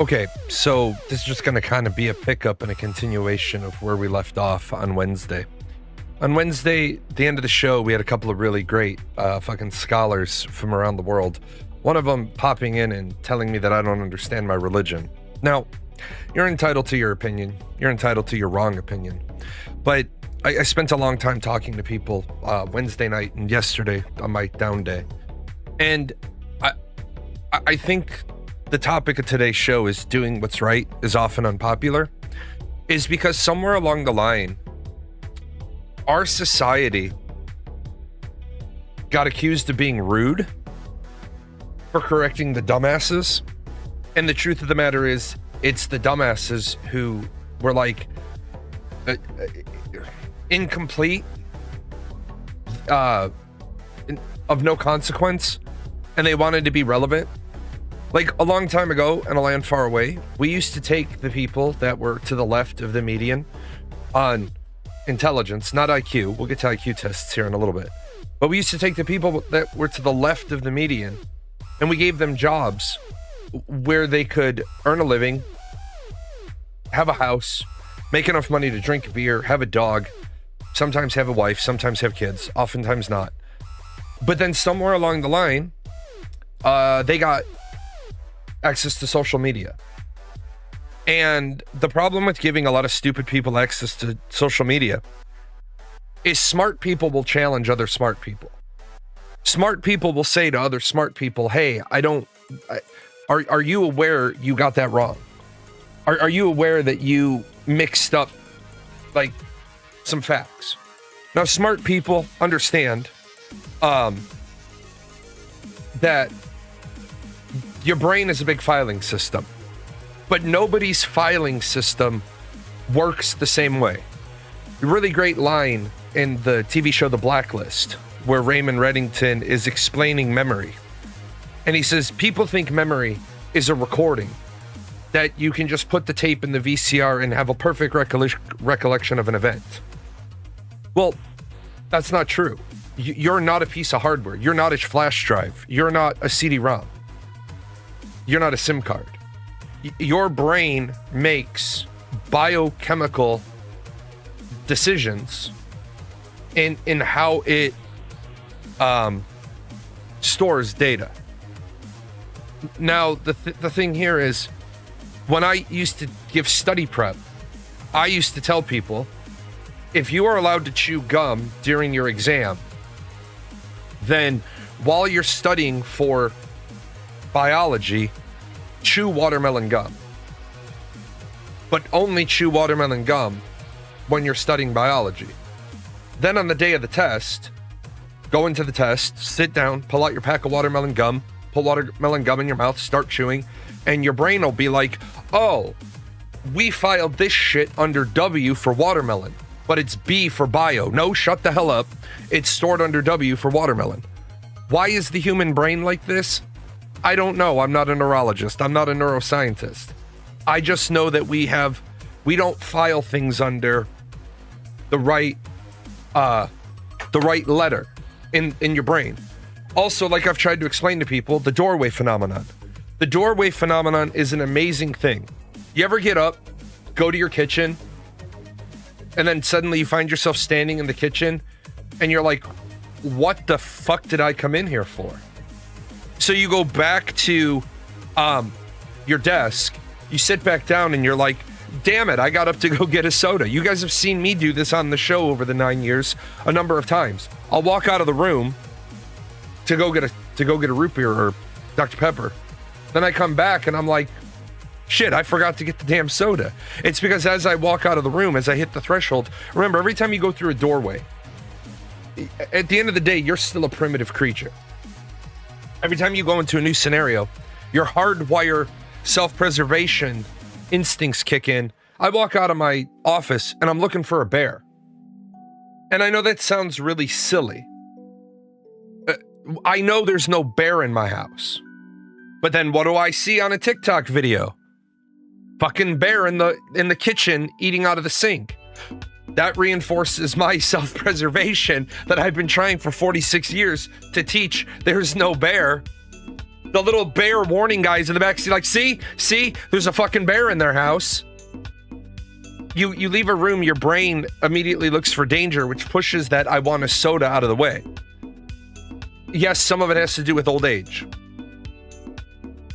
Okay, so this is just going to kind of be a pickup and a continuation of where we left off on Wednesday. On Wednesday, the end of the show, we had a couple of really great fucking scholars from around the world. One of them popping in and telling me that I don't understand my religion. Now, you're entitled to your opinion. You're entitled to your wrong opinion. But I spent a long time talking to people Wednesday night and yesterday on my down day. And I think the topic of today's show is doing what's right is often unpopular, is because somewhere along the line, our society got accused of being rude for correcting the dumbasses. And the truth of the matter is, it's the dumbasses who were like incomplete, of no consequence, and they wanted to be relevant. Like a long time ago in a land far away, we used to take the people that were to the left of the median on intelligence, not IQ. We'll get to IQ tests here in a little bit. But we used to take the people that were to the left of the median and we gave them jobs where they could earn a living, have a house, make enough money to drink a beer, have a dog, sometimes have a wife, sometimes have kids, oftentimes not. But then somewhere along the line, they got access to social media. And the problem with giving a lot of stupid people access to social media is smart people will challenge other smart people. Smart people will say to other smart people, hey, are you aware you got that wrong? Are you aware that you mixed up like some facts? Now, smart people understand that your brain is a big filing system, but nobody's filing system works the same way. A really great line in the TV show The Blacklist, where Raymond Reddington is explaining memory. And he says, people think memory is a recording, that you can just put the tape in the VCR and have a perfect recollection of an event. Well, that's not true. You're not a piece of hardware. You're not a flash drive. You're not a CD-ROM. You're not a SIM card. Your brain makes biochemical decisions in how it stores data. Now, the thing here is, when I used to give study prep, I used to tell people, if you are allowed to chew gum during your exam, then while you're studying for biology, chew watermelon gum. But only chew watermelon gum when you're studying biology. Then on the day of the test, go into the test, sit down, pull out your pack of watermelon gum, pull watermelon gum in your mouth, start chewing, and your brain will be like, oh, we filed this shit under W for watermelon, but it's B for bio. No, shut the hell up. It's stored under W for watermelon. Why is the human brain like this? I don't know. I'm not a neurologist. I'm not a neuroscientist. I just know that we don't file things under the right letter in your brain. Also, like I've tried to explain to people, the doorway phenomenon. The doorway phenomenon is an amazing thing. You ever get up, go to your kitchen, and then suddenly you find yourself standing in the kitchen and you're like, what the fuck did I come in here for? So you go back to your desk, you sit back down and you're like, damn it, I got up to go get a soda. You guys have seen me do this on the show over the 9 years a number of times. I'll walk out of the room to go get a root beer or Dr. Pepper. Then I come back and I'm like, shit, I forgot to get the damn soda. It's because as I walk out of the room, as I hit the threshold, remember, every time you go through a doorway, at the end of the day, you're still a primitive creature. Every time you go into a new scenario, your hardwire self-preservation instincts kick in. I walk out of my office and I'm looking for a bear. And I know that sounds really silly. I know there's no bear in my house. But then what do I see on a TikTok video? Fucking bear in the kitchen eating out of the sink. That reinforces my self-preservation that I've been trying for 46 years to teach there's no bear. The little bear warning guys in the back seat, like, see, there's a fucking bear in their house. You leave a room, your brain immediately looks for danger, which pushes that I want a soda out of the way. Yes, some of it has to do with old age.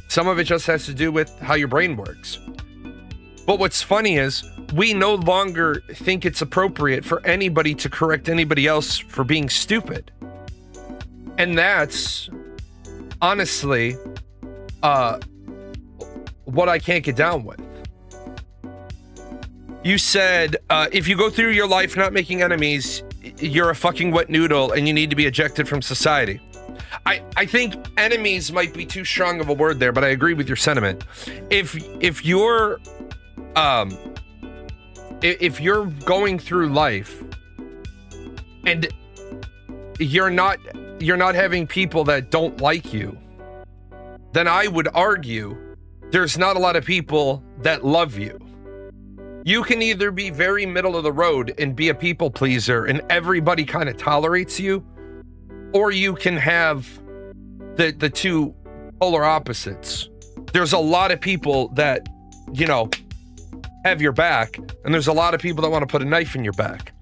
Some of it just has to do with how your brain works. But what's funny is we no longer think it's appropriate for anybody to correct anybody else for being stupid. And that's honestly what I can't get down with. You said if you go through your life not making enemies, you're a fucking wet noodle and you need to be ejected from society. I think enemies might be too strong of a word there, but I agree with your sentiment. If you're going through life and you're not having people that don't like you, then I would argue there's not a lot of people that love you. You can either be very middle of the road and be a people pleaser and everybody kind of tolerates you, or you can have the two polar opposites. There's a lot of people that, have your back, and there's a lot of people that want to put a knife in your back.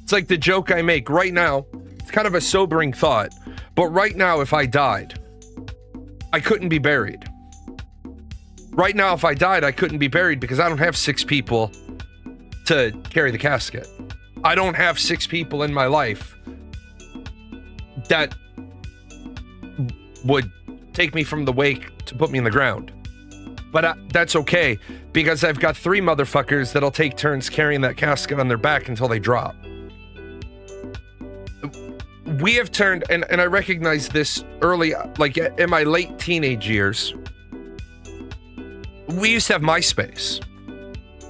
It's like the joke I make right now. It's kind of a sobering thought, but right now, if I died, I couldn't be buried. Right now, if I died, I couldn't be buried because I don't have 6 people to carry the casket. I don't have 6 people in my life that would take me from the wake to put me in the ground. But that's okay, because I've got 3 motherfuckers that'll take turns carrying that casket on their back until they drop. We have turned, and I recognize this early, like in my late teenage years, we used to have MySpace,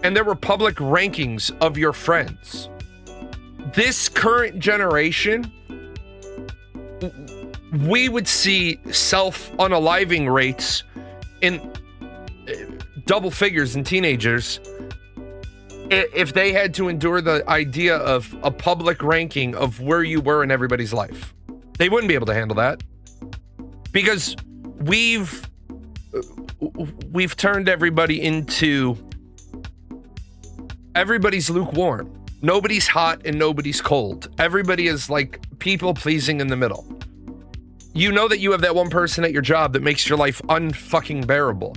and there were public rankings of your friends. This current generation, we would see self-unaliving rates in double figures in teenagers if they had to endure the idea of a public ranking of where you were in everybody's life. They wouldn't be able to handle that because we've turned everybody into everybody's lukewarm. Nobody's hot and nobody's cold. Everybody is like people pleasing in the middle. You know that you have that one person at your job that makes your life unfucking bearable.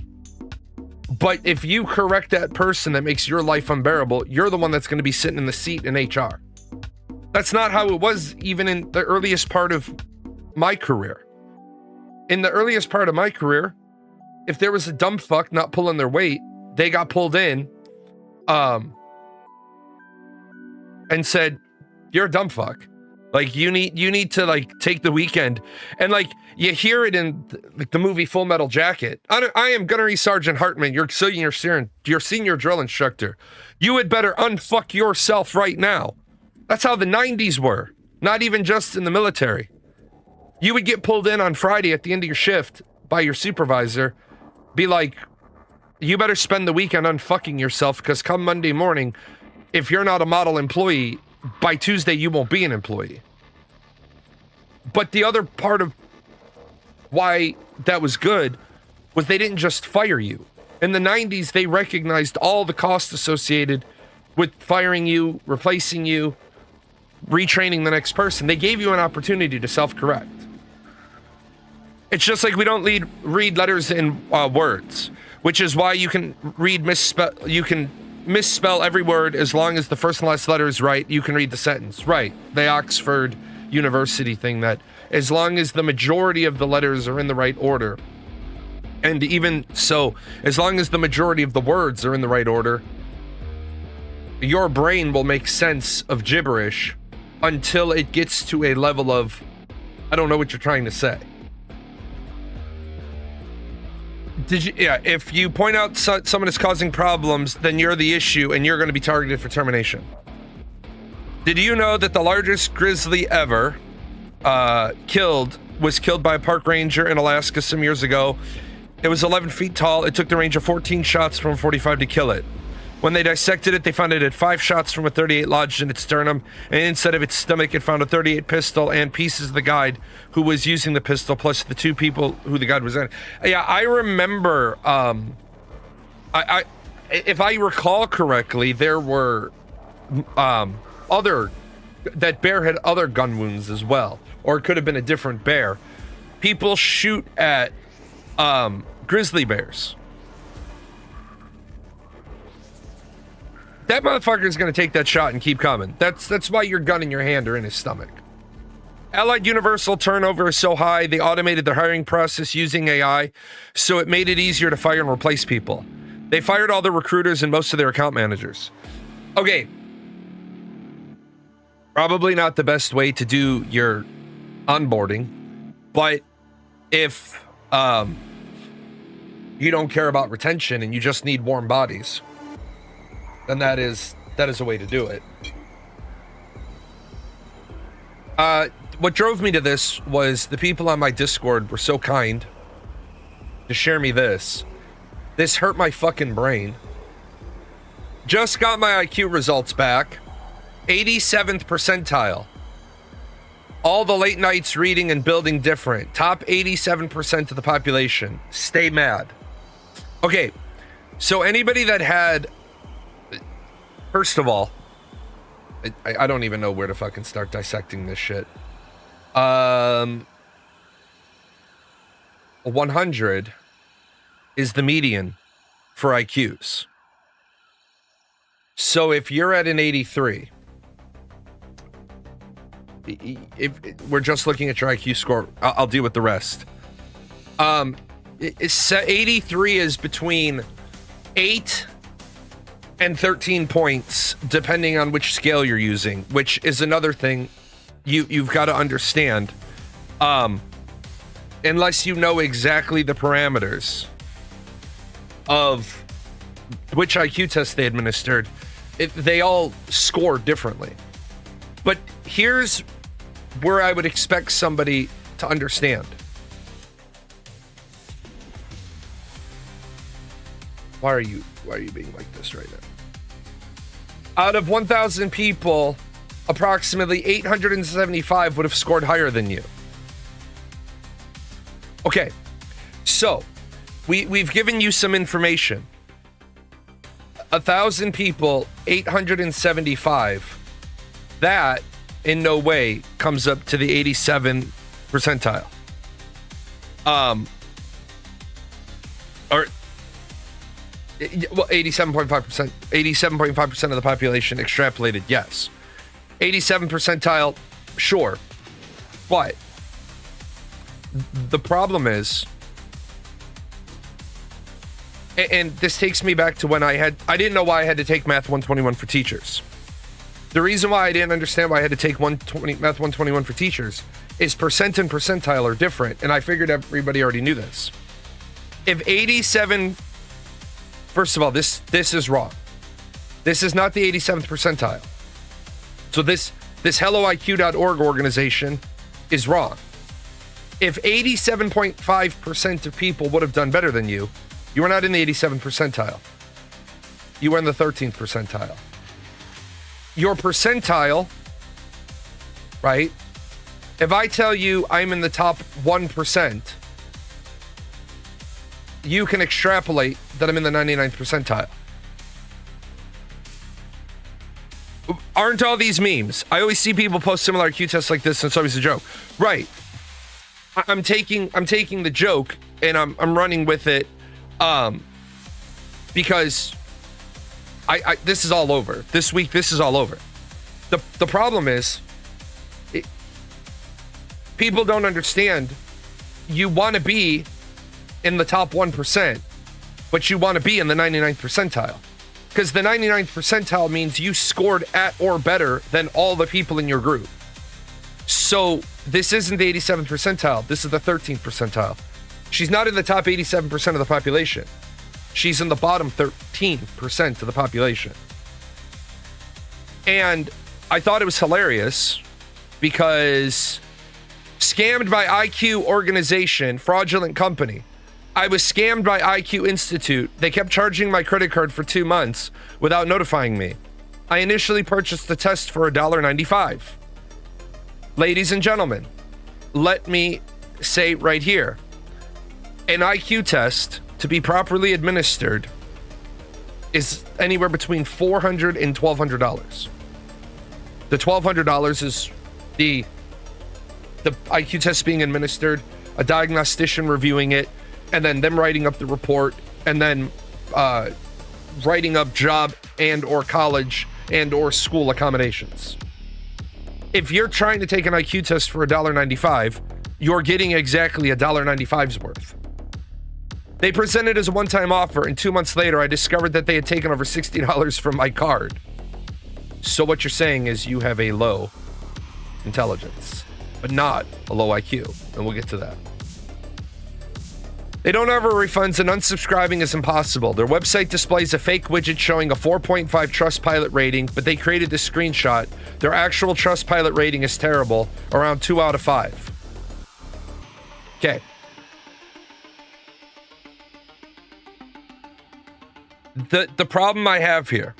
But if you correct that person that makes your life unbearable, you're the one that's going to be sitting in the seat in HR. That's not how it was even in the earliest part of my career. In the earliest part of my career, if there was a dumb fuck not pulling their weight, they got pulled in and said, you're a dumb fuck. Like you need to like take the weekend. And like you hear it in the movie Full Metal Jacket. I am Gunnery Sergeant Hartman, your senior drill instructor. You had better unfuck yourself right now. That's how the 90s were. Not even just in the military. You would get pulled in on Friday at the end of your shift by your supervisor. Be like, you better spend the weekend unfucking yourself because come Monday morning, if you're not a model employee, by Tuesday, you won't be an employee. But the other part of why that was good was they didn't just fire you. In the 90s, they recognized all the costs associated with firing you, replacing you, retraining the next person. They gave you an opportunity to self-correct. It's just like we don't read letters in words, which is why you can misspell every word as long as the first and last letter is right. You can read the sentence right. The Oxford University thing, that as long as the majority of the letters are in the right order, and even so, as long as the majority of the words are in the right order, your brain will make sense of gibberish until it gets to a level of, I don't know what you're trying to say. If you point out someone is causing problems, then you're the issue and you're going to be targeted for termination. Did you know that the largest grizzly ever was killed by a park ranger in Alaska some years ago? It was 11 feet tall. It took the ranger 14 shots from 45 to kill it. When they dissected it, they found it had 5 shots from a 38 lodged in its sternum, and instead of its stomach, it found a 38 pistol and pieces of the guide who was using the pistol, plus the 2 people who the guide was in. Yeah, I remember, if I recall correctly, there were that bear had other gun wounds as well, or it could have been a different bear. People shoot at grizzly bears. That motherfucker is going to take that shot and keep coming. That's why your gun in your hand or in his stomach. Allied Universal turnover is so high, they automated their hiring process using AI, so it made it easier to fire and replace people. They fired all the recruiters and most of their account managers. Okay. Probably not the best way to do your onboarding, but if you don't care about retention and you just need warm bodies, then that is a way to do it. What drove me to this was the people on my Discord were so kind to share me this. This hurt my fucking brain. Just got my IQ results back. 87th percentile. All the late nights reading and building different. Top 87% of the population. Stay mad. Okay, so anybody that had... First of all, I don't even know where to fucking start dissecting this shit. 100 is the median for IQs. So if you're at an 83, if we're just looking at your IQ score, I'll deal with the rest. 83 is between 8 and 13 points, depending on which scale you're using, which is another thing you've got to understand. Unless you know exactly the parameters of which IQ test they administered, they all score differently. But here's where I would expect somebody to understand. Why are you being like this right now? Out of 1,000 people, approximately 875 would have scored higher than you. Okay, so we've given you some information. 1,000 people, 875. That in no way comes up to the 87 percentile. Or well, 87.5%, 87.5% of the population extrapolated, yes. 87 percentile, sure. But the problem is, and this takes me back to when I didn't know why I had to take Math 121 for teachers. The reason why I didn't understand why I had to take Math 121 for teachers is percent and percentile are different, and I figured everybody already knew this. If 87, first of all, this is wrong. This is not the 87th percentile. So this helloiq.org organization is wrong. If 87.5% of people would have done better than you, you were not in the 87th percentile. You were in the 13th percentile. Your percentile, right? If I tell you I'm in the top 1%, you can extrapolate that I'm in the 99th percentile. Aren't all these memes? I always see people post similar IQ tests like this, and it's always a joke. Right. I'm taking the joke and I'm running with it because I this is all over. This week this is all over. The problem is people don't understand. You want to be in the top 1%, but you want to be in the 99th percentile. Because the 99th percentile means you scored at or better than all the people in your group. So this isn't the 87th percentile. This is the 13th percentile. She's not in the top 87% of the population. She's in the bottom 13% of the population. And I thought it was hilarious because scammed by IQ organization, fraudulent company. I was scammed by IQ Institute. They kept charging my credit card for 2 months without notifying me. I initially purchased the test for $1.95. Ladies and gentlemen, let me say right here, an IQ test to be properly administered is anywhere between $400 and $1,200. The $1,200 is the IQ test being administered, a diagnostician reviewing it, and then them writing up the report, and then writing up job and or college and or school accommodations. If you're trying to take an IQ test for $1.95, you're getting exactly $1.95's worth. They presented as a one-time offer, and 2 months later, I discovered that they had taken over $60 from my card. So what you're saying is you have a low intelligence, but not a low IQ, and we'll get to that. They don't offer refunds, and unsubscribing is impossible. Their website displays a fake widget showing a 4.5 Trustpilot rating, but they created this screenshot. Their actual Trustpilot rating is terrible, around 2 out of 5. Okay. The problem I have here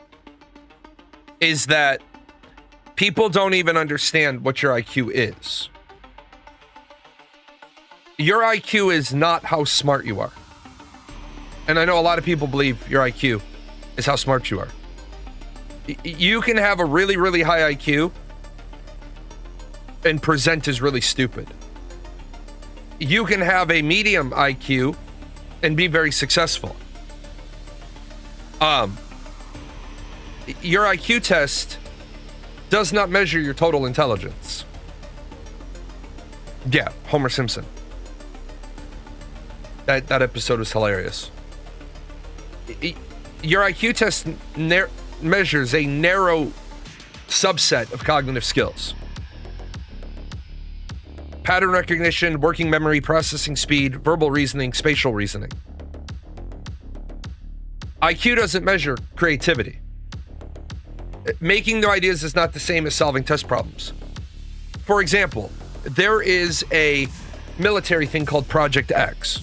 is that people don't even understand what your IQ is. Your IQ is not how smart you are. And I know a lot of people believe your IQ is how smart you are. You can have a really, really high IQ and present as really stupid. You can have a medium IQ and be very successful. Your IQ test does not measure your total intelligence. Yeah, Homer Simpson. That episode was hilarious. Your IQ test measures a narrow subset of cognitive skills. Pattern recognition, working memory, processing speed, verbal reasoning, spatial reasoning. IQ doesn't measure creativity. Making new ideas is not the same as solving test problems. For example, there is a military thing called Project X.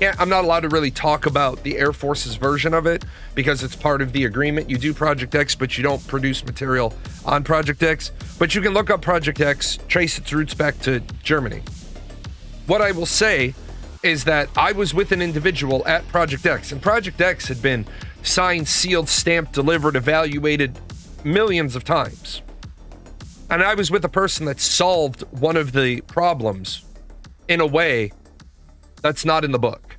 I'm not allowed to really talk about the Air Force's version of it because it's part of the agreement. You do Project X, but you don't produce material on Project X. But you can look up Project X, trace its roots back to Germany. What I will say is that I was with an individual at Project X, and Project X had been signed, sealed, stamped, delivered, evaluated millions of times. And I was with a person that solved one of the problems in a way that's not in the book.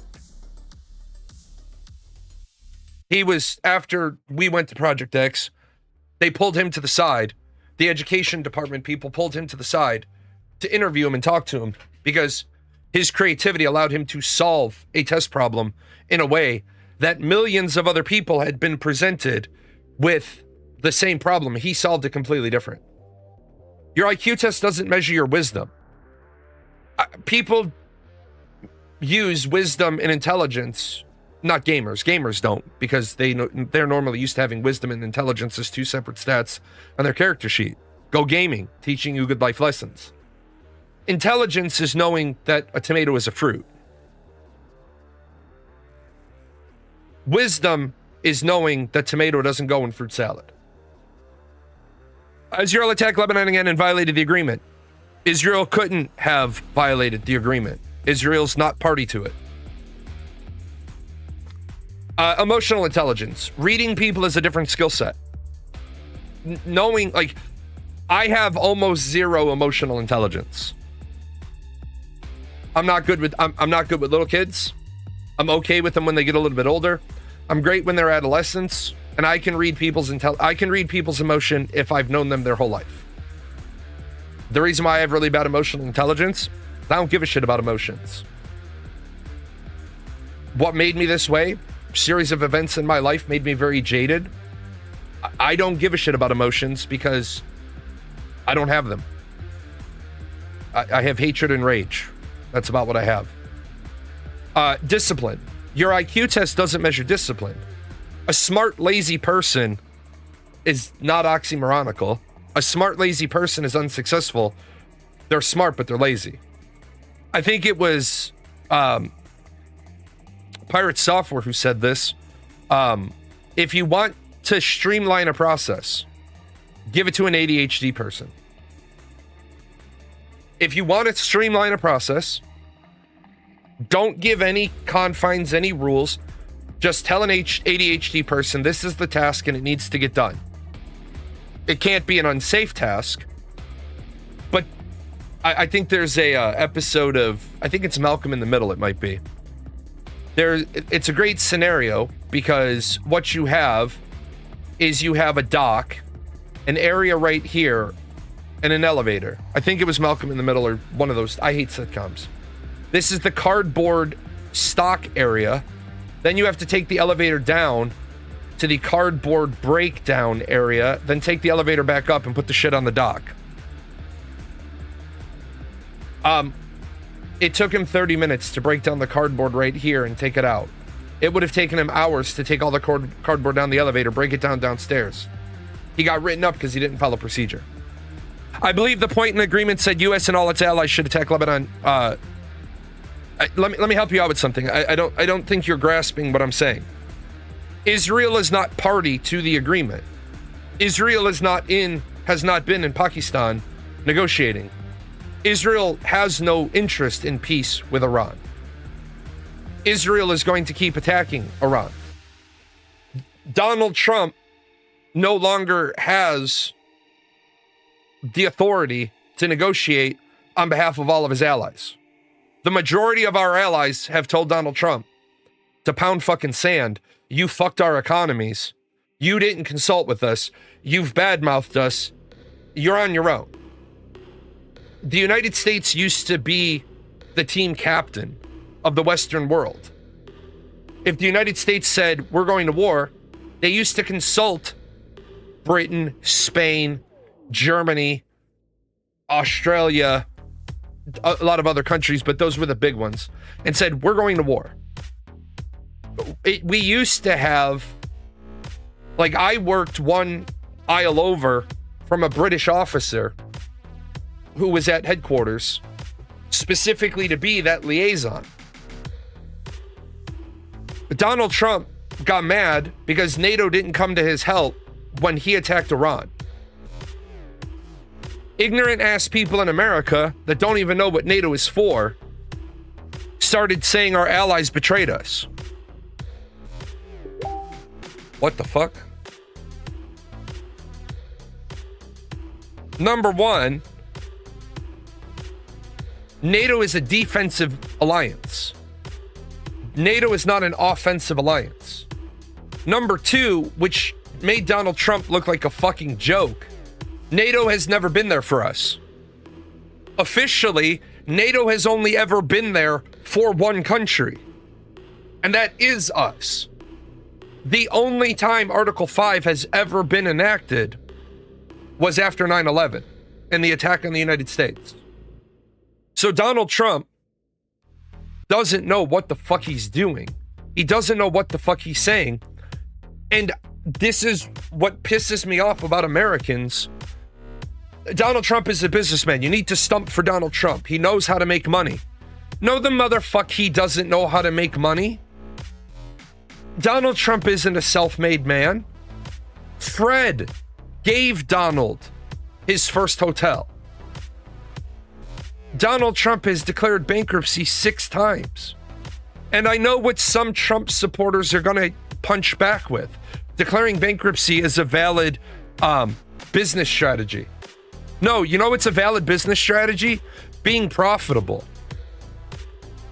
He was, after we went to Project X, they pulled him to the side. The education department people pulled him to the side to interview him and talk to him because his creativity allowed him to solve a test problem in a way that millions of other people had been presented with the same problem. He solved it completely different. Your IQ test doesn't measure your wisdom. People use wisdom and intelligence, not gamers. Gamers don't, because they're normally used to having wisdom and intelligence as two separate stats on their character sheet. Go gaming, teaching you good life lessons. Intelligence is knowing that a tomato is a fruit. Wisdom is knowing that tomato doesn't go in fruit salad. Israel attacked Lebanon again and violated the agreement. Israel couldn't have violated the agreement. Israel's not party to it. Emotional intelligence. Reading people is a different skill set. Knowing, like, I have almost zero emotional intelligence. I'm not good with little kids. I'm okay with them when they get a little bit older. I'm great when they're adolescents, and I can read people's emotion if I've known them their whole life. The reason why I have really bad emotional intelligence, I don't give a shit about emotions. What made me this way? A series of events in my life made me very jaded. I don't give a shit about emotions because I don't have them. I have hatred and rage. That's about what I have. Discipline. Your IQ test doesn't measure discipline. A smart, lazy person is not oxymoronical. A smart, lazy person is unsuccessful. They're smart, but they're lazy. I think it was Pirate Software who said this. If you want to streamline a process, give it to an ADHD person. If you want to streamline a process, don't give any confines, any rules. Just tell an ADHD person, this is the task and it needs to get done. It can't be an unsafe task. But I think there's a episode of, I think it's Malcolm in the Middle, it might be. It's a great scenario because what you have is you have a dock, an area right here, and an elevator. I think it was Malcolm in the Middle or one of those. I hate sitcoms. This is the cardboard stock area. Then you have to take the elevator down to the cardboard breakdown area, then take the elevator back up and put the shit on the dock. It took him 30 minutes to break down the cardboard right here and take it out. It would have taken him hours to take all the cardboard down the elevator, break it down downstairs. He got written up because he didn't follow procedure. I believe the point in the agreement said U.S. and all its allies should attack Lebanon. Let me help you out with something. I don't think you're grasping what I'm saying. Israel is not party to the agreement. Israel has not been in Pakistan negotiating. Israel has no interest in peace with Iran. Israel is going to keep attacking Iran. Donald Trump no longer has the authority to negotiate on behalf of all of his allies. The majority of our allies have told Donald Trump to pound fucking sand. You fucked our economies. You didn't consult with us. You've badmouthed us. You're on your own. The United States used to be the team captain of the Western world. If the United States said, we're going to war, they used to consult Britain, Spain, Germany, Australia, a lot of other countries, but those were the big ones, and said, we're going to war. We used to have, like, I worked one aisle over from a British officer who was at headquarters specifically to be that liaison. But Donald Trump got mad because NATO didn't come to his help when he attacked Iran. Ignorant ass people in America that don't even know what NATO is for started saying our allies betrayed us. What the fuck? Number one, NATO is a defensive alliance. NATO is not an offensive alliance. Number two, which made Donald Trump look like a fucking joke, NATO has never been there for us. Officially, NATO has only ever been there for one country, and that is us. The only time Article 5 has ever been enacted was after 9/11 and the attack on the United States. So Donald Trump doesn't know what the fuck he's doing. He doesn't know what the fuck he's saying. And this is what pisses me off about Americans. Donald Trump is a businessman. You need to stump for Donald Trump. He knows how to make money. No, the motherfuck he doesn't know how to make money. Donald Trump isn't a self-made man. Fred gave Donald his first hotel. Donald Trump has declared bankruptcy 6 times. And I know what some Trump supporters are going to punch back with. Declaring bankruptcy is a valid business strategy. No, you know what's a valid business strategy? Being profitable.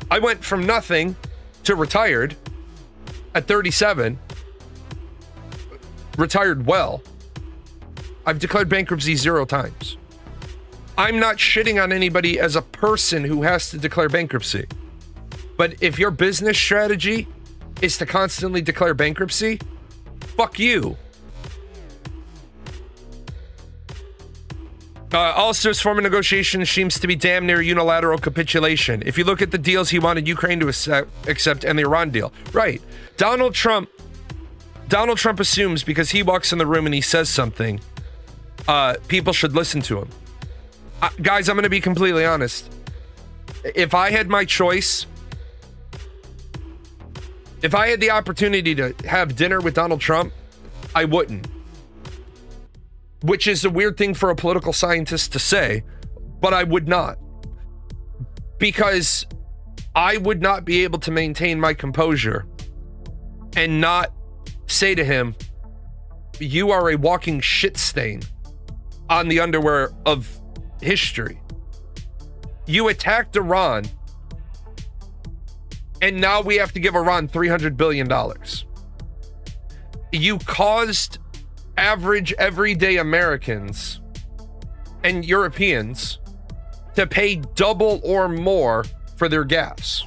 I went from nothing to retired at 37. Retired well. I've declared bankruptcy 0 times. I'm not shitting on anybody as a person who has to declare bankruptcy. But if your business strategy is to constantly declare bankruptcy, fuck you. Also, his form of negotiation seems to be damn near unilateral capitulation. If you look at the deals he wanted Ukraine to accept and the Iran deal. Right. Donald Trump assumes because he walks in the room and he says something, people should listen to him. Guys, I'm going to be completely honest. If I had my choice, If I had the opportunity to have dinner with Donald Trump, I wouldn't. Which is a weird thing for a political scientist to say, but I would not. Because I would not be able to maintain my composure and not say to him, you are a walking shit stain on the underwear of history. You attacked Iran, and now we have to give Iran $300 billion. You caused average, everyday Americans and Europeans to pay double or more for their gas.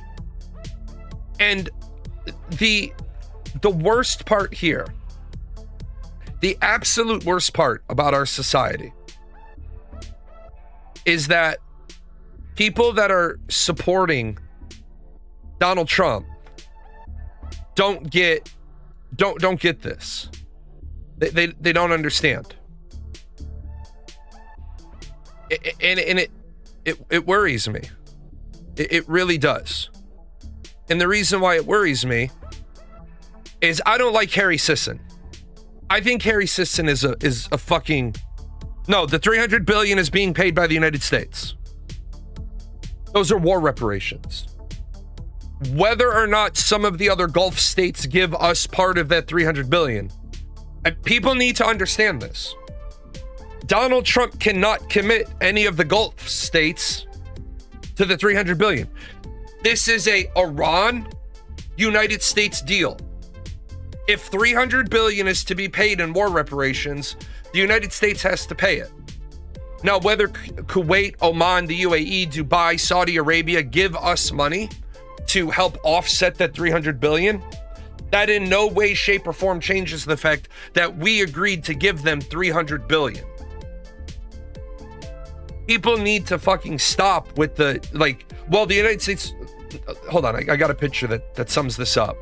And the worst part here, the absolute worst part about our society is that people that are supporting Donald Trump don't get this. They don't understand. It worries me. It really does. And the reason why it worries me is I don't like Harry Sisson. I think Harry Sisson is a fucking... No, the $300 billion is being paid by the United States. Those are war reparations. Whether or not some of the other Gulf states give us part of that $300 billion, people need to understand this. Donald Trump cannot commit any of the Gulf states to the $300 billion. This is a Iran, United States deal. If $300 billion is to be paid in war reparations, the United States has to pay it. Now, whether Kuwait, Oman, the UAE, Dubai, Saudi Arabia give us money to help offset that $300 billion, that in no way, shape, or form changes the fact that we agreed to give them $300 billion. People need to fucking stop with the, the United States... Hold on, I got a picture that sums this up.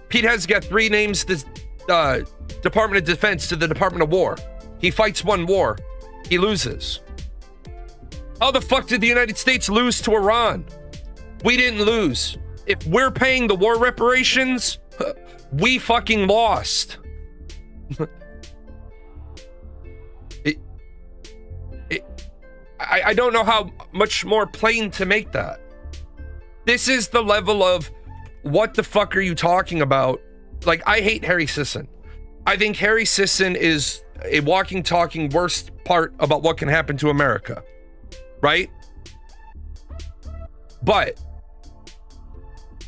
Pete Hegseth renames the Department of Defense to the Department of War. He fights one war. He loses. How the fuck did the United States lose to Iran? We didn't lose. If we're paying the war reparations, we fucking lost. I don't know how much more plain to make that. This is the level of what the fuck are you talking about? I hate Harry Sisson. I think Harry Sisson is a walking, talking worst part about what can happen to America. Right? But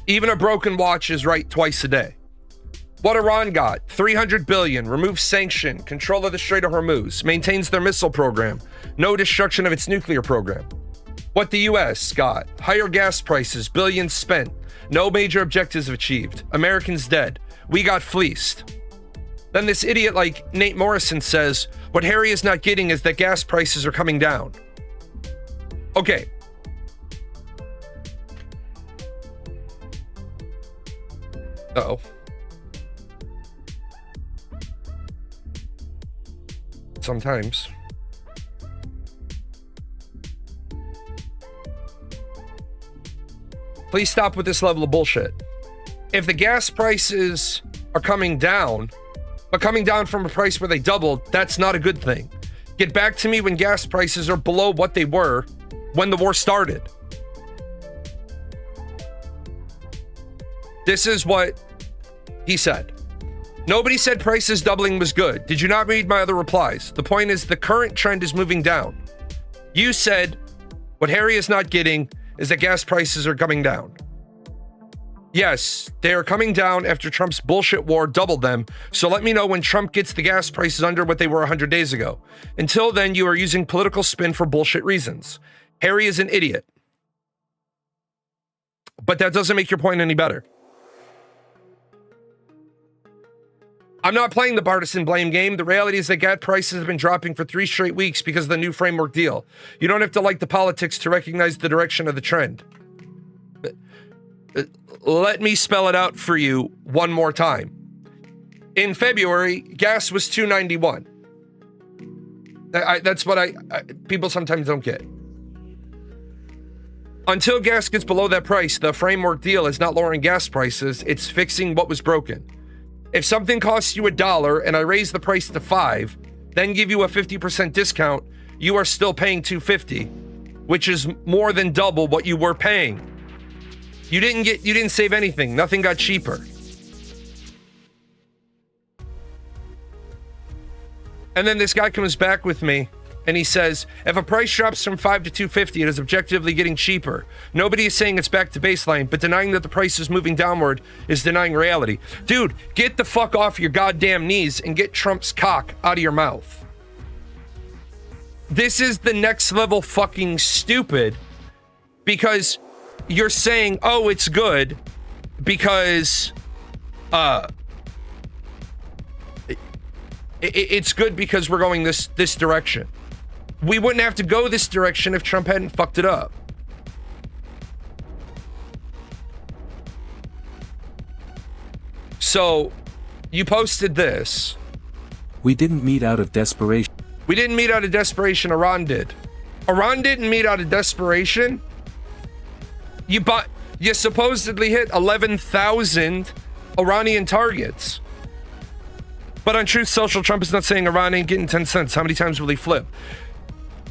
even a broken watch is right twice a day. What Iran got, $300 billion, removes sanction, control of the Strait of Hormuz, maintains their missile program, no destruction of its nuclear program. What the US got, higher gas prices, billions spent, no major objectives achieved, Americans dead, we got fleeced. Then this idiot like Nate Morrison says, what Harry is not getting is that gas prices are coming down. Okay. Uh-oh. Sometimes. Please stop with this level of bullshit. If the gas prices are coming down, but coming down from a price where they doubled, that's not a good thing. Get back to me when gas prices are below what they were when the war started. This is what he said. Nobody said prices doubling was good. Did you not read my other replies? The point is the current trend is moving down. You said what Harry is not getting is that gas prices are coming down. Yes, they are coming down after Trump's bullshit war doubled them. So let me know when Trump gets the gas prices under what they were 100 days ago. Until then, you are using political spin for bullshit reasons. Harry is an idiot. But that doesn't make your point any better. I'm not playing the partisan blame game. The reality is that gas prices have been dropping for 3 straight weeks because of the new framework deal. You don't have to like the politics to recognize the direction of the trend. Let me spell it out for you one more time. In February, gas was $2.91. That's what people sometimes don't get. Until gas gets below that price, the framework deal is not lowering gas prices, it's fixing what was broken. If something costs you $1 and I raise the price to $5, then give you a 50% discount, you are still paying $2.50, which is more than double what you were paying. You didn't save anything. Nothing got cheaper. And then this guy comes back with me and he says, if a price drops from $5 to $2.50, it is objectively getting cheaper. Nobody is saying it's back to baseline, but denying that the price is moving downward is denying reality. Dude, get the fuck off your goddamn knees and get Trump's cock out of your mouth. This is the next level fucking stupid, because you're saying, oh, it's good because it's good because we're going this direction. We wouldn't have to go this direction if Trump hadn't fucked it up. So you posted this. We didn't meet out of desperation. We didn't meet out of desperation. Iran did. Iran didn't meet out of desperation. You supposedly hit 11,000 Iranian targets. But on Truth Social, Trump is not saying Iran ain't getting 10 cents. How many times will he flip?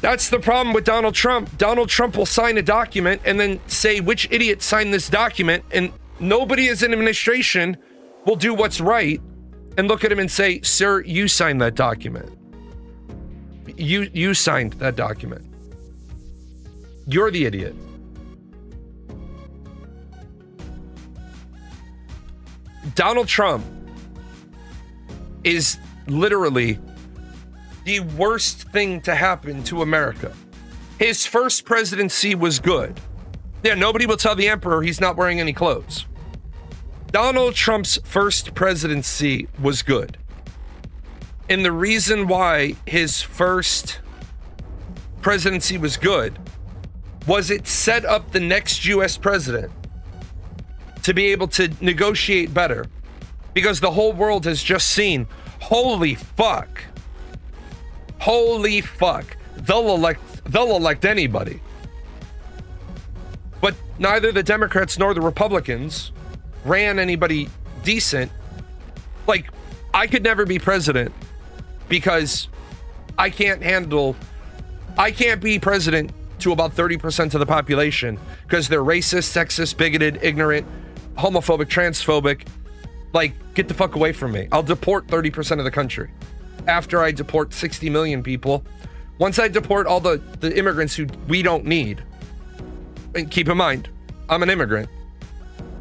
That's the problem with Donald Trump. Donald Trump will sign a document and then say which idiot signed this document, and nobody as an administration will do what's right and look at him and say, sir, you signed that document. You signed that document. You're the idiot. Donald Trump is literally the worst thing to happen to America. His first presidency was good. Yeah, nobody will tell the emperor he's not wearing any clothes. Donald Trump's first presidency was good. And the reason why his first presidency was good was it set up the next US president to be able to negotiate better. Because the whole world has just seen, holy fuck, they'll elect anybody. But neither the Democrats nor the Republicans ran anybody decent. Like, I could never be president because I can't be president to about 30% of the population because they're racist, sexist, bigoted, ignorant, homophobic, transphobic. Like, get the fuck away from me. I'll deport 30% of the country. After I deport 60 million people, once I deport all the immigrants who we don't need, and keep in mind, I'm an immigrant.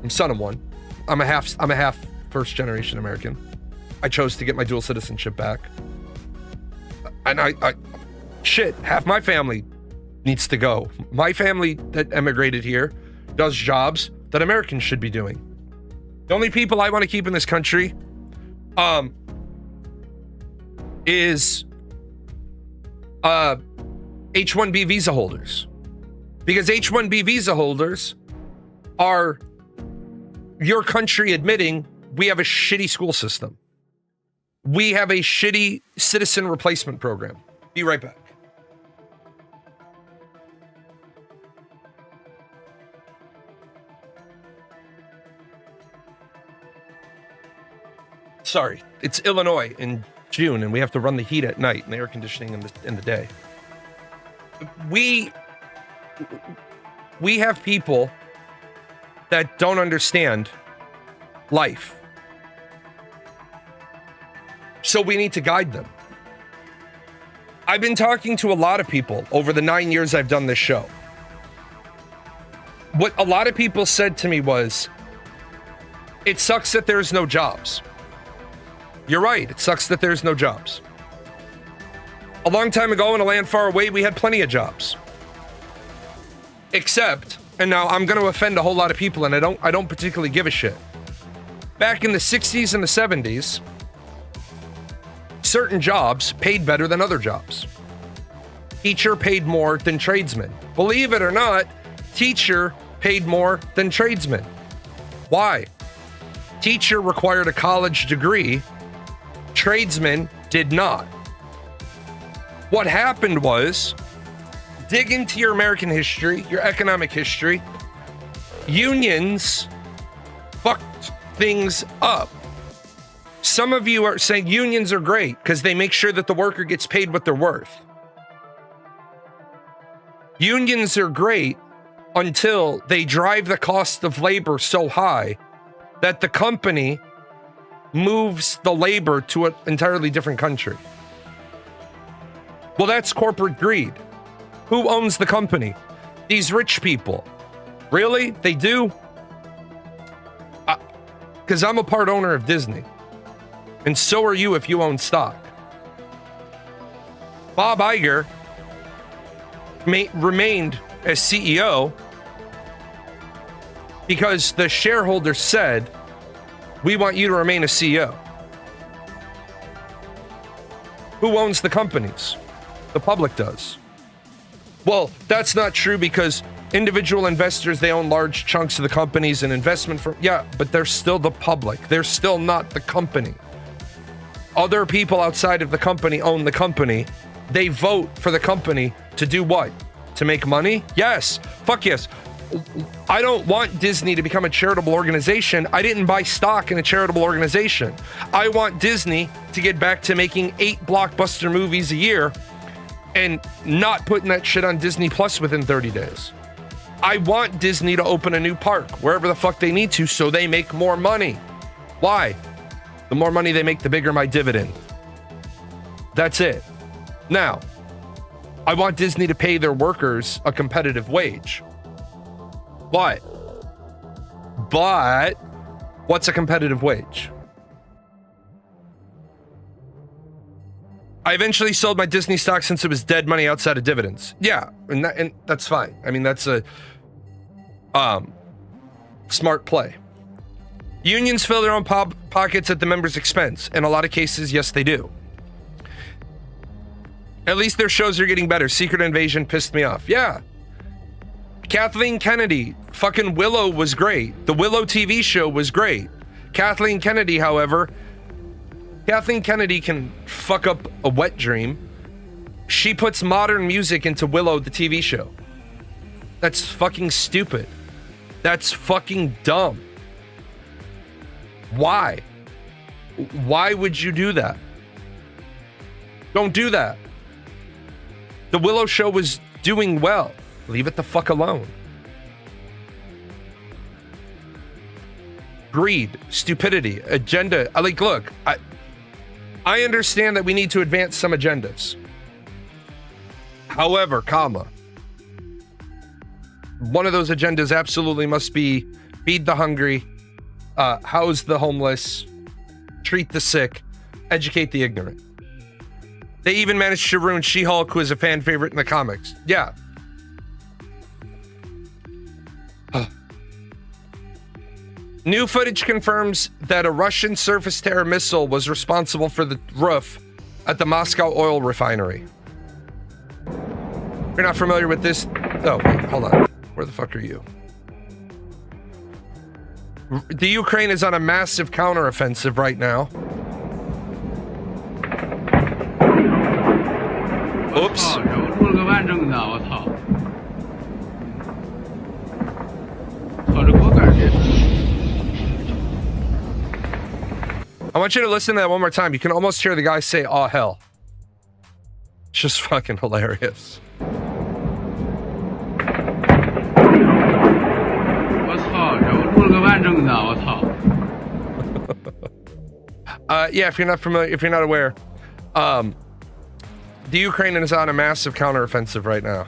I'm son of one. I'm a half first generation American. I chose to get my dual citizenship back. And half my family needs to go. My family that emigrated here does jobs that Americans should be doing. The only people I want to keep in this country is H-1B visa holders. Because H-1B visa holders are your country admitting we have a shitty school system. We have a shitty citizen replacement program. Be right back. Sorry, it's Illinois in June, and we have to run the heat at night and the air conditioning in the day. We have people that don't understand life. So we need to guide them. I've been talking to a lot of people over the 9 years I've done this show. What a lot of people said to me was, it sucks that there's no jobs. You're right, it sucks that there's no jobs. A long time ago in a land far away, we had plenty of jobs. Except, and now I'm going to offend a whole lot of people, and I don't particularly give a shit. Back in the 60s and the 70s, certain jobs paid better than other jobs. Teacher paid more than tradesman. Believe it or not, teacher paid more than tradesman. Why? Teacher required a college degree. Tradesmen did not. What happened was dig into your American history, your economic history. Unions fucked things up. Some of you are saying unions are great because they make sure that the worker gets paid what they're worth. Unions are great until they drive the cost of labor so high that the company moves the labor to an entirely different country. Well, that's corporate greed. Who owns the company? These rich people. Really? They do? Because I'm a part owner of Disney. And so are you if you own stock. Bob Iger remained as CEO because the shareholders said, we want you to remain a CEO. Who owns the companies? The public does. Well, that's not true because individual investors, they own large chunks of the companies and investment firms. Yeah, but they're still the public. They're still not the company. Other people outside of the company own the company. They vote for the company to do what? To make money? Yes. Fuck yes. I don't want Disney to become a charitable organization. I didn't buy stock in a charitable organization. I want Disney to get back to making 8 blockbuster movies a year and not putting that shit on Disney Plus within 30 days. I want Disney to open a new park wherever the fuck they need to so they make more money. Why? The more money they make, the bigger my dividend. That's it. Now, I want Disney to pay their workers a competitive wage. But what's a competitive wage? I eventually sold my Disney stock since it was dead money outside of dividends. Yeah, and that's fine. I mean, that's a smart play. Unions fill their own pockets at the members' expense. In a lot of cases, yes, they do. At least their shows are getting better. Secret Invasion pissed me off. Yeah. Kathleen Kennedy, fucking Willow was great. The Willow TV show was great. Kathleen Kennedy, however, Kathleen Kennedy can fuck up a wet dream. She puts modern music into Willow, the TV show. That's fucking stupid. That's fucking dumb. Why? Why would you do that? Don't do that. The Willow show was doing well. Leave it the fuck alone. Greed, stupidity, agenda. Look, I understand that we need to advance some agendas. However, one of those agendas absolutely must be feed the hungry, house the homeless, treat the sick, educate the ignorant. They even managed to ruin She-Hulk, who is a fan favorite in the comics. Yeah. New footage confirms that a Russian surface-to-air missile was responsible for the roof at the Moscow oil refinery. If you're not familiar with this... Oh, wait, hold on. Where the fuck are you? The Ukraine is on a massive counteroffensive right now. Oops. I want you to listen to that one more time. You can almost hear the guy say, "Oh, hell." It's just fucking hilarious. Yeah, if you're not familiar, if you're not aware, the Ukraine is on a massive counteroffensive right now.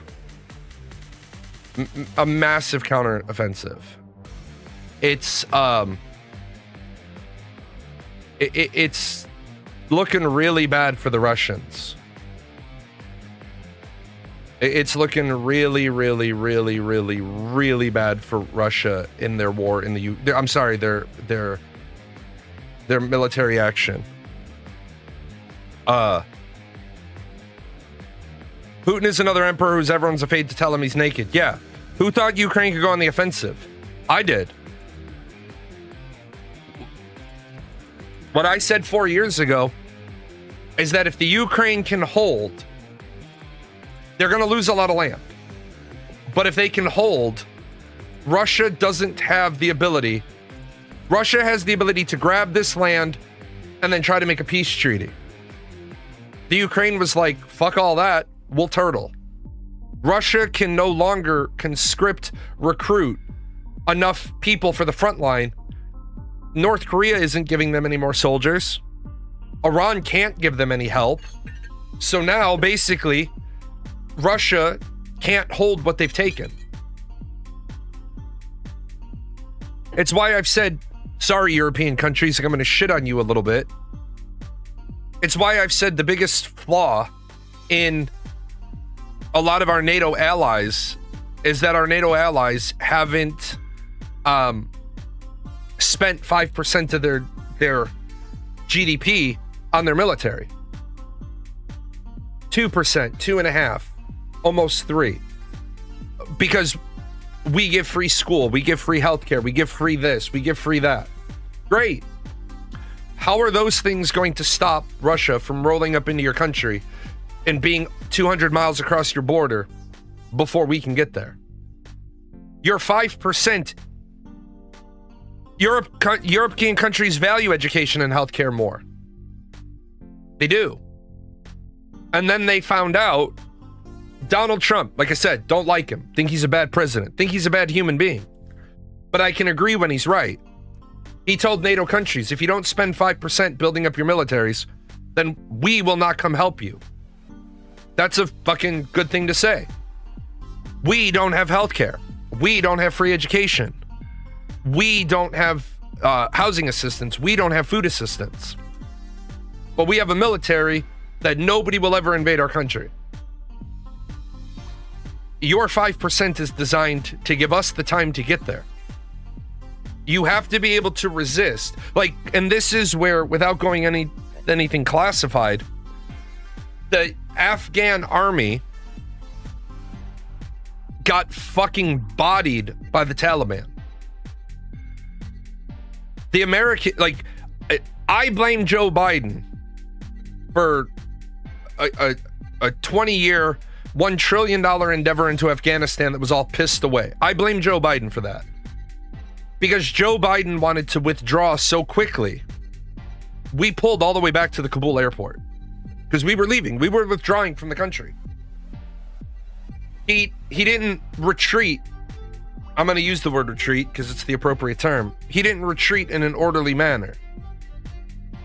A massive counteroffensive. It's it's looking really bad for the Russians. It's looking really, really, really, really, really bad for Russia in their war in the their military action. Putin is another emperor who's everyone's afraid to tell him he's naked. Yeah. Who thought Ukraine could go on the offensive? I did. What I said 4 years ago is that if the Ukraine can hold, they're going to lose a lot of land. But if they can hold, Russia doesn't have the ability. Russia has the ability to grab this land and then try to make a peace treaty. The Ukraine was like, fuck all that, we'll turtle. Russia can no longer conscript, recruit enough people for the front line. North Korea isn't giving them any more soldiers. Iran can't give them any help. So now, basically, Russia can't hold what they've taken. It's why I've said, sorry, European countries, I'm going to shit on you a little bit. It's why I've said the biggest flaw in a lot of our NATO allies is that our NATO allies haven't spent 5% of their GDP on their military. 2%, 2.5%, almost 3%. Because we give free school, we give free healthcare, we give free this, we give free that. Great. How are those things going to stop Russia from rolling up into your country and being 200 miles across your border before we can get there? Your 5%, European countries value education and healthcare more. They do. And then they found out Donald Trump, like I said, don't like him. Think he's a bad president. Think he's a bad human being. But I can agree when he's right. He told NATO countries, if you don't spend 5% building up your militaries, then we will not come help you. That's a fucking good thing to say. We don't have healthcare. We don't have free education. We don't have housing assistance. We don't have food assistance. But we have a military that nobody will ever invade our country. Your 5% is designed to give us the time to get there. You have to be able to resist. And this is where, without going anything classified, the Afghan army got fucking bodied by the Taliban. The American, I blame Joe Biden for a 20-year, $1 trillion endeavor into Afghanistan that was all pissed away. I blame Joe Biden for that. Because Joe Biden wanted to withdraw so quickly. We pulled all the way back to the Kabul airport. Because we were leaving. We were withdrawing from the country. He didn't retreat. I'm going to use the word retreat because it's the appropriate term. He didn't retreat in an orderly manner.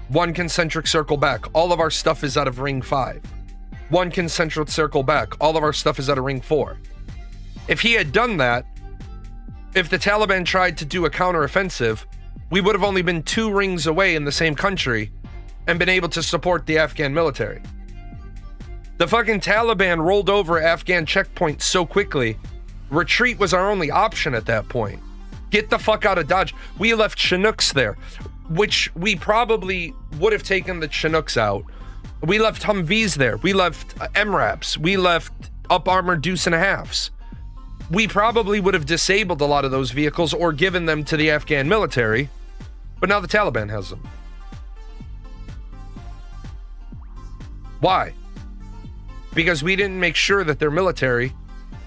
One concentric circle back. All of our stuff is out of ring 5. One concentric circle back. All of our stuff is out of ring 4. If he had done that, if the Taliban tried to do a counteroffensive, we would have only been 2 rings away in the same country and been able to support the Afghan military. The fucking Taliban rolled over Afghan checkpoints so quickly, retreat was our only option at that point. Get the fuck out of Dodge. We left Chinooks there, which we probably would have taken the Chinooks out. We left Humvees there. We left MRAPs. We left up-armored deuce and a halves. We probably would have disabled a lot of those vehicles or given them to the Afghan military, but now the Taliban has them. Why? Because we didn't make sure that their military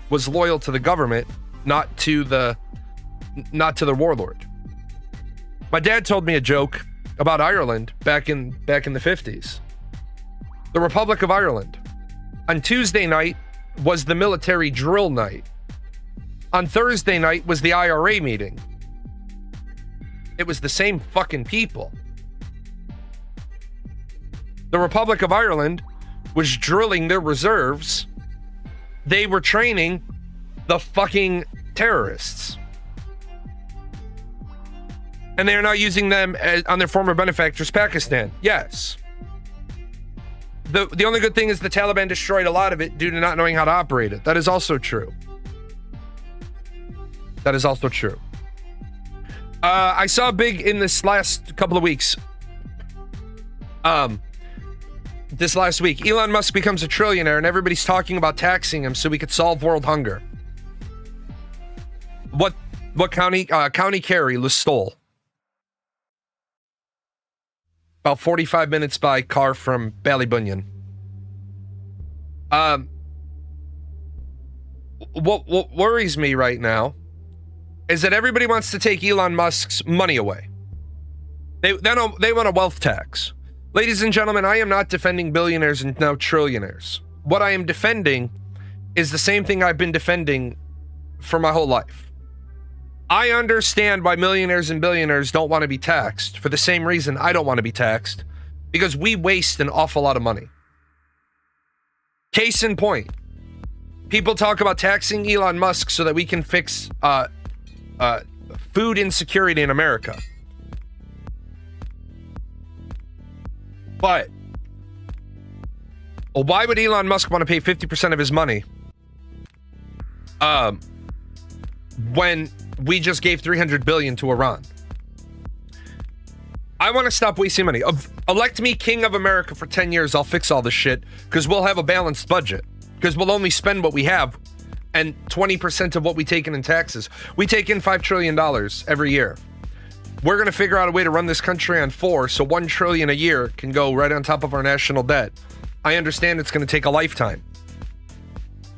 was loyal to the government, not to the warlord. My dad told me a joke about Ireland back in the 50s. The Republic of Ireland. On Tuesday night was the military drill night. On Thursday night was the IRA meeting. It was the same fucking people. The Republic of Ireland was drilling their reserves. They were training the fucking terrorists. And they are now using them on their former benefactors, Pakistan. Yes. The only good thing is the Taliban destroyed a lot of it due to not knowing how to operate it. That is also true. That is also true. I saw big in this last couple of weeks. This last week, Elon Musk becomes a trillionaire and everybody's talking about taxing him so we could solve world hunger. What county? County Kerry, Listowel. About 45 minutes by car from what worries me right now is that everybody wants to take Elon Musk's money away. They want a wealth tax. Ladies and gentlemen, I am not defending billionaires and now trillionaires. What I am defending is the same thing I've been defending for my whole life. I understand why millionaires and billionaires don't want to be taxed for the same reason I don't want to be taxed, because we waste an awful lot of money. Case in point, people talk about taxing Elon Musk so that we can fix food insecurity in America. But why would Elon Musk want to pay 50% of his money when we just gave $300 billion to Iran? I want to stop wasting money. Elect me king of America for 10 years. I'll fix all this shit because we'll have a balanced budget, because we'll only spend what we have and 20% of what we take in taxes. We take in $5 trillion every year. We're going to figure out a way to run this country on 4, so $1 trillion a year can go right on top of our national debt. I understand it's going to take a lifetime,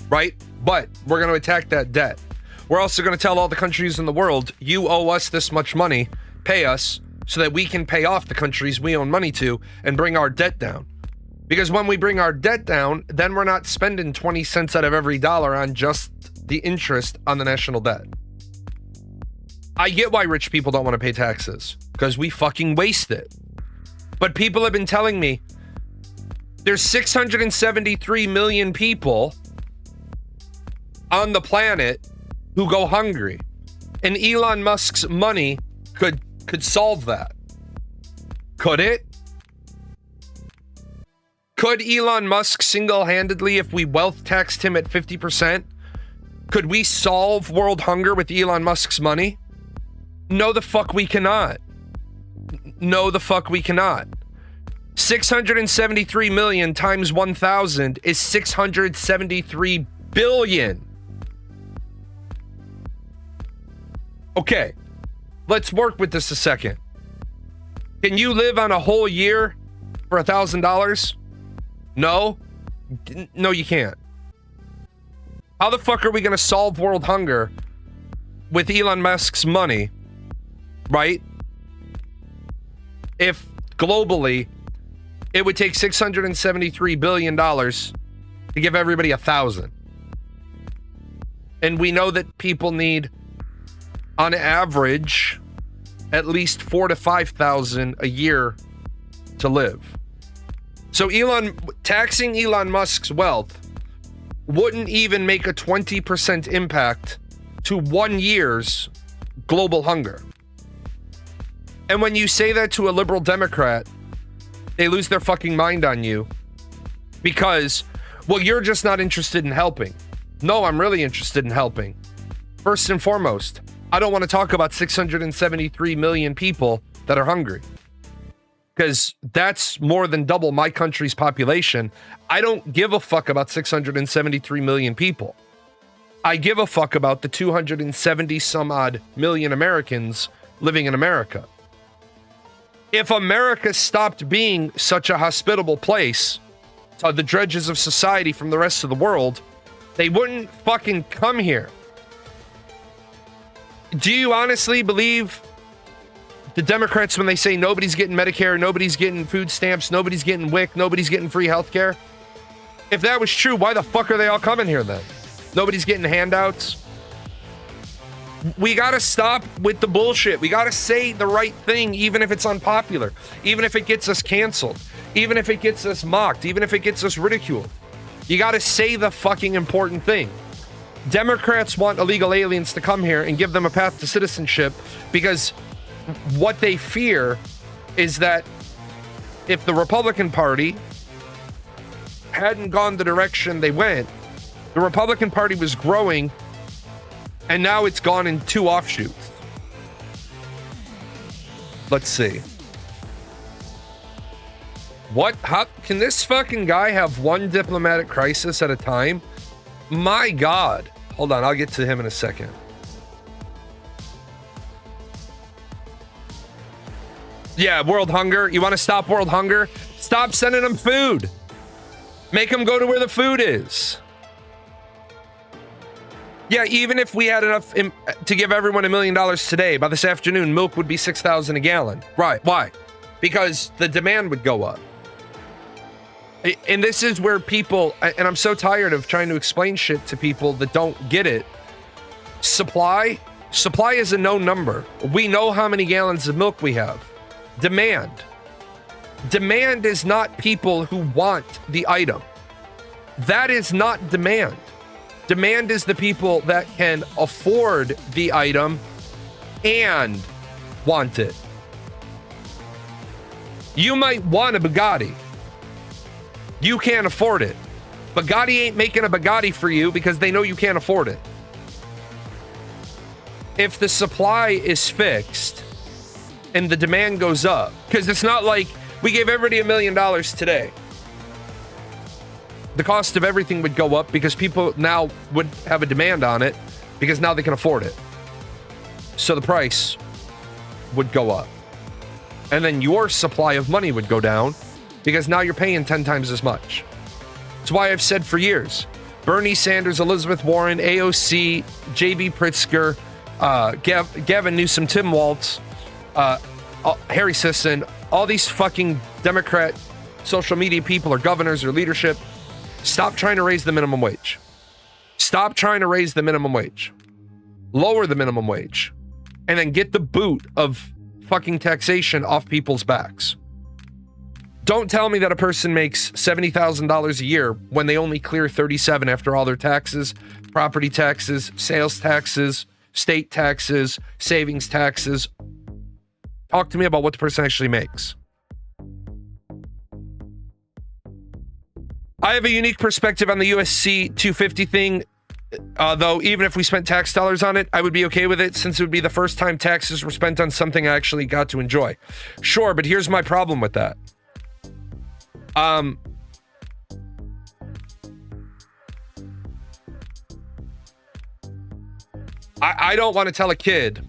right? But we're going to attack that debt. We're also going to tell all the countries in the world, you owe us this much money, pay us, so that we can pay off the countries we own money to and bring our debt down. Because when we bring our debt down, then we're not spending 20 cents out of every dollar on just the interest on the national debt. I get why rich people don't want to pay taxes, because we fucking waste it. But people have been telling me there's 673 million people on the planet who go hungry, and Elon Musk's money could solve that. Could it? Could Elon Musk single-handedly, if we wealth taxed him at 50%, could we solve world hunger with Elon Musk's money? No, the fuck we cannot. No, the fuck we cannot. 673 million times 1,000 is 673 billion. Okay, let's work with this a second. Can you live on a whole year for $1,000? No? No, you can't. How the fuck are we going to solve world hunger with Elon Musk's money, right? If globally it would take $673 billion to give everybody 1,000. And we know that people need, on average, at least 4,000 to 5,000 a year to live. So taxing Elon Musk's wealth wouldn't even make a 20% impact to 1 year's global hunger. And when you say that to a liberal Democrat, they lose their fucking mind on you because, well, you're just not interested in helping. No, I'm really interested in helping. First and foremost, I don't want to talk about 673 million people that are hungry, because that's more than double my country's population. I don't give a fuck about 673 million people. I give a fuck about the 270 some odd million Americans living in America. If America stopped being such a hospitable place to the dredges of society from the rest of the world, they wouldn't fucking come here. Do you honestly believe the Democrats when they say nobody's getting Medicare, nobody's getting food stamps, nobody's getting WIC, nobody's getting free healthcare? If that was true, why the fuck are they all coming here then? Nobody's getting handouts. We gotta stop with the bullshit. We gotta say the right thing, even if it's unpopular, even if it gets us canceled, even if it gets us mocked, even if it gets us ridiculed. You gotta say the fucking important thing. Democrats want illegal aliens to come here and give them a path to citizenship because what they fear is that if the Republican Party hadn't gone the direction they went, the Republican Party was growing and now it's gone in 2 offshoots. Let's see. How can this fucking guy have one diplomatic crisis at a time? My God. Hold on, I'll get to him in a second. Yeah, world hunger. You want to stop world hunger? Stop sending them food. Make them go to where the food is. Yeah, even if we had enough to give everyone $1 million today, by this afternoon, milk would be $6,000 a gallon. Right? Why? Because the demand would go up. And this is where people, and I'm so tired of trying to explain shit to people that don't get it. Supply is a known number. We know how many gallons of milk we have. Demand is not people who want the item. That is not demand. Demand is the people that can afford the item and want it. You might want a Bugatti. You can't afford it. Bugatti ain't making a Bugatti for you because they know you can't afford it. If the supply is fixed and the demand goes up, because it's not like we gave everybody $1 million today. The cost of everything would go up because people now would have a demand on it because now they can afford it. So the price would go up. And then your supply of money would go down because now you're paying 10 times as much. That's why I've said for years, Bernie Sanders, Elizabeth Warren, AOC, JB Pritzker, Gavin Newsom, Tim Walz, Harry Sisson, all these fucking Democrat social media people or governors or leadership, stop trying to raise the minimum wage. Stop trying to raise the minimum wage. Lower the minimum wage. And then get the boot of fucking taxation off people's backs. Don't tell me that a person makes $70,000 a year when they only clear 37 after all their taxes, property taxes, sales taxes, state taxes, savings taxes. Talk to me about what the person actually makes. I have a unique perspective on the USC 250 thing, though even if we spent tax dollars on it, I would be okay with it since it would be the first time taxes were spent on something I actually got to enjoy. Sure, but here's my problem with that. I don't want to tell a kid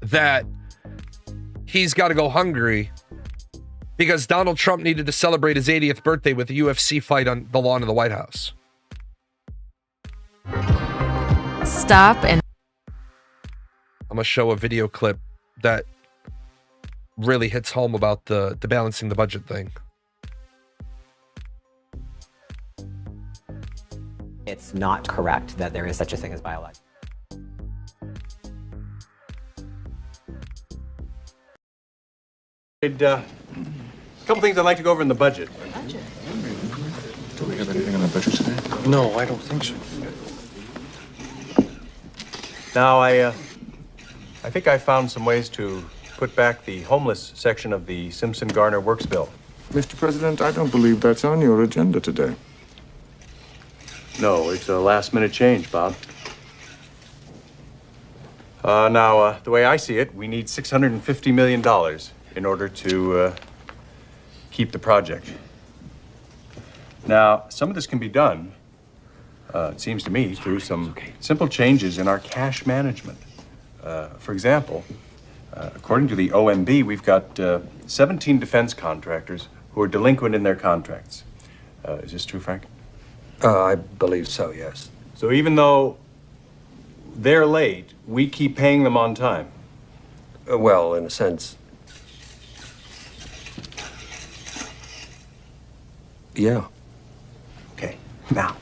that he's got to go hungry because Donald Trump needed to celebrate his 80th birthday with a UFC fight on the lawn of the White House. Stop and I'm going to show a video clip that really hits home about the balancing the budget thing. It's not correct that there is such a thing as biological. A couple things I'd like to go over in the budget. Do we have anything on the budget today? No, I don't think so. Now, I think I found some ways to put back the homeless section of the Simpson-Garner Works bill. Mr. President, I don't believe that's on your agenda today. No, it's a last-minute change, Bob. Now, the way I see it, we need $650 million in order to keep the project. Now, some of this can be done, it seems to me, through some simple changes in our cash management. For example, according to the OMB, we've got 17 defense contractors who are delinquent in their contracts. Is this true, Frank? I believe so, yes. So even though they're late, we keep paying them on time. Well, in a sense. Yeah. Okay, now,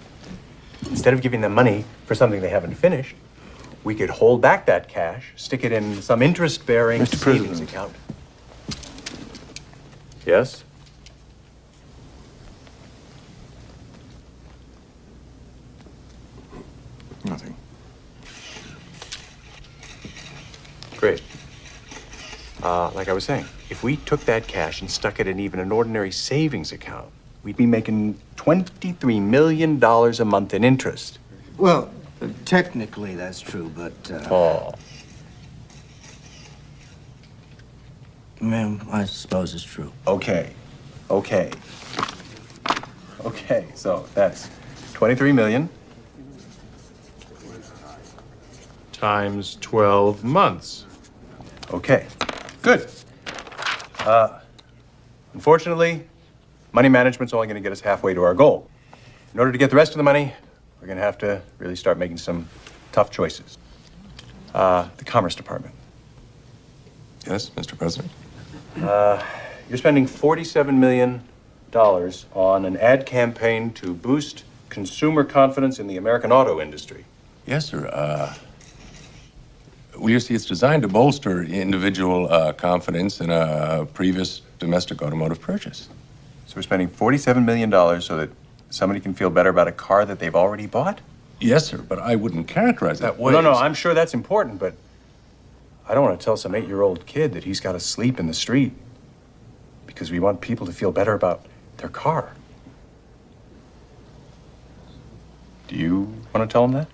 instead of giving them money for something they haven't finished, we could hold back that cash, stick it in some interest-bearing Mr. savings President. account. Yes? Nothing. Great. Like I was saying, if we took that cash and stuck it in even an ordinary savings account, we'd be making $23 million a month in interest. Well, technically that's true, but, Oh. I suppose it's true. Okay, so that's 23 million times 12 months. Okay, good. Unfortunately, money management's only going to get us halfway to our goal. In order to get the rest of the money, we're going to have to really start making some tough choices. The Commerce Department. Yes, Mr. President. You're spending $47 million on an ad campaign to boost consumer confidence in the American auto industry. Yes, sir. Well, you see, it's designed to bolster individual confidence in a previous domestic automotive purchase. So we're spending $47 million so that somebody can feel better about a car that they've already bought? Yes, sir, but I wouldn't characterize that way. No, I'm sure that's important, but I don't want to tell some 8-year-old kid that he's got to sleep in the street because we want people to feel better about their car. Do you want to tell him that?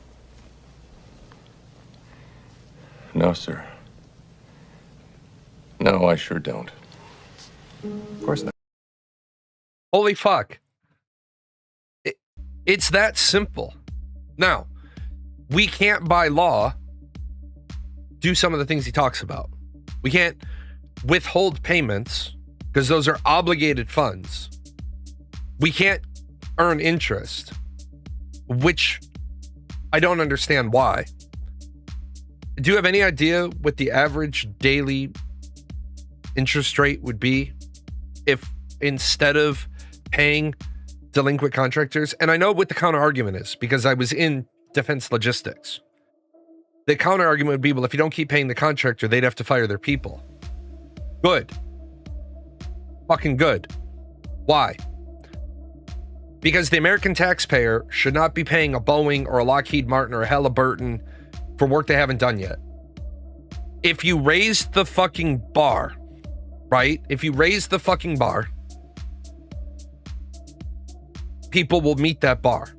No, sir. No, I sure don't. Of course not. Holy fuck. It's that simple. Now, we can't by law do some of the things he talks about. We can't withhold payments because those are obligated funds. We can't earn interest, which I don't understand why. Do you have any idea what the average daily interest rate would be if instead of paying delinquent contractors? And I know what the counter argument is because I was in defense logistics. The counter argument would be, well, if you don't keep paying the contractor, they'd have to fire their people. Good. Fucking good. Why? Because the American taxpayer should not be paying a Boeing or a Lockheed Martin or a Halliburton for work they haven't done yet. If you raise the fucking bar, right? If you raise the fucking bar, people will meet that bar.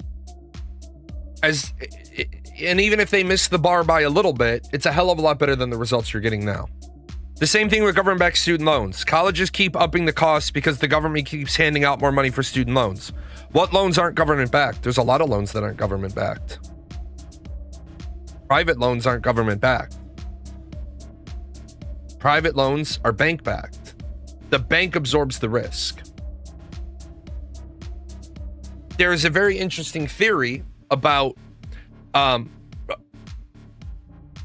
And even if they miss the bar by a little bit, it's a hell of a lot better than the results you're getting now. The same thing with government-backed student loans. Colleges keep upping the costs because the government keeps handing out more money for student loans. What loans aren't government-backed? There's a lot of loans that aren't government-backed. Private loans aren't government-backed. Private loans are bank-backed. The bank absorbs the risk. There is a very interesting theory about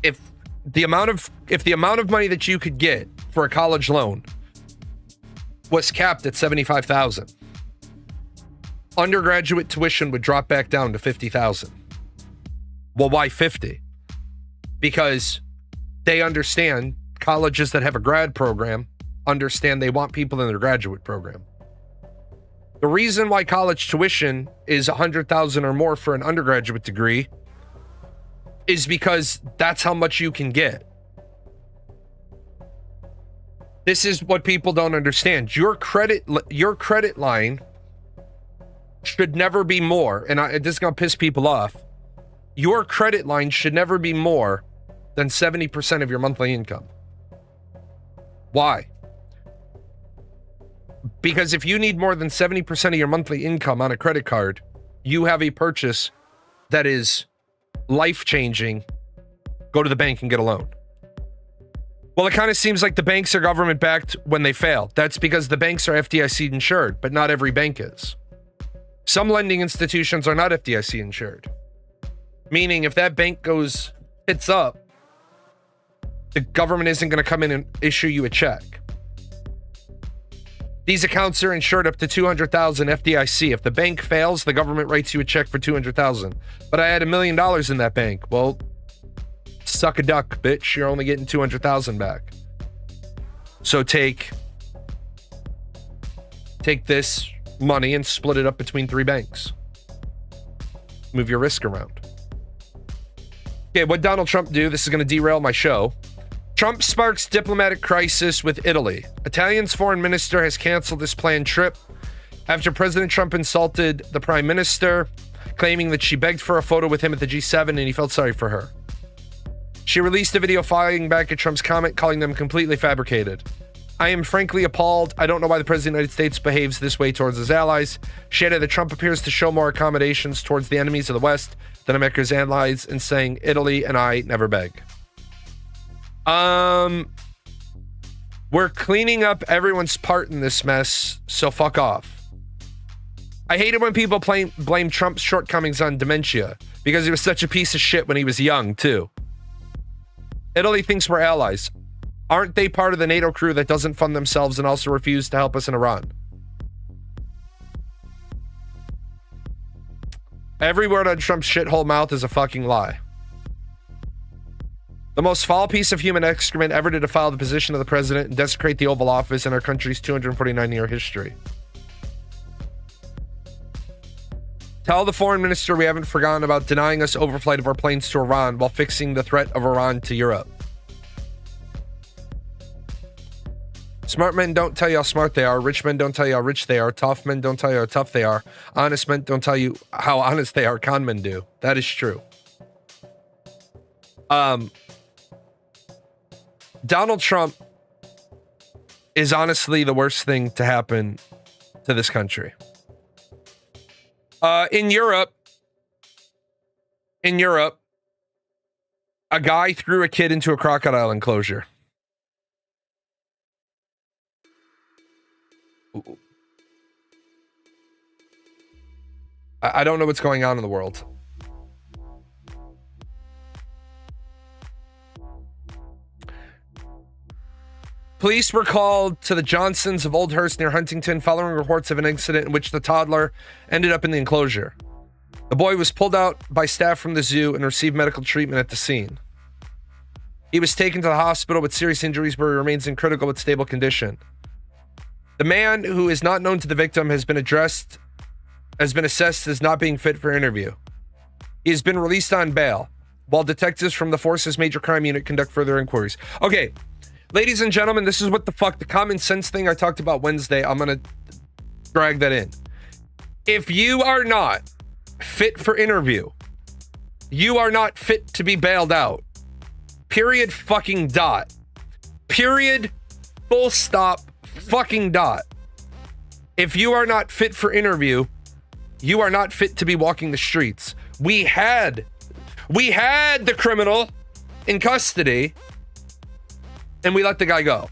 if the amount of money that you could get for a college loan was capped at $75,000, undergraduate tuition would drop back down to $50,000. Well, why 50? Because they understand, colleges that have a grad program understand they want people in their graduate program. The reason why college tuition is $100,000 or more for an undergraduate degree is because that's how much you can get. This is what people don't understand. Your credit line should never be more, and this is gonna piss people off. Your credit line should never be more than 70% of your monthly income. Why? Because if you need more than 70% of your monthly income on a credit card, you have a purchase that is life-changing. Go to the bank and get a loan. Well, it kind of seems like the banks are government-backed when they fail. That's because the banks are FDIC insured, but not every bank is. Some lending institutions are not FDIC insured. Meaning if that bank hits up, the government isn't going to come in and issue you a check. These accounts are insured up to $200,000 FDIC. If the bank fails, the government writes you a check for $200,000. But I had $1 million in that bank. Well, suck a duck, bitch. You're only getting $200,000 back. So take this money and split it up between 3 banks. Move your risk around. Okay, what Donald Trump do? This is going to derail my show. Trump sparks diplomatic crisis with Italy. Italian's foreign minister has canceled his planned trip after President Trump insulted the prime minister, claiming that she begged for a photo with him at the G7 and he felt sorry for her. She released a video firing back at Trump's comment, calling them completely fabricated. I am frankly appalled. I don't know why the President of the United States behaves this way towards his allies. She added that Trump appears to show more accommodations towards the enemies of the West than America's allies, and saying Italy and I never beg. We're cleaning up everyone's part in this mess, so fuck off. I hate it when people blame Trump's shortcomings on dementia because he was such a piece of shit when he was young, too. Italy thinks we're allies. Aren't they part of the NATO crew that doesn't fund themselves and also refuse to help us in Iran? Every word on Trump's shithole mouth is a fucking lie. The most foul piece of human excrement ever to defile the position of the president and desecrate the Oval Office in our country's 249-year history. Tell the foreign minister we haven't forgotten about denying us overflight of our planes to Iran while fixing the threat of Iran to Europe. Smart men don't tell you how smart they are. Rich men don't tell you how rich they are. Tough men don't tell you how tough they are. Honest men don't tell you how honest they are. Con men do. That is true. Donald Trump is honestly the worst thing to happen to this country. In Europe, a guy threw a kid into a crocodile enclosure. I don't know what's going on in the world. Police were called to the Johnsons of Oldhurst near Huntington following reports of an incident in which the toddler ended up in the enclosure. The boy was pulled out by staff from the zoo and received medical treatment at the scene. He was taken to the hospital with serious injuries where he remains in critical but stable condition. The man, who is not known to the victim, has been assessed as not being fit for interview. He has been released on bail while detectives from the force's major crime unit conduct further inquiries. Okay. Ladies and gentlemen, this is what the fuck, the common sense thing I talked about Wednesday, I'm going to drag that in. If you are not fit for interview, you are not fit to be bailed out. Period fucking dot. Period full stop fucking dot. If you are not fit for interview, you are not fit to be walking the streets. We had the criminal in custody and we let the guy go.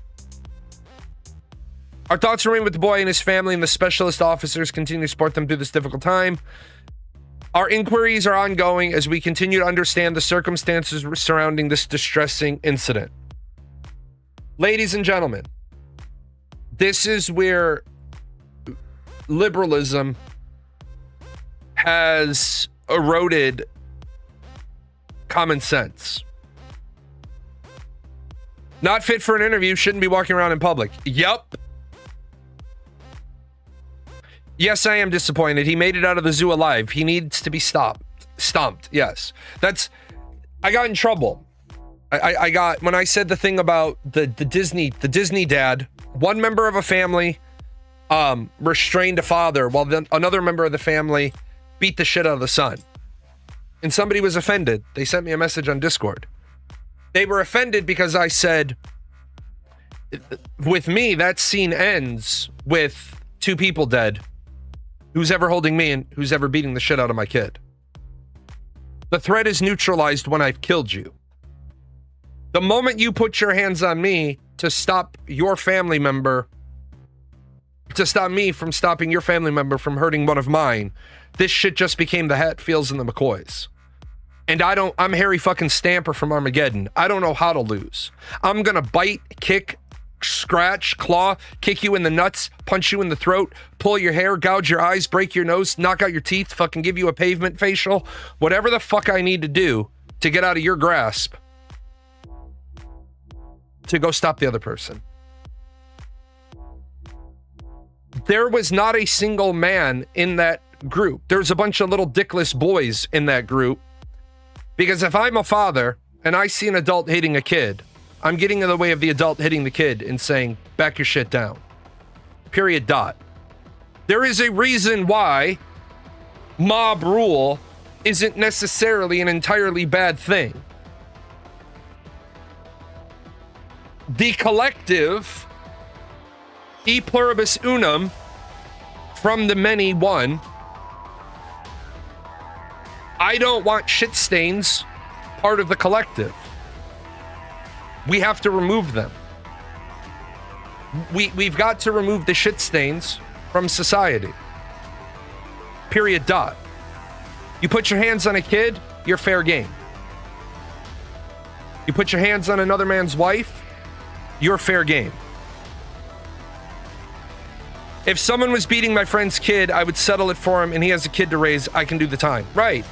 Our thoughts remain with the boy and his family, and the specialist officers continue to support them through this difficult time. Our inquiries are ongoing as we continue to understand the circumstances surrounding this distressing incident. Ladies and gentlemen, this is where liberalism has eroded common sense. Not fit for an interview, shouldn't be walking around in public. Yup. Yes, I am disappointed. He made it out of the zoo alive. He needs to be stomped. Yes. I got in trouble. I got, when I said the thing about the Disney dad, one member of a family restrained a father while then another member of the family beat the shit out of the son. And somebody was offended. They sent me a message on Discord. They were offended because I said, with me, that scene ends with 2 people dead. Who's ever holding me and who's ever beating the shit out of my kid? The threat is neutralized when I've killed you. The moment you put your hands on me to stop your family member, to stop me from stopping your family member from hurting one of mine, this shit just became the Hatfields and the McCoys. And I'm Harry fucking Stamper from Armageddon. I don't know how to lose. I'm gonna bite, kick, scratch, claw, kick you in the nuts, punch you in the throat, pull your hair, gouge your eyes, break your nose, knock out your teeth, fucking give you a pavement facial, whatever the fuck I need to do to get out of your grasp to go stop the other person. There was not a single man in that group. There's a bunch of little dickless boys in that group. Because if I'm a father and I see an adult hitting a kid, I'm getting in the way of the adult hitting the kid and saying, back your shit down. Period dot. There is a reason why mob rule isn't necessarily an entirely bad thing. The collective, e pluribus unum, from the many one. I don't want shit stains part of the collective. We have to remove them. We've got to remove the shit stains from society. Period. Dot. You put your hands on a kid, you're fair game. You put your hands on another man's wife, you're fair game. If someone was beating my friend's kid, I would settle it for him, and he has a kid to raise, I can do the time. Right.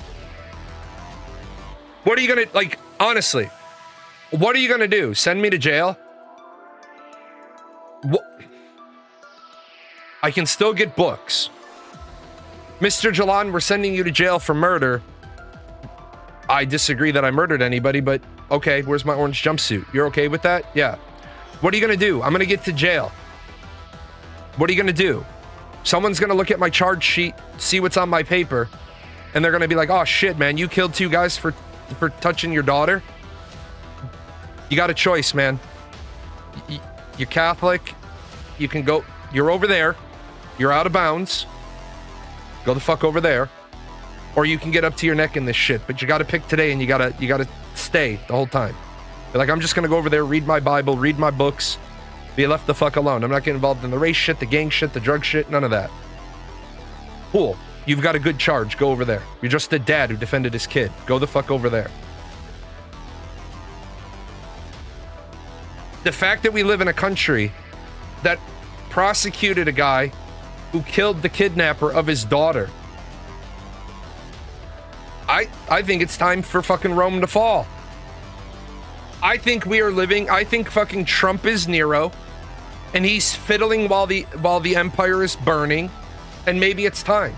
What are you gonna, like, honestly, what are you gonna do? Send me to jail? What? I can still get books. Mr. Jalan, we're sending you to jail for murder. I disagree that I murdered anybody, but okay, where's my orange jumpsuit? You're okay with that? Yeah. What are you gonna do? I'm gonna get to jail. What are you gonna do? Someone's gonna look at my charge sheet, see what's on my paper, and they're gonna be like, oh shit, man, you killed 2 guys for touching your daughter? You got a choice, man. You're Catholic. You can go, you're over there. You're out of bounds. Go the fuck over there. Or you can get up to your neck in this shit, but you gotta pick today, and you gotta stay the whole time. You're like, I'm just gonna go over there, read my Bible, read my books, be left the fuck alone. I'm not getting involved in the race shit, the gang shit, the drug shit, none of that. Cool. You've got a good charge. Go over there. You're just a dad who defended his kid. Go the fuck over there. The fact that we live in a country that prosecuted a guy who killed the kidnapper of his daughter. I think it's time for fucking Rome to fall. I think fucking Trump is Nero, and he's fiddling while the empire is burning, and maybe it's time.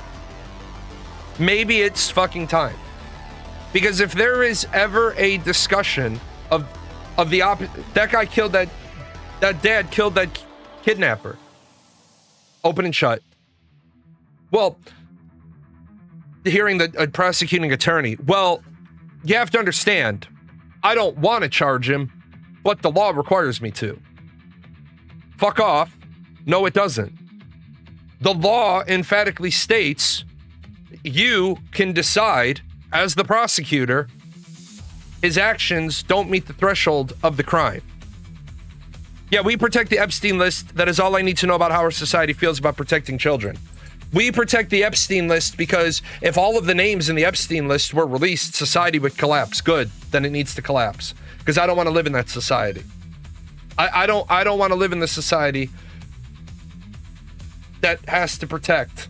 Maybe it's fucking time. Because if there is ever a discussion of the that guy killed that dad killed that kidnapper. Open and shut. Well, hearing the prosecuting attorney, well, you have to understand, I don't want to charge him, but the law requires me to. Fuck off. No, it doesn't. The law emphatically states you can decide, as the prosecutor, his actions don't meet the threshold of the crime. Yeah, we protect the Epstein list. That is all I need to know about how our society feels about protecting children. We protect the Epstein list because if all of the names in the Epstein list were released, society would collapse. Good, then it needs to collapse. Because I don't want to live in that society. I don't want to live in the society that has to protect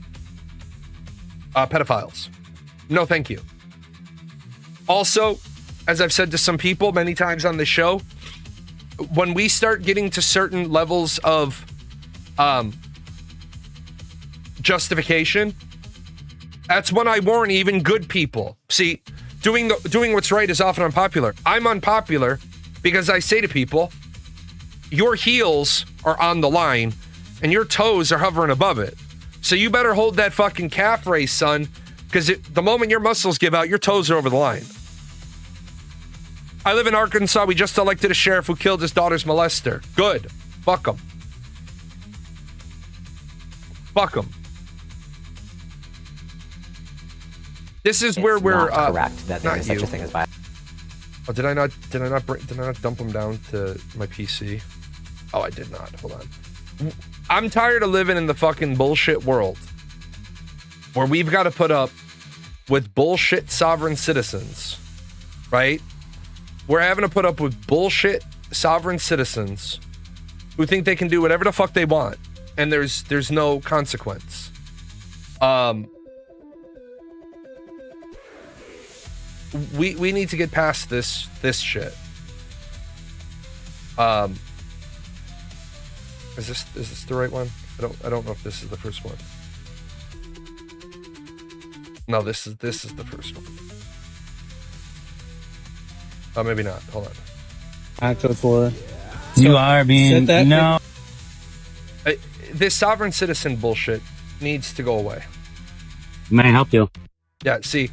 pedophiles. No, thank you. Also, as I've said to some people many times on the show, when we start getting to certain levels of justification, that's when I warn even good people. See, doing what's right is often unpopular. I'm unpopular because I say to people, your heels are on the line and your toes are hovering above it. So you better hold that fucking calf raise, son, because the moment your muscles give out, your toes are over the line. I live in Arkansas. We just elected a sheriff who killed his daughter's molester. Good. Fuck him. Fuck him. This is where we're not correct that there is such a thing as violence. Oh, did I not dump him down to my PC? Oh, I did not. Hold on. I'm tired of living in the fucking bullshit world where we've got to put up with bullshit sovereign citizens, right? We're having to put up with bullshit sovereign citizens who think they can do whatever the fuck they want, and there's no consequence. We need to get past this shit. Is this the right one? I don't know if this is the first one. No, this is the first one. Oh, maybe not. Hold on. Acto for you are being no. This sovereign citizen bullshit needs to go away. May I help you? Yeah. See,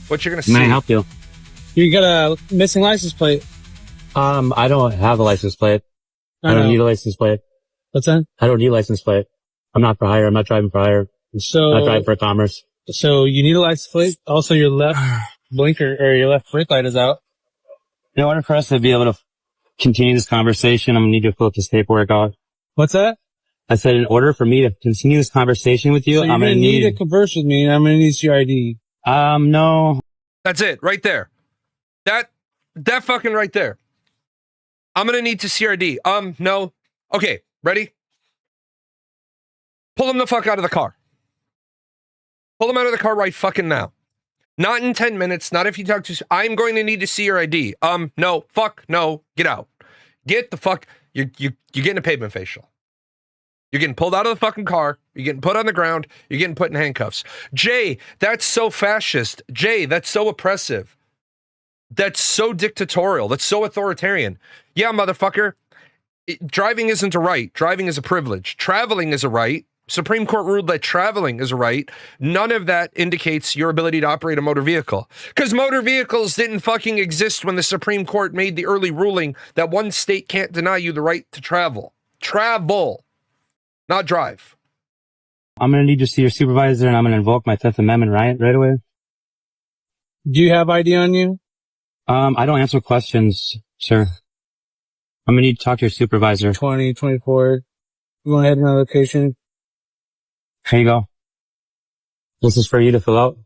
what you're gonna see. May I help you? You got a missing license plate. I don't have a license plate. I don't need a license plate. What's that? I don't need a license plate. I'm not for hire. I'm not driving for hire. So I'm not driving for commerce. So you need a license plate. Also, your left blinker or your left brake light is out. In order for us to be able to continue this conversation, I'm gonna need you to fill this paperwork out. What's that? I said in order for me to continue this conversation with you, So you're I'm gonna gonna need to converse with me, and I'm gonna need your ID. No. That's it, right there. That fucking right there. I'm gonna need to see your ID. No. Okay, ready? Pull him the fuck out of the car. Pull him out of the car right fucking now. Not in 10 minutes, not if you talk to... I'm going to need to see your ID. No, fuck, no, get out. Get the fuck... You're getting a pavement facial. You're getting pulled out of the fucking car. You're getting put on the ground. You're getting put in handcuffs. Jay, that's so fascist. Jay, that's so oppressive. That's so dictatorial. That's so authoritarian. Yeah, motherfucker. Driving isn't a right. Driving is a privilege. Traveling is a right. Supreme Court ruled that traveling is a right. None of that indicates your ability to operate a motor vehicle. Because motor vehicles didn't fucking exist when the Supreme Court made the early ruling that one state can't deny you the right to travel. Travel, not drive. I'm gonna need to see your supervisor, and I'm gonna invoke my Fifth Amendment right away. Do you have ID on you? I don't answer questions, sir. I'm gonna need to talk to your supervisor. 2024. You want to head to another location? Here you go. This is for you to fill out.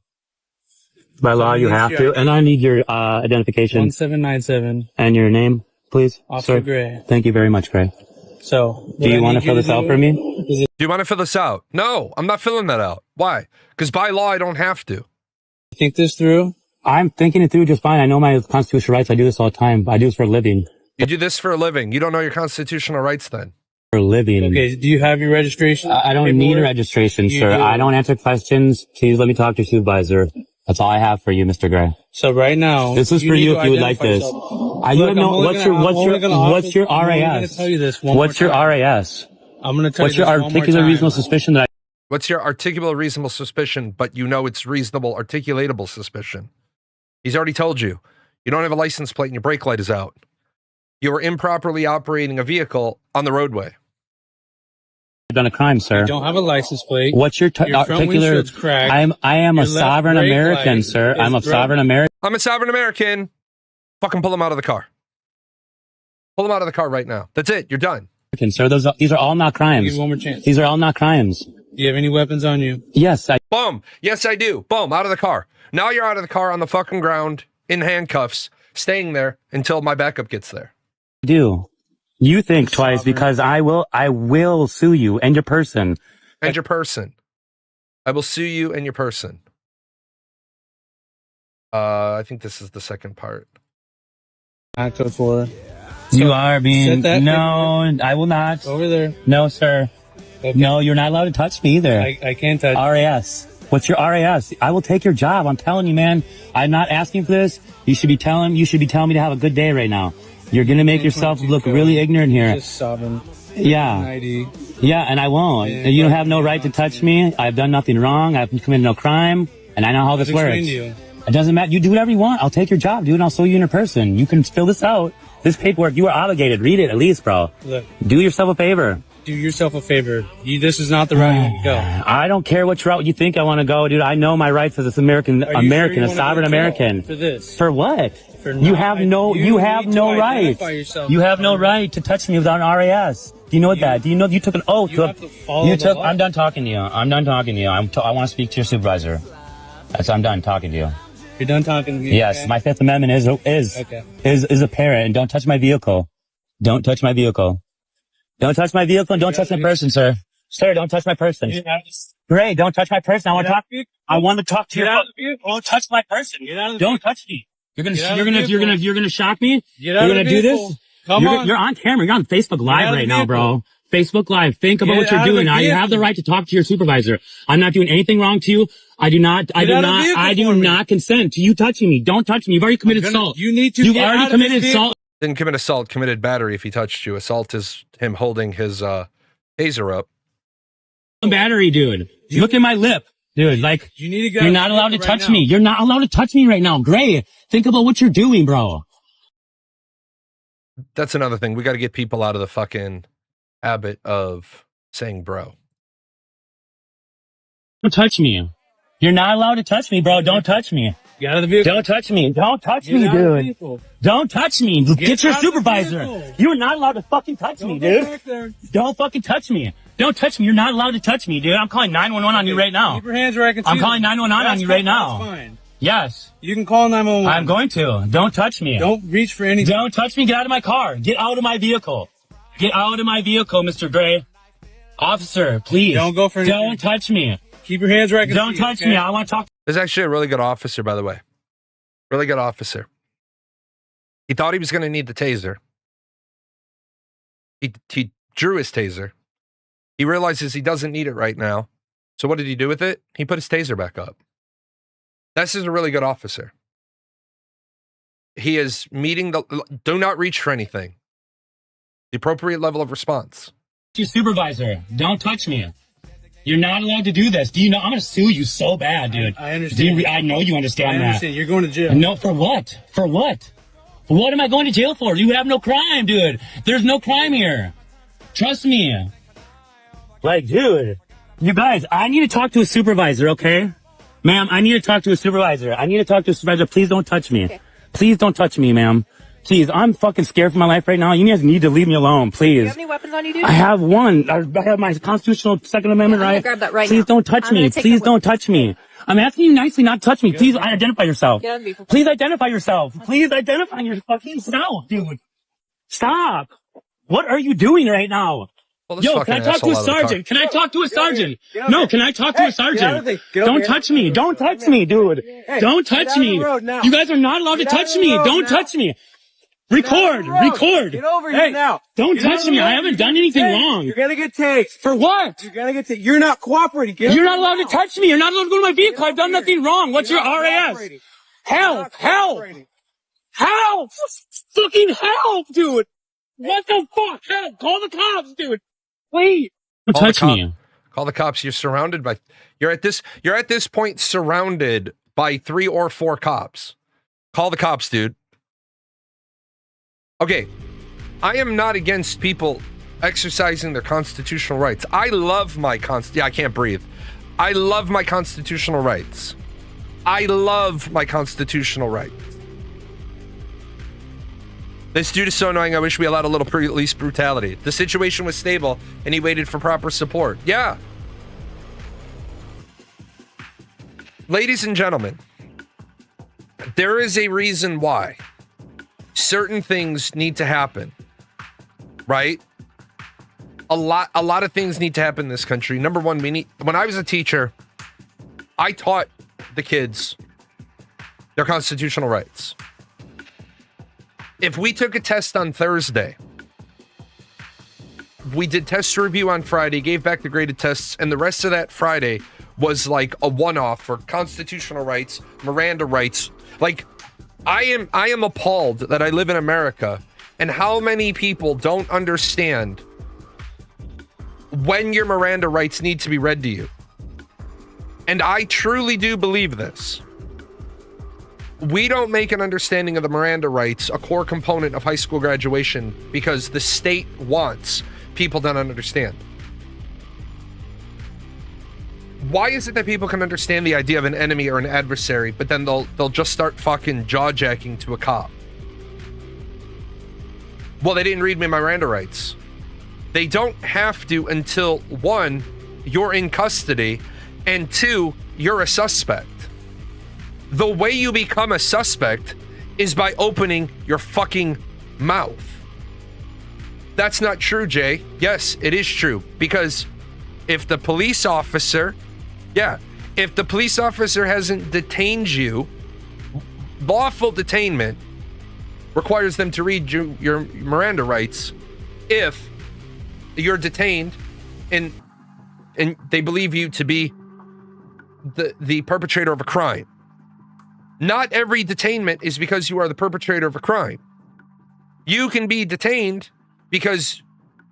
By law, you have to. And I need your identification. 1797. And your name, please. Officer Gray. Thank you very much, Gray. So, do you want to fill this out for me? Do you want to fill this out? No, I'm not filling that out. Why? Because by law, I don't have to. Think this through? I'm thinking it through just fine. I know my constitutional rights. I do this all the time. I do this for a living. You do this for a living. You don't know your constitutional rights then. For a living. Okay, do you have your registration? I don't need a registration, sir. I don't answer questions. Please let me talk to your supervisor. That's all I have for you, Mr. Gray. So right now, this is for you if you would like this. I don't know what's your RAS? What's your RAS? I'm going to tell what's you your articulate reasonable suspicion that What's your articulate reasonable suspicion, but you know it's reasonable articulatable suspicion? He's already told you. You don't have a license plate and your brake light is out. You are improperly operating a vehicle on the roadway. I've done a crime, sir. You don't have a license plate. What's your articular? I am a sovereign American, sir. I'm a sovereign American. I'm a sovereign American. Fucking pull him out of the car. Pull him out of the car right now. That's it. You're done. Sir, these are all not crimes. Give you one more chance. These are all not crimes. Do you have any weapons on you? Yes, I. Boom. Yes, I do. Boom. Out of the car. Now you're out of the car on the fucking ground in handcuffs, staying there until my backup gets there. Do. You think twice because I will sue you and your person. And your person. I will sue you and your person. I think this is the second part. Act code 4. You are being... No, I will not. Over there. No, sir. Okay. No, you're not allowed to touch me either. I can't touch. RAS. What's your RAS? I will take your job. I'm telling you, man. I'm not asking for this. You should be telling me to have a good day right now. You're going to make yourself look really ignorant here. Just sovereign. Yeah. ID. Yeah, and I won't. Yeah, you don't have no right to touch me. I've done nothing wrong. I've committed no crime. And I know how this works. It doesn't matter. You do whatever you want. I'll take your job, dude, and I'll sue you in person. You can fill this out. This paperwork, you are obligated. Read it at least, bro. Look. Do yourself a favor. Do yourself a favor. This is not the route you want to go. I don't care what route you think I want to go, dude. I know my rights as a American, a sovereign American. For this. For what? You have no right. You have no right to touch me without an RAS. Do you know that? Do you know you took an oath? I'm done talking to you. I want to speak to your supervisor. I'm done talking to you. You're done talking to me? Yes, okay. My Fifth Amendment is apparent. And don't touch my vehicle. Don't touch my vehicle. Don't touch my vehicle and don't touch my person, sir. Sir, don't touch my person. Great, don't touch my person. I want to talk to you. Don't touch my person. Don't touch me. You're gonna shock me? You're gonna do this? Come on. You're on camera. You're on Facebook Live right now, bro. Facebook Live. Think about what you're doing now. You have the right to talk to your supervisor. I'm not doing anything wrong to you. I do not consent to you touching me. Don't touch me. You've already committed assault. You've already committed assault. Didn't commit assault, committed battery if he touched you. Assault is him holding his taser up. Battery, dude. Look at my lip. Dude, like, you're not allowed to touch me. You're not allowed to touch me right now. Gray, think about what you're doing, bro. That's another thing. We got to get people out of the fucking habit of saying bro. Don't touch me. You're not allowed to touch me, bro. Don't touch me. Get out of the vehicle. Don't touch me. Don't touch me, dude. Don't touch me. Get your supervisor. You're not allowed to fucking touch me, dude. Don't fucking touch me. Don't touch me. You're not allowed to touch me, dude. I'm calling 911 on you right now. Keep your hands where I can see I'm them. calling 911 on you right now. That's fine. Yes. You can call 911. I'm going to. Don't touch me. Don't reach for anything. Don't touch me. Get out of my car. Get out of my vehicle. Get out of my vehicle, Mr. Gray. Officer, please. Don't go for anything. Don't touch me. Keep your hands where I can Don't see touch okay? me. I want to talk. This is actually a really good officer, by the way. Really good officer. He thought he was going to need the taser. He drew his taser. He realizes he doesn't need it right now. So what did he do with it? He put his taser back up. This is a really good officer. He is meeting the... Do not reach for anything. The appropriate level of response. Your supervisor. Don't touch me. You're not allowed to do this. Do you know? I'm going to sue you so bad, dude. I understand. I know you understand that. I understand. You're going to jail. No, for what? For what? What am I going to jail for? You have no crime, dude. There's no crime here. Trust me. Like, dude, you guys, I need to talk to a supervisor, okay? Ma'am, I need to talk to a supervisor. I need to talk to a supervisor. Please don't touch me. Okay. Please don't touch me, ma'am. Please, I'm fucking scared for my life right now. You guys need to leave me alone, please. Do you have any weapons on you, dude? I have one. I have my constitutional Second Amendment right. Grab that right Please now. don't touch me. Please don't touch me. I'm asking you nicely not to touch me. Please identify yourself. Please identify yourself. Please identify your fucking self, dude. Stop. What are you doing right now? Well, Yo, can I talk to a sergeant? Can I talk to a sergeant? No, can I talk to a sergeant? Don't touch me. Don't touch me, dude. Don't touch me. You guys are not allowed to touch me. Don't touch me. Record. Get over here now. Don't touch me. I haven't done anything wrong. You're gonna get tased. For what? You're gonna get tased. You're not cooperating. You're not allowed to touch me. You're not allowed to go to my vehicle. I've done nothing wrong. What's your RAS? Help! Help! Help! Fucking help, dude! What the fuck? Help! Call the cops, dude! Please! Don't touch me. Call the cops. You're surrounded by... You're at this point surrounded by 3 or 4 cops. Call the cops, dude. Okay, I am not against people exercising their constitutional rights. I love my I can't breathe. I love my constitutional rights. I love my constitutional rights. This dude is so annoying. I wish we allowed a little police brutality. The situation was stable, and he waited for proper support. Yeah. Ladies and gentlemen, there is a reason why certain things need to happen, right? A lot of things need to happen in this country. Number one, when I was a teacher, I taught the kids their constitutional rights. If we took a test on Thursday, we did test review on Friday, gave back the graded tests, and the rest of that Friday was like a one-off for constitutional rights, Miranda rights. Like, I am appalled that I live in America and how many people don't understand when your Miranda rights need to be read to you. And I truly do believe this. We don't make an understanding of the Miranda rights a core component of high school graduation because the state wants people to understand. Why is it that people can understand the idea of an enemy or an adversary, but then they'll just start fucking jaw-jacking to a cop? Well, they didn't read me my Miranda rights. They don't have to until 1, you're in custody, and 2, you're a suspect. The way you become a suspect is by opening your fucking mouth. That's not true, Jay. Yes, it is true. Because if the police officer hasn't detained you, lawful detainment requires them to read your Miranda rights if you're detained and they believe you to be the perpetrator of a crime. Not every detainment is because you are the perpetrator of a crime. You can be detained because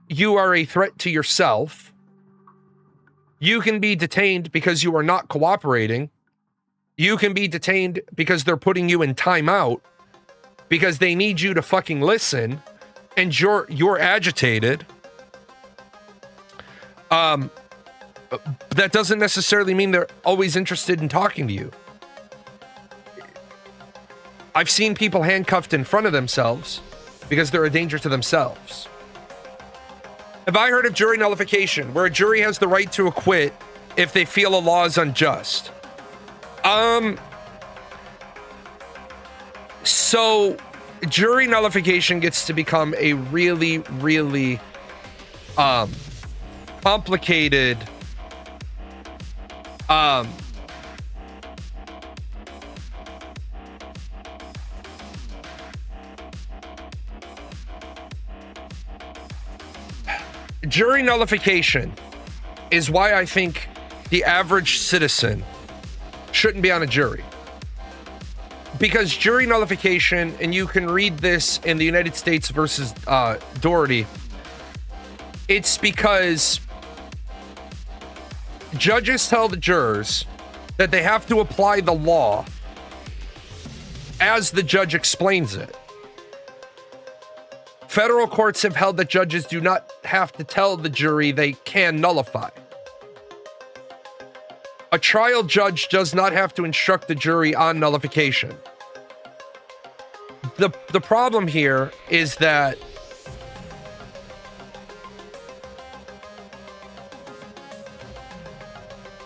you are a threat to yourself. You can be detained because you are not cooperating. You can be detained because they're putting you in timeout because they need you to fucking listen and you're agitated. That doesn't necessarily mean they're always interested in talking to you. I've seen people handcuffed in front of themselves because they're a danger to themselves. Have I heard of jury nullification, where a jury has the right to acquit if they feel a law is unjust? So jury nullification gets to become a really, really complicated jury nullification is why I think the average citizen shouldn't be on a jury. Because jury nullification, and you can read this in the United States versus Doherty, it's because judges tell the jurors that they have to apply the law as the judge explains it. Federal courts have held that judges do not have to tell the jury they can nullify. A trial judge does not have to instruct the jury on nullification. The problem here is that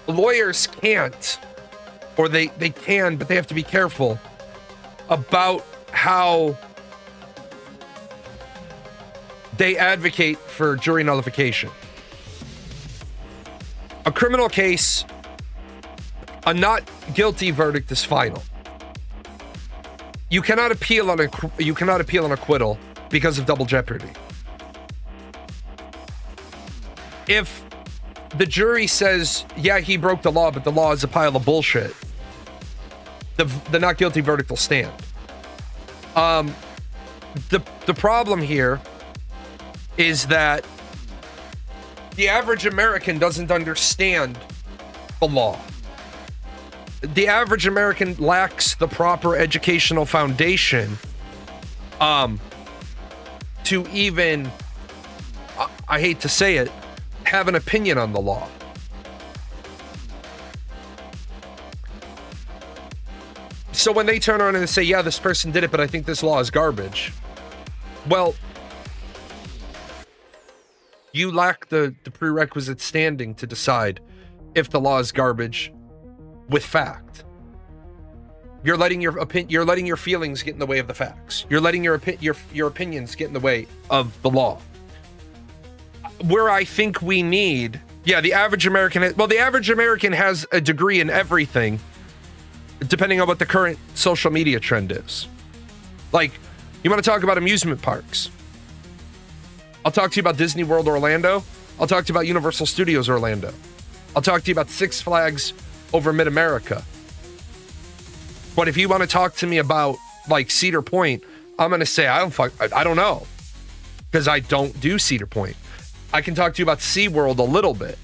lawyers can't, or they can, but they have to be careful about how they advocate for jury nullification. A criminal case, a not guilty verdict is final. You cannot appeal on an acquittal because of double jeopardy. If the jury says, yeah, he broke the law, but the law is a pile of bullshit, the not guilty verdict will stand. The problem here is that the average American doesn't understand the law. The average American lacks the proper educational foundation to even, I hate to say it, have an opinion on the law. So when they turn around and say, yeah, this person did it, but I think this law is garbage. Well, you lack the prerequisite standing to decide if the law is garbage with fact. You're letting your feelings get in the way of the facts. You're letting your opinions get in the way of the law. Where I think we need, the average American has a degree in everything, depending on what the current social media trend is. Like, you want to talk about amusement parks? I'll talk to you about Disney World Orlando. I'll talk to you about Universal Studios Orlando. I'll talk to you about Six Flags over Mid-America. But if you want to talk to me about like Cedar Point, I'm going to say I don't know, because I don't do Cedar Point. I can talk to you about SeaWorld a little bit.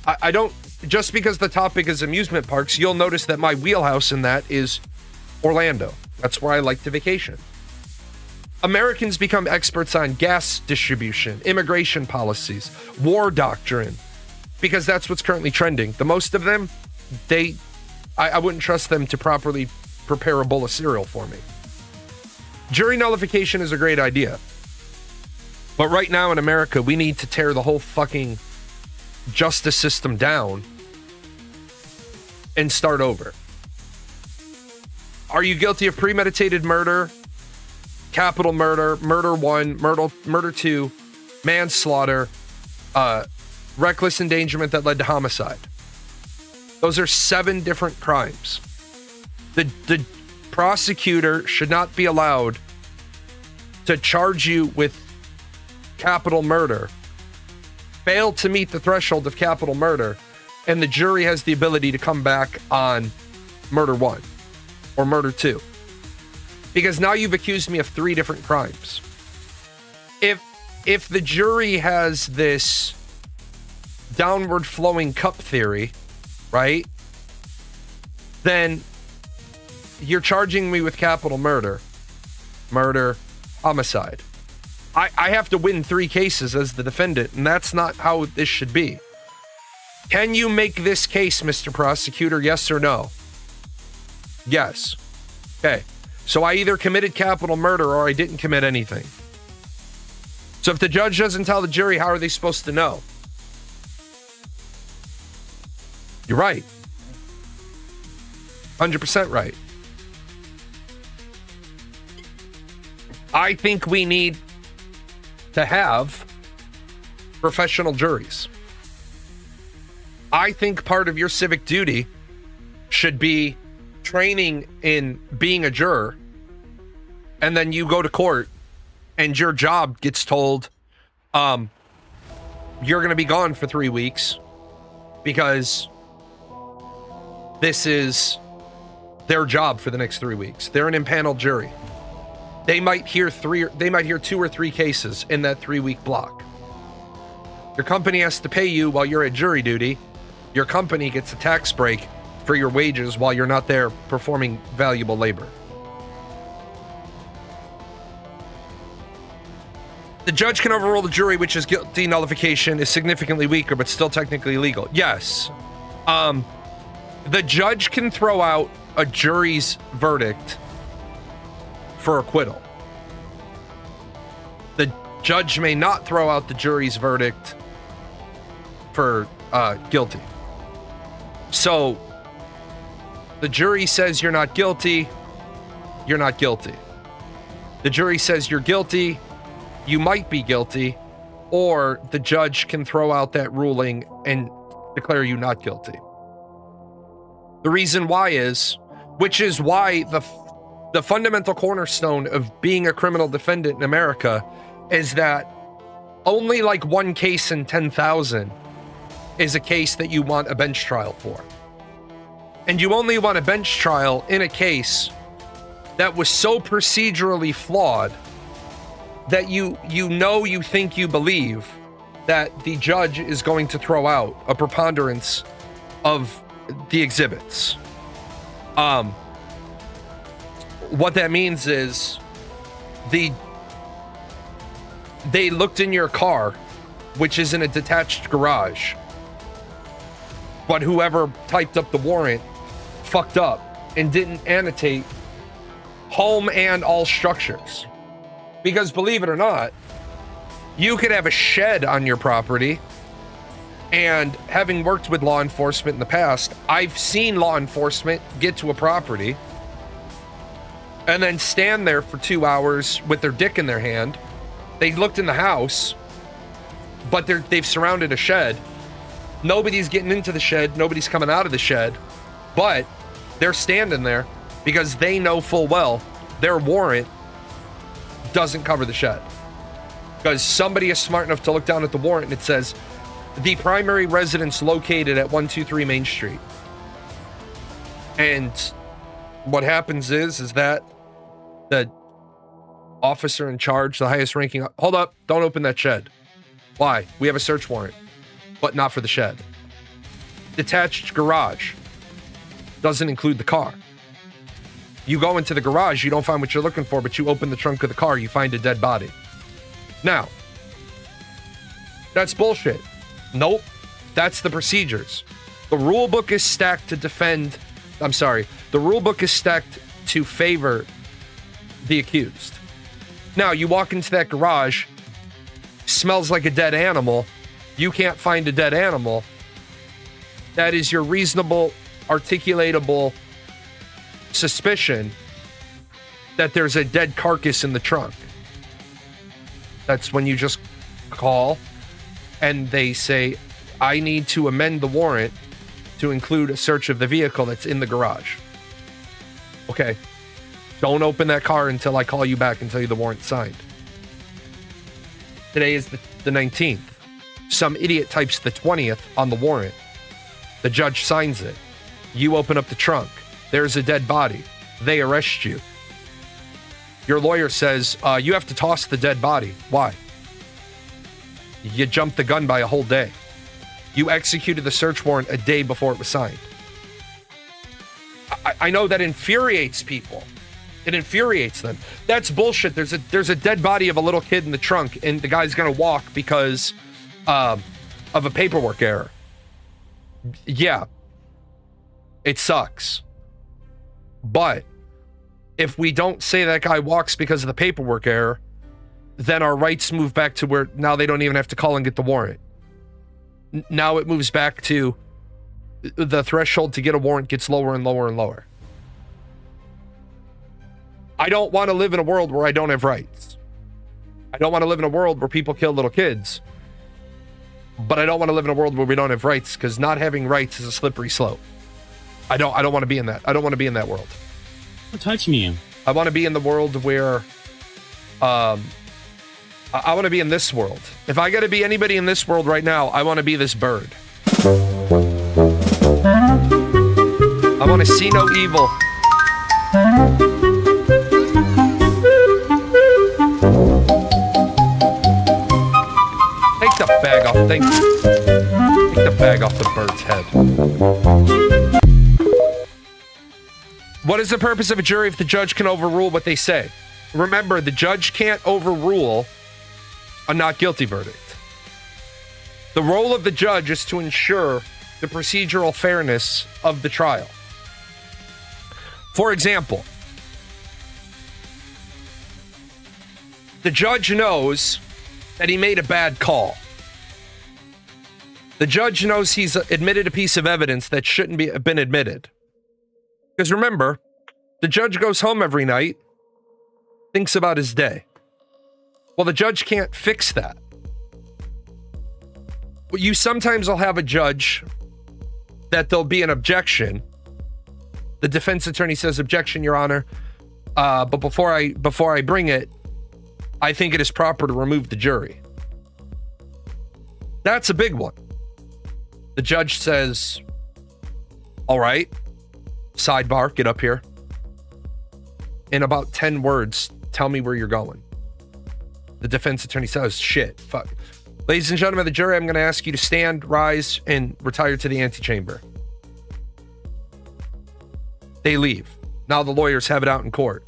I don't, just because the topic is amusement parks, you'll notice that my wheelhouse in that is Orlando. That's where I like to vacation. Americans become experts on gas distribution, immigration policies, war doctrine, because that's what's currently trending. The most of them, I wouldn't trust them to properly prepare a bowl of cereal for me. Jury nullification is a great idea. But right now in America, we need to tear the whole fucking justice system down and start over. Are you guilty of premeditated murder, capital murder, murder 1, murder 2, manslaughter, reckless endangerment that led to homicide? Those are 7 different crimes. The prosecutor should not be allowed to charge you with capital murder, fail to meet the threshold of capital murder, and the jury has the ability to come back on murder 1 or murder 2. Because now you've accused me of 3 different crimes. If the jury has this downward flowing cup theory, right, then you're charging me with capital murder, homicide. I have to win 3 cases as the defendant, and that's not how this should be. Can you make this case, Mr. Prosecutor? Yes or no? Yes. Okay. So I either committed capital murder or I didn't commit anything. So if the judge doesn't tell the jury, how are they supposed to know? You're right. 100% right. I think we need to have professional juries. I think part of your civic duty should be training in being a juror, and then you go to court and your job gets told, you're going to be gone for 3 weeks because this is their job for the next 3 weeks. They're an impaneled jury. They might hear 2 or 3 cases in that 3-week block. Your company has to pay you while you're at jury duty. Your company gets a tax break for your wages while you're not there performing valuable labor. The judge can overrule the jury, which is guilty nullification, is significantly weaker, but still technically legal. Yes. The judge can throw out a jury's verdict for acquittal. The judge may not throw out the jury's verdict for guilty. So the jury says you're not guilty, you're not guilty. The jury says you're guilty, you might be guilty, or the judge can throw out that ruling and declare you not guilty. The reason why is, which is why the fundamental cornerstone of being a criminal defendant in America is that only like 1 case in 10,000 is a case that you want a bench trial for. And you only want a bench trial in a case that was so procedurally flawed that you think you believe that the judge is going to throw out a preponderance of the exhibits. What that means is they looked in your car, which is in a detached garage, but whoever typed up the warrant fucked up and didn't annotate home and all structures. Because believe it or not, you could have a shed on your property, and having worked with law enforcement in the past, I've seen law enforcement get to a property and then stand there for 2 hours with their dick in their hand. They looked in the house, but they've surrounded a shed. Nobody's getting into the shed. Nobody's coming out of the shed, but they're standing there because they know full well their warrant doesn't cover the shed. Because somebody is smart enough to look down at the warrant and it says, the primary residence located at 123 Main Street. And what happens is that the officer in charge, the highest ranking, hold up, don't open that shed. Why? We have a search warrant, but not for the shed. Detached garage doesn't include the car. You go into the garage, you don't find what you're looking for, but you open the trunk of the car, you find a dead body. Now, that's bullshit. Nope. That's the procedures. The rule book is stacked to defend. The rule book is stacked to favor the accused. Now, you walk into that garage, smells like a dead animal. You can't find a dead animal. That is your reasonable, articulatable suspicion that there's a dead carcass in the trunk. That's when you just call and they say, I need to amend the warrant to include a search of the vehicle that's in the garage. Okay. Don't open that car until I call you back and tell you the warrant's signed. Today is the 19th. Some idiot types the 20th on the warrant. The judge signs it. You open up the trunk. There's a dead body. They arrest you. Your lawyer says, you have to toss the dead body. Why? You jumped the gun by a whole day. You executed the search warrant a day before it was signed. I know that infuriates people. It infuriates them. That's bullshit. There's a dead body of a little kid in the trunk, and the guy's gonna walk because of a paperwork error. Yeah, it sucks. But if we don't say that guy walks because of the paperwork error, then our rights move back to where now they don't even have to call and get the warrant. Now it moves back to the threshold to get a warrant gets lower and lower and lower. I don't want to live in a world where I don't have rights. I don't want to live in a world where people kill little kids. But I don't want to live in a world where we don't have rights, because not having rights is a slippery slope. I don't want to be in that. I don't want to be in that world. Don't touch me. I want to be in the world where I want to be in this world. If I got to be anybody in this world right now, I want to be this bird. I want to see no evil. Take the bag off. Thank you. Take the bag off the bird's head. What is the purpose of a jury if the judge can overrule what they say? Remember, the judge can't overrule a not guilty verdict. The role of the judge is to ensure the procedural fairness of the trial. For example, the judge knows that he made a bad call. The judge knows he's admitted a piece of evidence that shouldn't have been admitted. Because remember, the judge goes home every night, thinks about his day. Well, the judge can't fix that. But you sometimes will have a judge that there'll be an objection. The defense attorney says, "Objection, Your Honor. But before I bring it, I think it is proper to remove the jury." That's a big one. The judge says, "All right, sidebar, get up here. In about 10 words, tell me where you're going." The defense attorney says, "Shit, fuck. Ladies and gentlemen of the jury, I'm going to ask you to stand, rise, and retire to the antechamber." They leave. Now the lawyers have it out in court.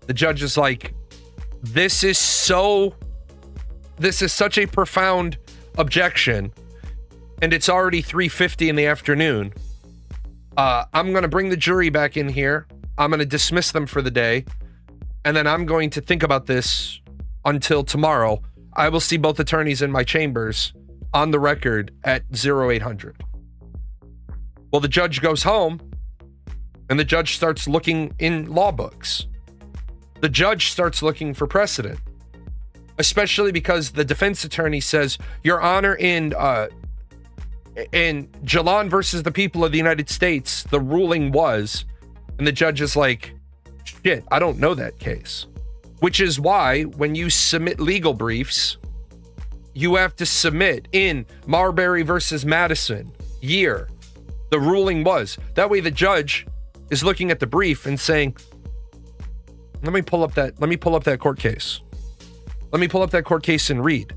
The judge is like, this is such a profound objection, and it's already 3:50 in the afternoon. I'm going to bring the jury back in here. I'm going to dismiss them for the day, and then I'm going to think about this until tomorrow. I will see both attorneys in my chambers on the record at 0800. Well, the judge goes home, and the judge starts looking in law books. The judge starts looking for precedent, especially because the defense attorney says, "Your Honor, in Jalan versus the people of the United States, the ruling was," and the judge is like, "Shit, I don't know that case." Which is why when you submit legal briefs, you have to submit in Marbury versus Madison, year, the ruling was. That way the judge is looking at the brief and saying, let me pull up that court case. Let me pull up that court case and read.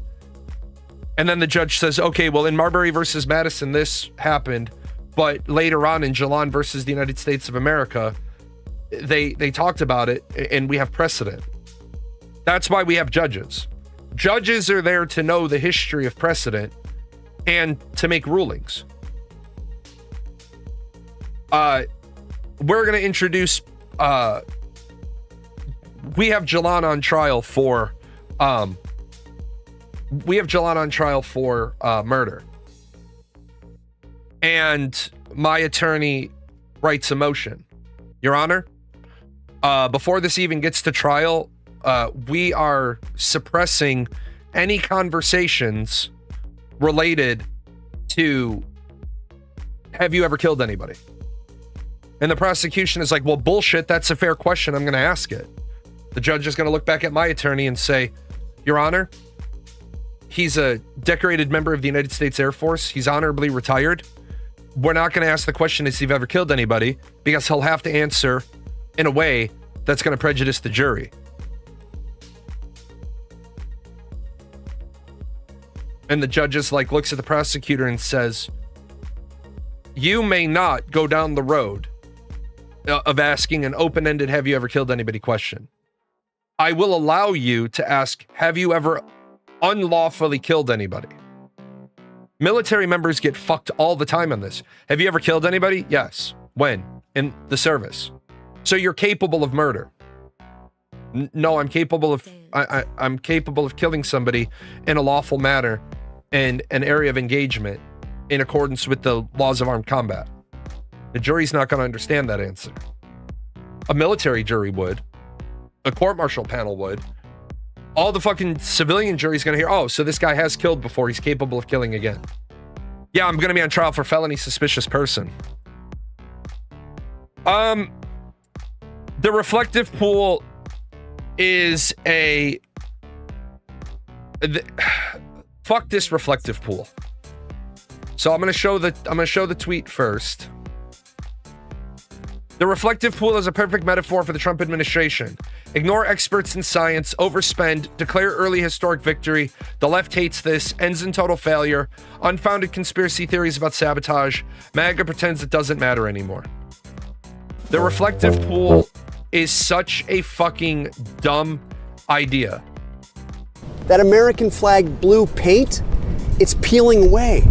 And then the judge says, okay, well, in Marbury versus Madison, this happened, but later on in Jalan versus the United States of America, they talked about it, and we have precedent. That's why we have judges. Judges are there to know the history of precedent and to make rulings. We're going to introduce, we have Jalan on trial for, murder. And my attorney writes a motion. Your Honor, before this even gets to trial, we are suppressing any conversations related to, have you ever killed anybody? And the prosecution is like, well, bullshit, that's a fair question. I'm going to ask it. The judge is going to look back at my attorney and say, Your Honor, he's a decorated member of the United States Air Force. He's honorably retired. We're not going to ask the question, has he ever killed anybody? Because he'll have to answer in a way that's going to prejudice the jury. And the judge is like, looks at the prosecutor and says, you may not go down the road of asking an open-ended, have you ever killed anybody question. I will allow you to ask, have you ever unlawfully killed anybody? Military members get fucked all the time on this. Have you ever killed anybody? Yes. When? In the service. So you're capable of murder. No, I'm capable of I'm capable of killing somebody in a lawful manner and an area of engagement in accordance with the laws of armed combat. The jury's not going to understand that answer. A military jury would. A court-martial panel would. All the fucking civilian jury's going to hear, oh, so this guy has killed before, he's capable of killing again. Yeah, I'm going to be on trial for felony suspicious person. The reflective pool is fuck this reflective pool. So I'm going to show the tweet first. The reflective pool is a perfect metaphor for the Trump administration. Ignore experts in science, overspend, declare early historic victory. The left hates this, ends in total failure, unfounded conspiracy theories about sabotage. MAGA pretends it doesn't matter anymore. The reflective pool is such a fucking dumb idea. That American flag blue paint, it's peeling away.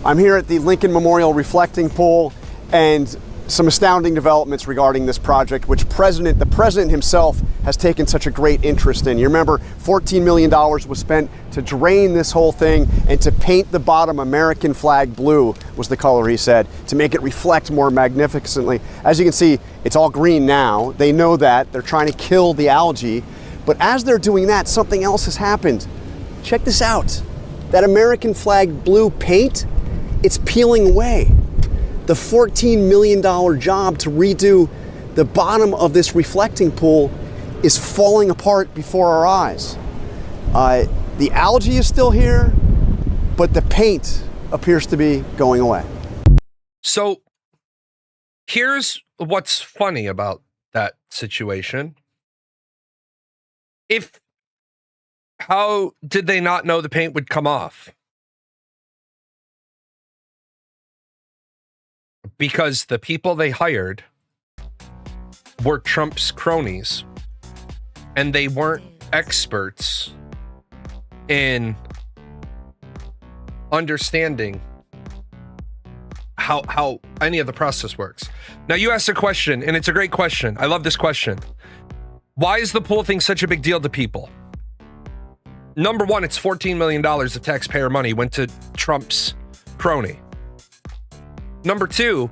I'm here at the Lincoln Memorial Reflecting Pool, and some astounding developments regarding this project, which the president himself has taken such a great interest in. You remember $14 million was spent to drain this whole thing and to paint the bottom American flag blue was the color, he said, to make it reflect more magnificently. As you can see, it's all green now. They know that. They're trying to kill the algae. But as they're doing that, something else has happened. Check this out. That American flag blue paint, it's peeling away. The $14 million job to redo the bottom of this reflecting pool is falling apart before our eyes. The algae is still here, but the paint appears to be going away. So here's what's funny about that situation. How did they not know the paint would come off? Because the people they hired were Trump's cronies, and they weren't experts in understanding how any of the process works. Now, you asked a question, and it's a great question. I love this question. Why is the pool thing such a big deal to people? Number one, it's $14 million of taxpayer money went to Trump's crony. Number two,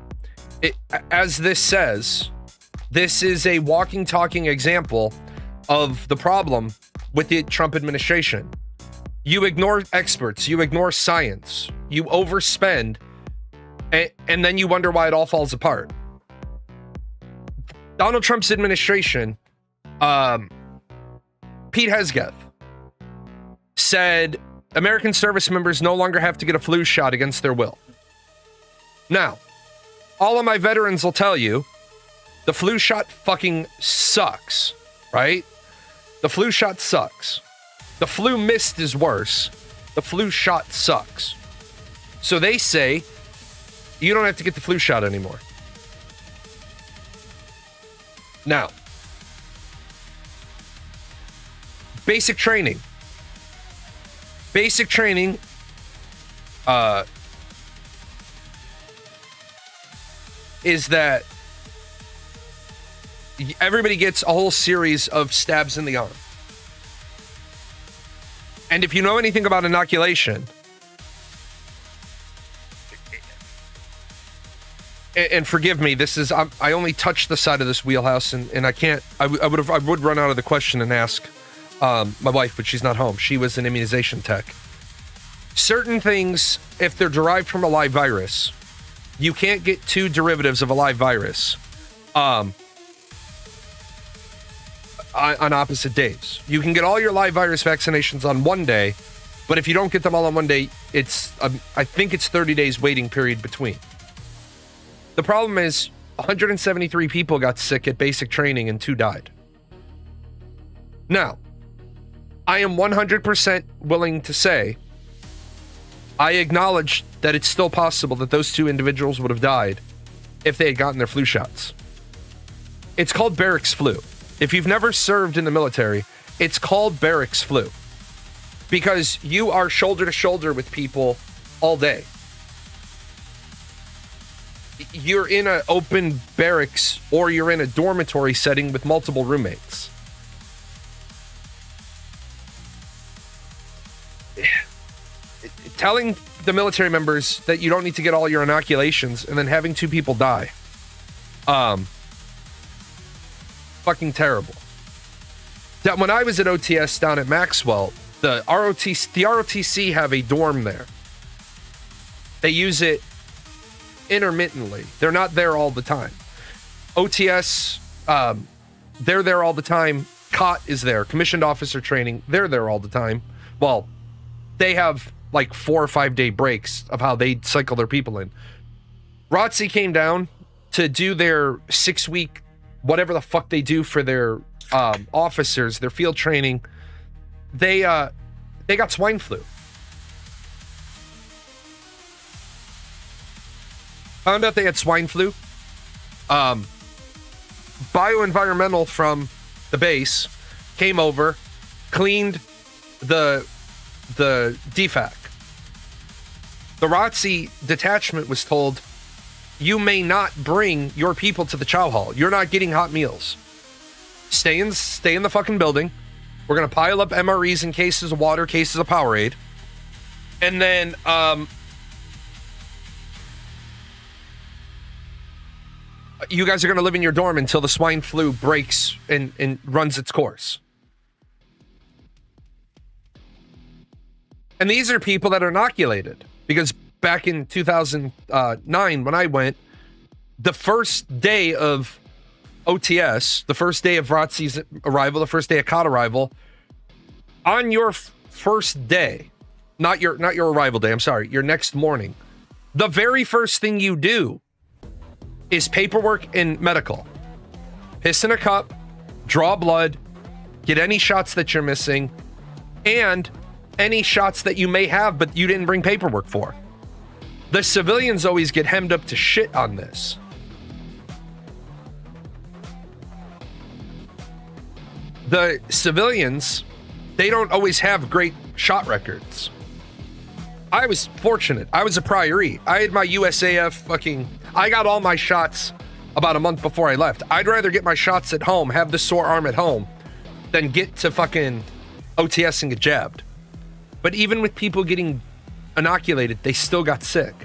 as this says, this is a walking, talking example of the problem with the Trump administration. You ignore experts, you ignore science, you overspend, and then you wonder why it all falls apart. Donald Trump's administration, Pete Hegseth, said American service members no longer have to get a flu shot against their will. Now, all of my veterans will tell you the flu shot fucking sucks, right? The flu shot sucks. The flu mist is worse. The flu shot sucks. So they say you don't have to get the flu shot anymore. Now, basic training. Basic training is that everybody gets a whole series of stabs in the arm. And if you know anything about inoculation, and forgive me, this is I only touched the side of this wheelhouse, and I can't. I would run out of the question and ask my wife, but she's not home. She was an immunization tech. Certain things, if they're derived from a live virus, you can't get two derivatives of a live virus on opposite days. You can get all your live virus vaccinations on one day, but if you don't get them all on one day, it's I think it's 30 days waiting period between. The problem is 173 people got sick at basic training and 2 died. Now, I am 100% willing to say I acknowledge that it's still possible that those 2 individuals would have died if they had gotten their flu shots. It's called barracks flu. If you've never served in the military, it's called barracks flu because you are shoulder to shoulder with people all day. You're in an open barracks or you're in a dormitory setting with multiple roommates. telling the military members that you don't need to get all your inoculations and then having 2 people die. Fucking terrible. That when I was at OTS down at Maxwell, the ROTC have a dorm there. They use it intermittently. They're not there all the time. OTS, they're there all the time. COT is there. Commissioned Officer Training, they're there all the time. Well, they have like 4 or 5 day breaks of how they cycle their people in. ROTC came down to do their 6-week, whatever the fuck they do for their officers, their field training. They got swine flu. Found out they had swine flu. Bioenvironmental from the base came over, cleaned the DFAC. The ROTC detachment was told, you may not bring your people to the chow hall. You're not getting hot meals. Stay in the fucking building. We're gonna pile up MREs in cases of water, cases of Powerade, and then you guys are gonna live in your dorm until the swine flu breaks and runs its course. And these are people that are inoculated, because back in 2009 when I went, the first day of OTS, the first day of ROTC's arrival, the first day of COT arrival, on your first day, not your arrival day, I'm sorry, your next morning, the very first thing you do is paperwork and medical. Piss in a cup, draw blood, get any shots that you're missing, and any shots that you may have but you didn't bring paperwork for. The civilians always get hemmed up to shit on this. The civilians, they don't always have great shot records. I was fortunate. I was a prioree. I had my USAF I got all my shots about a month before I left. I'd rather get my shots at home, have the sore arm at home, than get to fucking OTS and get jabbed. But even with people getting inoculated, they still got sick.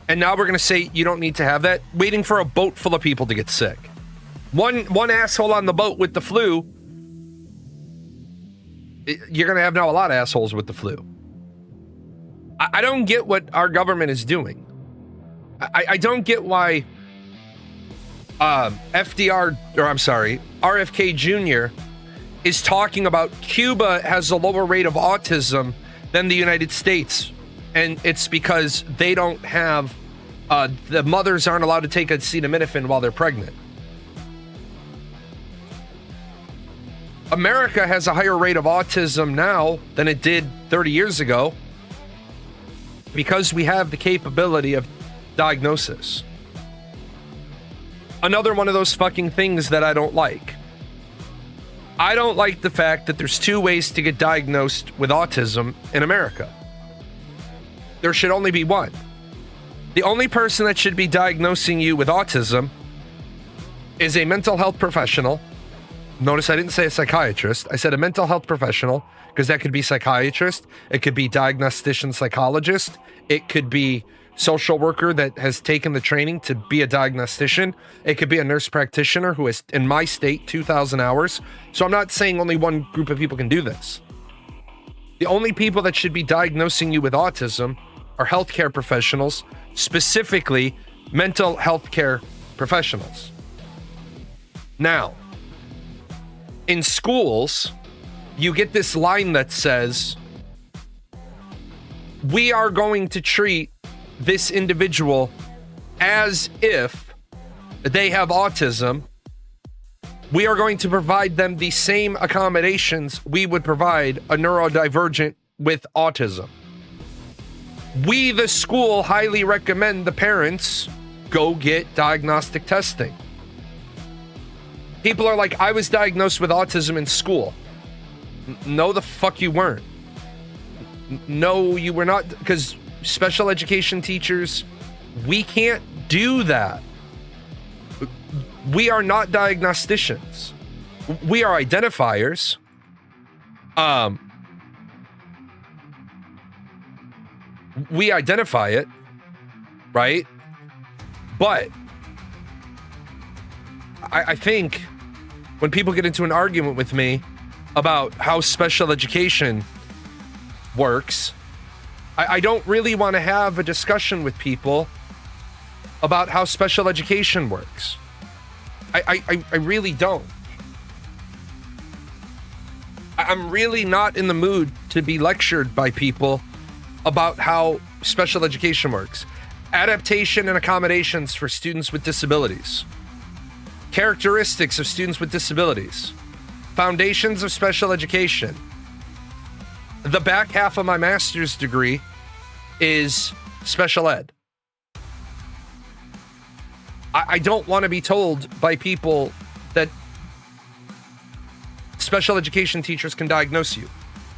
And now we're gonna say you don't need to have that, waiting for a boat full of people to get sick. One asshole on the boat with the flu, you're gonna have now a lot of assholes with the flu. I don't get what our government is doing. I don't get why RFK Jr. is talking about Cuba has a lower rate of autism than the United States. And it's because they don't have, the mothers aren't allowed to take acetaminophen while they're pregnant. America has a higher rate of autism now than it did 30 years ago because we have the capability of diagnosis. Another one of those fucking things that I don't like. I don't like the fact that there's 2 ways to get diagnosed with autism in America. There should only be one. The only person that should be diagnosing you with autism is a mental health professional. Notice I didn't say a psychiatrist. I said a mental health professional, because that could be psychiatrist. It could be diagnostician psychologist. It could be social worker that has taken the training to be a diagnostician. It could be a nurse practitioner who has, in my state, 2,000 hours. So I'm not saying only one group of people can do this. The only people that should be diagnosing you with autism are healthcare professionals, specifically mental health care professionals. Now, in schools, you get this line that says, we are going to treat this individual as if they have autism. We are going to provide them the same accommodations we would provide a neurodivergent with autism. We, the school, highly recommend the parents go get diagnostic testing. People are like, I was diagnosed with autism in school. No, the fuck you weren't. No, you were not, because special education teachers, we can't do that. We are not diagnosticians. We are identifiers. We identify it, right? But I think when people get into an argument with me about how special education works, I don't really want to have a discussion with people about how special education works. I really don't. I'm really not in the mood to be lectured by people about how special education works. Adaptation and accommodations for students with disabilities. Characteristics of students with disabilities. Foundations of special education. The back half of my master's degree is special ed. I don't want to be told by people that special education teachers can diagnose you.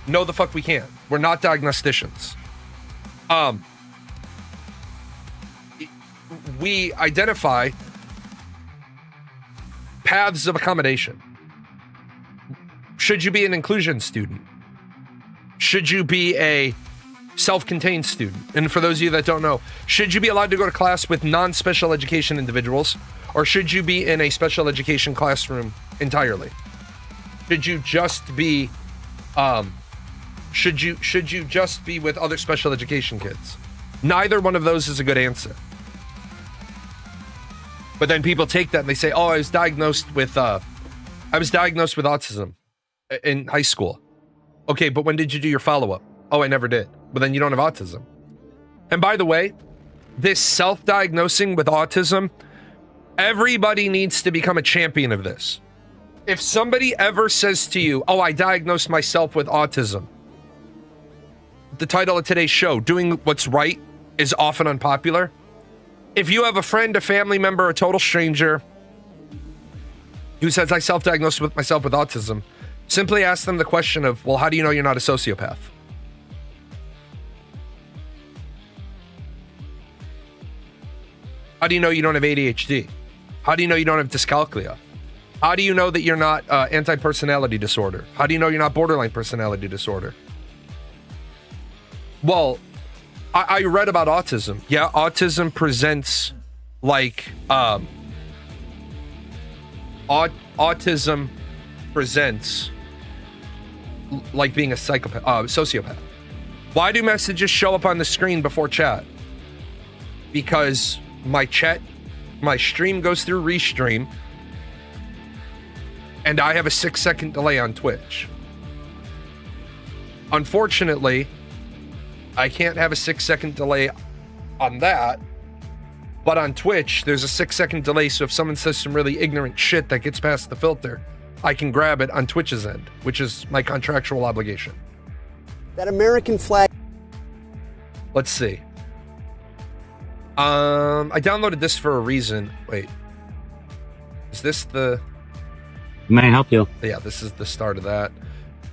No, the fuck we can't. We're not diagnosticians. We identify paths of accommodation. Should you be an inclusion student? Should you be a self-contained student? And for those of you that don't know, should you be allowed to go to class with non-special education individuals, or should you be in a special education classroom entirely? Should you just be should you just be with other special education kids? Neither one of those is a good answer. But then people take that and they say, "Oh, I was diagnosed with autism in high school." Okay, but when did you do your follow-up? Oh, I never did. But then you don't have autism. And by the way, this self-diagnosing with autism, everybody needs to become a champion of this. If somebody ever says to you, "Oh, I diagnosed myself with autism," the title of today's show, "Doing What's Right is Often Unpopular." If you have a friend, a family member, a total stranger who says, "I self-diagnosed myself with autism," simply ask them the question of, "Well, how do you know you're not a sociopath?" How do you know you don't have ADHD? How do you know you don't have dyscalculia? How do you know that you're not anti-personality disorder? How do you know you're not borderline personality disorder? Well, I read about autism. Yeah, autism presents like autism presents like being a sociopath. Why do messages show up on the screen before chat? Because my stream goes through restream, and I have a 6-second delay on Twitch. Unfortunately, I can't have a 6-second delay on that, but on Twitch, there's a 6-second delay, so if someone says some really ignorant shit that gets past the filter, I can grab it on Twitch's end, which is my contractual obligation. That American flag. Let's see. I downloaded this for a reason. Wait. Is this the... May I help you? Yeah, this is the start of that.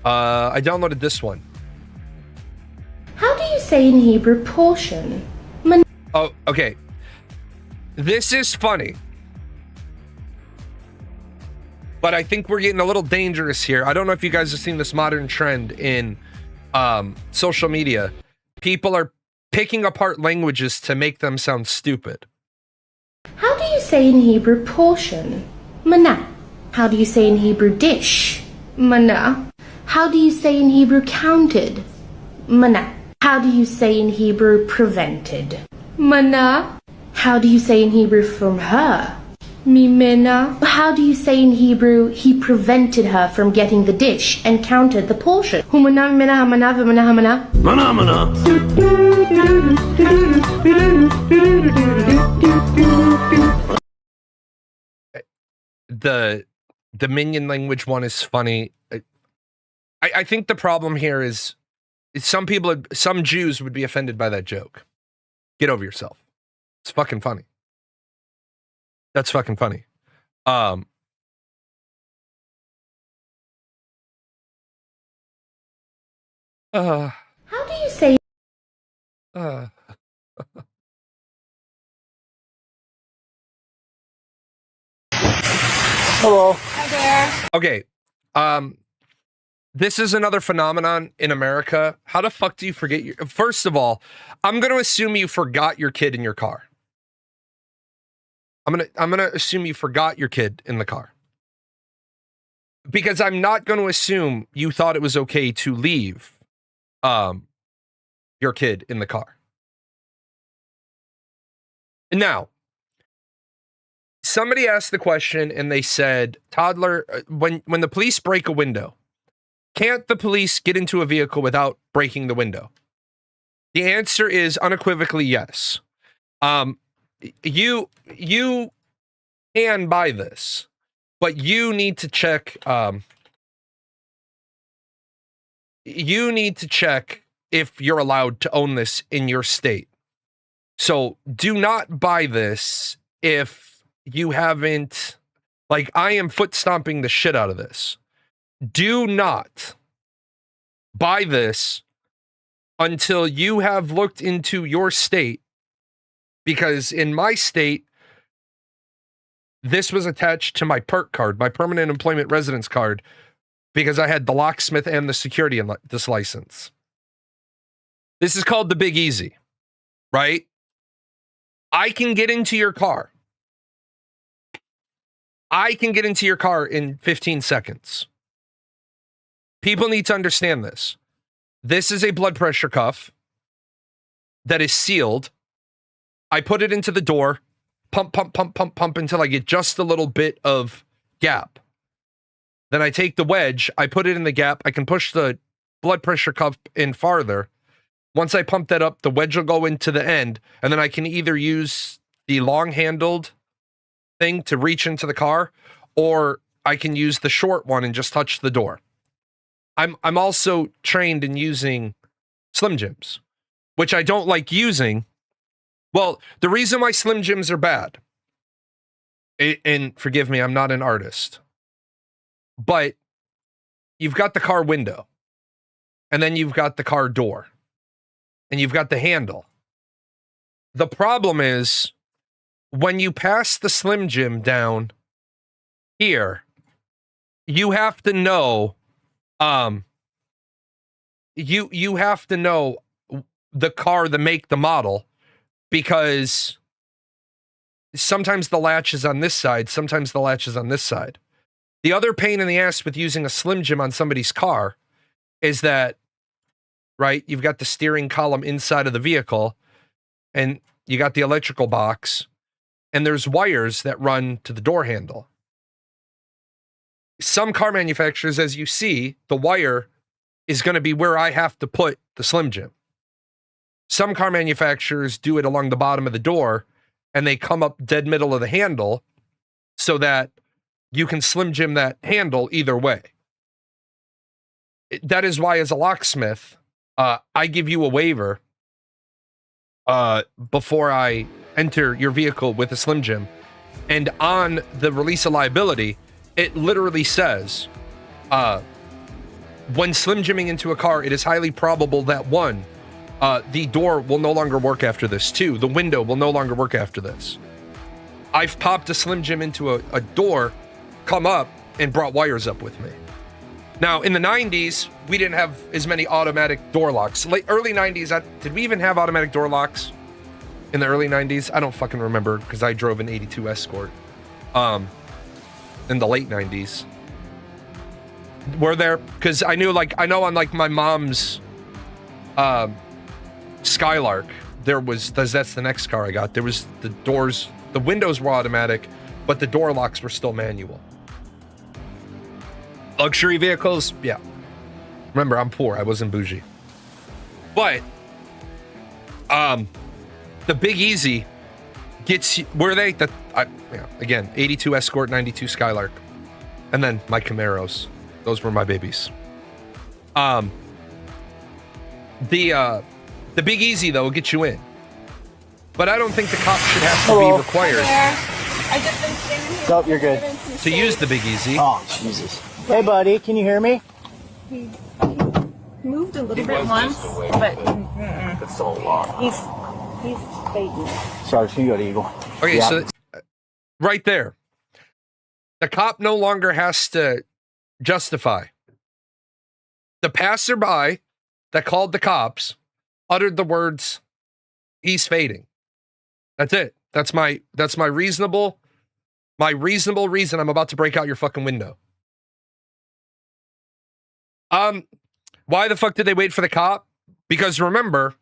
I downloaded this one. How do you say in Hebrew portion? Oh, okay. This is funny. But I think we're getting a little dangerous here. I don't know if you guys have seen this modern trend in social media. People are picking apart languages to make them sound stupid. How do you say in Hebrew portion? Mana. How do you say in Hebrew dish? Mana. How do you say in Hebrew counted? Mana. How do you say in Hebrew prevented? Mana. How do you say in Hebrew from her? Mimena. How do you say in Hebrew he prevented her from getting the dish and counted the portion? Humana mimena hamana vimana hamana. Mana mana. The Dominion language one is funny. I think the problem here is some Jews would be offended by that joke. Get over yourself. It's fucking funny. That's fucking funny. How do you say? Hello. Hi there. Okay. This is another phenomenon in America. How the fuck do you forget your... First of all, I'm going to assume you forgot your kid in your car. I'm going to assume you forgot your kid in the car. Because I'm not going to assume you thought it was okay to leave your kid in the car. Now, somebody asked the question and they said, toddler, when the police break a window, can't the police get into a vehicle without breaking the window? The answer is unequivocally yes. You can buy this, but you need to check. You need to check if you're allowed to own this in your state. So do not buy this if you haven't. Like, I am foot stomping the shit out of this. Do not buy this until you have looked into your state, because in my state, this was attached to my PERC card, my permanent employment residence card, because I had the locksmith and the security in this license. This is called the Big Easy, right? I can get into your car. I can get into your car in 15 seconds. People need to understand this. This is a blood pressure cuff that is sealed. I put it into the door, pump, pump, pump, pump, pump until I get just a little bit of gap. Then I take the wedge, I put it in the gap. I can push the blood pressure cuff in farther. Once I pump that up, the wedge will go into the end, and then I can either use the long-handled thing to reach into the car, or I can use the short one and just touch the door. I'm also trained in using Slim Jims, which I don't like using. Well, the reason why Slim Jims are bad, and forgive me, I'm not an artist, but you've got the car window, and then you've got the car door, and you've got the handle. The problem is, when you pass the Slim Jim down here, you have to know, you have to know the car, the make, the model, because sometimes the latch is on this side, sometimes the latch is on this side. The other pain in the ass with using a Slim Jim on somebody's car is that, right, you've got the steering column inside of the vehicle, and you got the electrical box, and there's wires that run to the door handle. Some car manufacturers, as you see, the wire is going to be where I have to put the Slim Jim. Some car manufacturers do it along the bottom of the door, and they come up dead middle of the handle so that you can Slim Jim that handle either way. That is why, as a locksmith, I give you a waiver before I enter your vehicle with a Slim Jim. And on the release of liability, it literally says, when Slim Jimming into a car, it is highly probable that, one, the door will no longer work after this. Two, the window will no longer work after this. I've popped a Slim Jim into a door, come up, and brought wires up with me. Now, in the 90s, we didn't have as many automatic door locks. Early 90s, did we even have automatic door locks in the early 90s? I don't fucking remember, because I drove an 82 Escort in the late 90s. Were there? Because I know on my mom's Skylark, that's the next car I got. There was the windows were automatic, but the door locks were still manual. Luxury vehicles, yeah. Remember, I'm poor. I wasn't bougie. But the Big Easy gets you, were they? Again, 82 Escort, 92 Skylark, and then my Camaros. Those were my babies. The Big Easy though will get you in, but I don't think the cop should have to be required. Nope, you're good. To use the Big Easy. Oh, Jesus. Hey, buddy, can you hear me? He moved a little bit once, but It's so long. he's fading. Sorry, can you go to Eagle? Okay, Yeah. so right there, the cop no longer has to justify The passerby that called the cops uttered the words, "He's fading." That's it. That's my reasonable reason I'm about to break out your fucking window. Why the fuck did they wait for the cop? Because remember,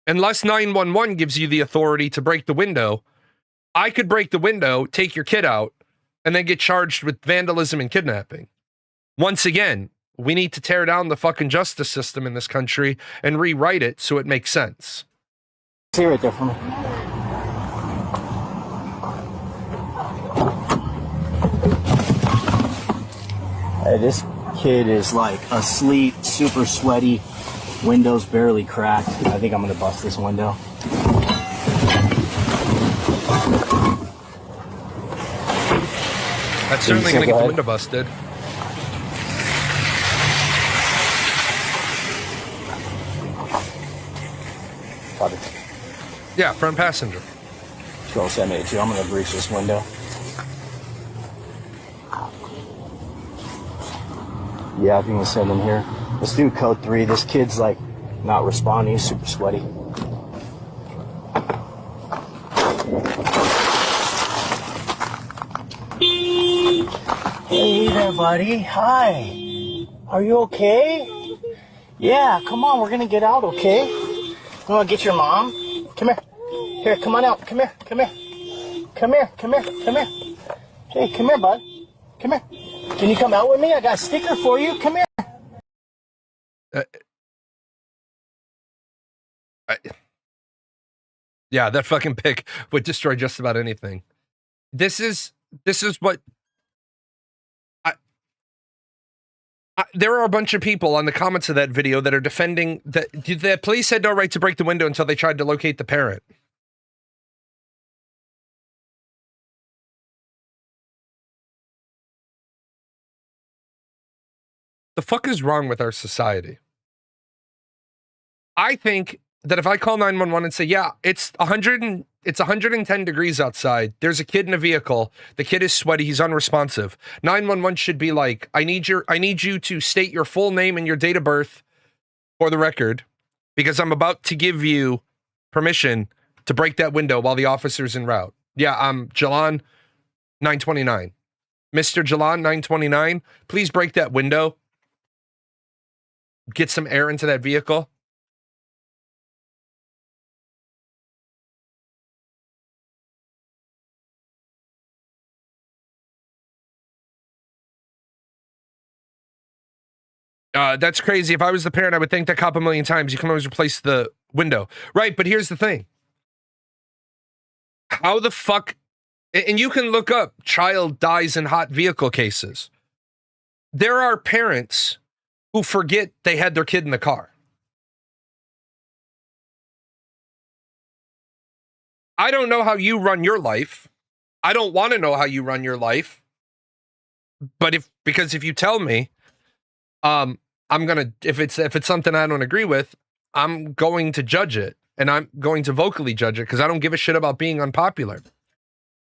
unless 911 gives you the authority to break the window, I could break the window, take your kid out, and then get charged with vandalism and kidnapping. Once again, we need to tear down the fucking justice system in this country and rewrite it so it makes sense. See right there for me. Hey, this kid is like asleep, super sweaty, windows barely cracked. I think I'm gonna bust this window. That's certainly gonna get the window busted. Father. Yeah, front passenger. Go send me to. I'm gonna breach this window. Yeah, if you can send him here. Let's do code 3. This kid's like not responding. He's super sweaty. Hey there, buddy. Hi. Are you okay? Yeah, come on. We're gonna get out, okay? You wanna get your mom? Come here. Here, come on out. Come here. Come here. Come here. Come here. Come here. Hey, come here, bud. Come here. Can you come out with me? I got a sticker for you. Come here. Yeah, that fucking pic would destroy just about anything. This is what there are a bunch of people on the comments of that video that are defending that the police had no right to break the window until they tried to locate the parent. The fuck is wrong with our society? I think that if I call 911 and say, yeah, it's 110 degrees outside. There's a kid in a vehicle. The kid is sweaty. He's unresponsive. 911 should be like, I need you to state your full name and your date of birth for the record, because I'm about to give you permission to break that window while the officer's en route. Yeah, I'm Jalan 929. Mr. Jalan 929, please break that window. Get some air into that vehicle. That's crazy. If I was the parent, I would thank that cop a million times. You can always replace the window. Right, but here's the thing. How the fuck... And you can look up child dies in hot vehicle cases. There are parents who forget they had their kid in the car. I don't know how you run your life. I don't want to know how you run your life. But because if you tell me, I'm gonna, if it's something I don't agree with, I'm going to judge it, and I'm going to vocally judge it because I don't give a shit about being unpopular.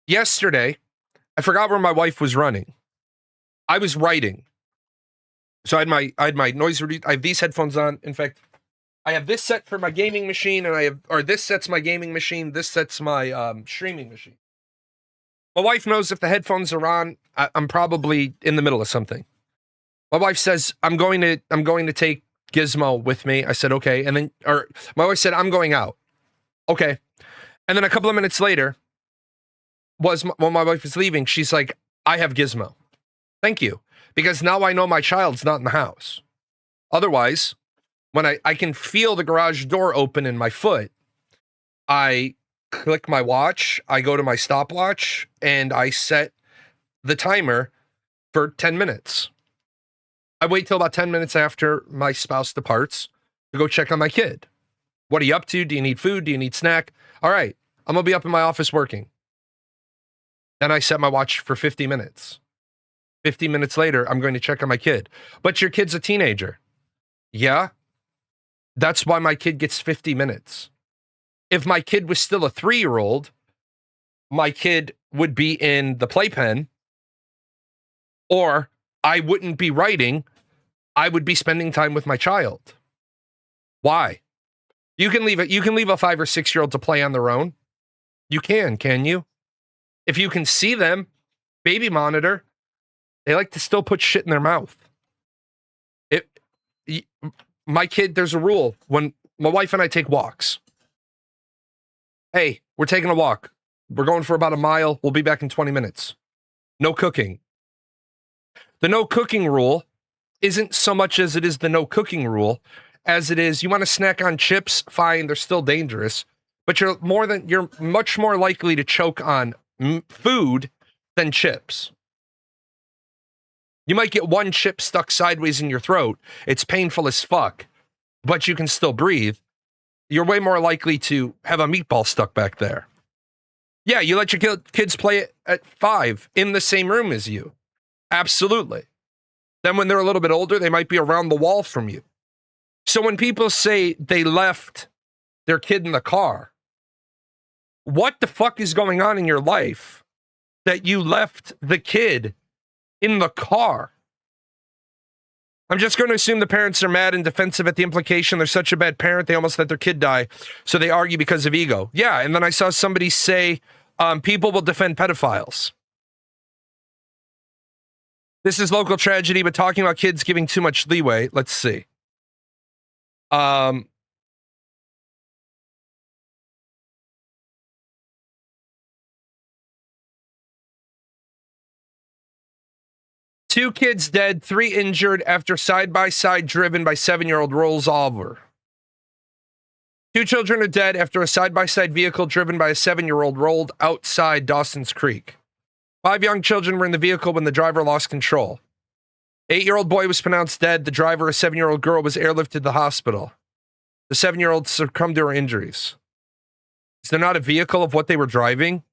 Yesterday, I forgot where my wife was running. I was writing, so I had my noise reducer. I have these headphones on. In fact, I have this set for my gaming machine, and this sets my gaming machine. This sets my streaming machine. My wife knows if the headphones are on, I'm probably in the middle of something. My wife says, I'm going to take Gizmo with me. I said, okay. And then, my wife said, I'm going out. Okay. And then a couple of minutes later, when my wife was leaving, she's like, I have Gizmo. Thank you. Because now I know my child's not in the house. Otherwise, when I can feel the garage door open in my foot, I click my watch, I go to my stopwatch, and I set the timer for 10 minutes. I wait till about 10 minutes after my spouse departs to go check on my kid. What are you up to? Do you need food? Do you need snack? All right, I'm going to be up in my office working. Then I set my watch for 50 minutes. 50 minutes later, I'm going to check on my kid. But your kid's a teenager. Yeah, that's why my kid gets 50 minutes. If my kid was still a 3-year-old, my kid would be in the playpen, or I wouldn't be writing I would be spending time with my child. Why? You can leave a 5 or 6 year old to play on their own. You can you? If you can see them, baby monitor, they like to still put shit in their mouth. My kid, there's a rule when my wife and I take walks. Hey, we're taking a walk. We're going for about a mile. We'll be back in 20 minutes. No cooking. The no cooking rule isn't so much as it is the no cooking rule as it is you want to snack on chips, fine, they're still dangerous, but you're much more likely to choke on food than chips. You might get one chip stuck sideways in your throat. It's painful as fuck, but you can still breathe. You're way more likely to have a meatball stuck back there. Yeah, you let your kids play at 5 in the same room as you. Absolutely. Then when they're a little bit older, they might be around the wall from you. So when people say they left their kid in the car, what the fuck is going on in your life that you left the kid in the car? I'm just going to assume the parents are mad and defensive at the implication they're such a bad parent they almost let their kid die, so they argue because of ego. Yeah, and then I saw somebody say people will defend pedophiles. This is local tragedy, but talking about kids giving too much leeway. Let's see. Two kids dead, 3 injured after side-by-side driven by 7-year-old rolls over. 2 children are dead after a side-by-side vehicle driven by a 7-year-old rolled outside Dawson's Creek. 5 young children were in the vehicle when the driver lost control. 8-year-old boy was pronounced dead. The driver, a 7-year-old girl, was airlifted to the hospital. The 7-year-old succumbed to her injuries. Is there not a vehicle of what they were driving?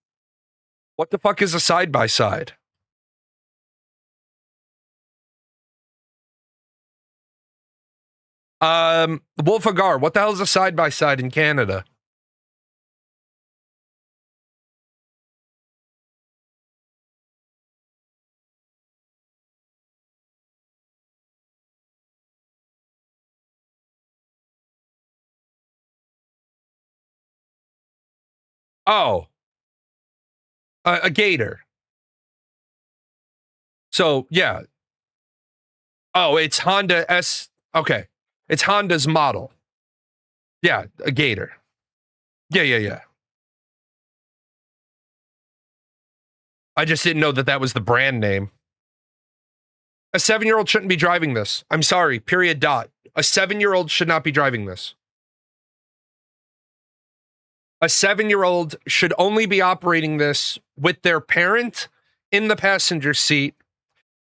What the fuck is a side-by-side? Wolf Agar, what the hell is a side-by-side in Canada? Oh, a gator. So, yeah. Oh, it's Honda S. Okay. It's Honda's model. Yeah, a gator. Yeah. I just didn't know that was the brand name. A 7-year-old shouldn't be driving this. I'm sorry, period, dot. A 7-year-old should not be driving this. A 7-year-old should only be operating this with their parent in the passenger seat.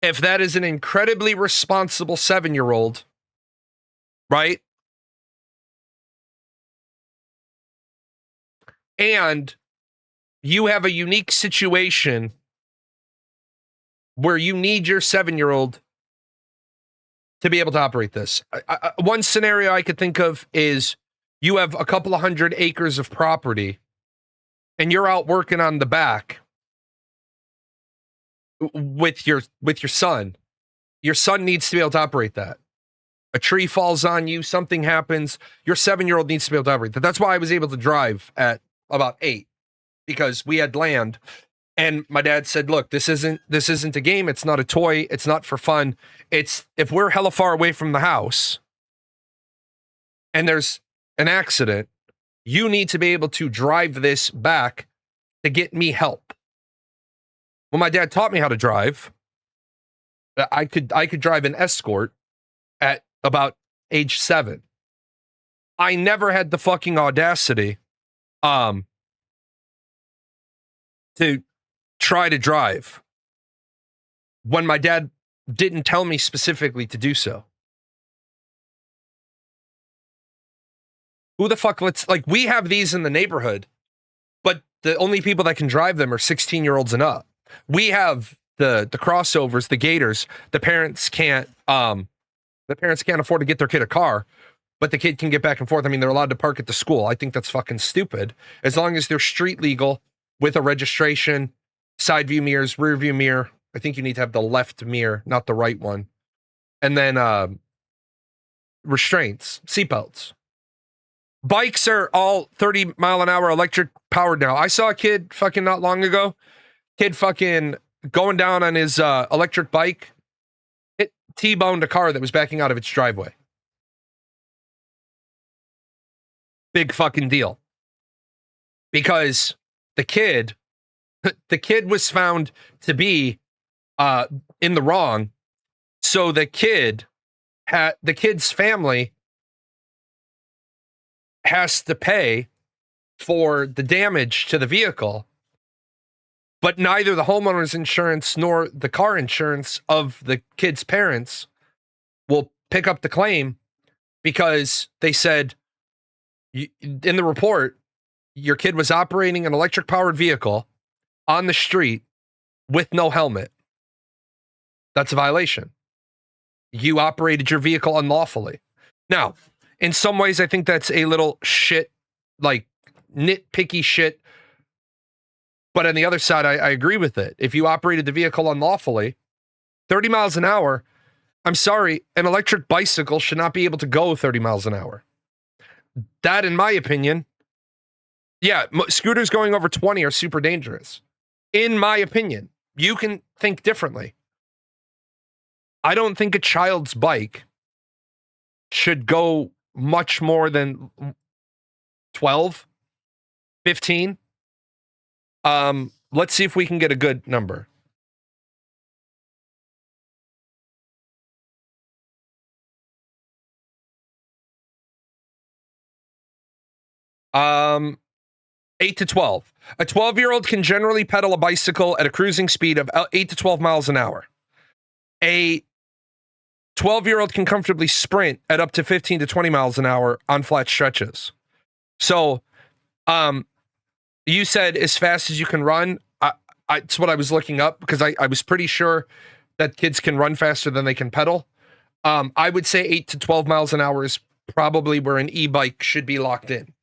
If that is an incredibly responsible 7-year-old, right? And you have a unique situation where you need your 7-year-old to be able to operate this. One scenario I could think of is you have a couple of 100 acres of property and you're out working on the back with your son. Your son needs to be able to operate that. A tree falls on you, something happens, your 7-year-old needs to be able to operate that. That's why I was able to drive at about 8, because we had land. And my dad said, look, this isn't a game. It's not a toy. It's not for fun. It's if we're hella far away from the house and there's an accident, you need to be able to drive this back to get me help. When my dad taught me how to drive, I could drive an Escort at about age 7. I never had the fucking audacity to try to drive when my dad didn't tell me specifically to do so. Who the fuck we have these in the neighborhood, but the only people that can drive them are 16-year-olds and up. We have the crossovers, the gators. The parents can't afford to get their kid a car, but the kid can get back and forth. I mean, they're allowed to park at the school. I think that's fucking stupid. As long as they're street legal with a registration, side view mirrors, rear view mirror. I think you need to have the left mirror, not the right one. And then restraints, seatbelts. Bikes are all 30 mile an hour electric powered now. I saw a kid fucking not long ago. Kid fucking going down on his electric bike. It T-boned a car that was backing out of its driveway. Big fucking deal. Because the kid was found to be in the wrong. So the kid's family has to pay for the damage to the vehicle, but neither the homeowner's insurance nor the car insurance of the kid's parents will pick up the claim because they said in the report, your kid was operating an electric powered vehicle on the street with no helmet. That's a violation. You operated your vehicle unlawfully. Now, in some ways, I think that's a little shit, like nitpicky shit. But on the other side, I agree with it. If you operated the vehicle unlawfully, 30 miles an hour, I'm sorry, an electric bicycle should not be able to go 30 miles an hour. That, in my opinion, yeah, scooters going over 20 are super dangerous. In my opinion, you can think differently. I don't think a child's bike should go much more than 12, 15. Let's see if we can get a good number. Um, 8 to 12. A 12-year-old can generally pedal a bicycle at a cruising speed of 8 to 12 miles an hour. A 12-year-old can comfortably sprint at up to 15 to 20 miles an hour on flat stretches. So, you said as fast as you can run. It's what I was looking up because I was pretty sure that kids can run faster than they can pedal. I would say 8 to 12 miles an hour is probably where an e-bike should be locked in.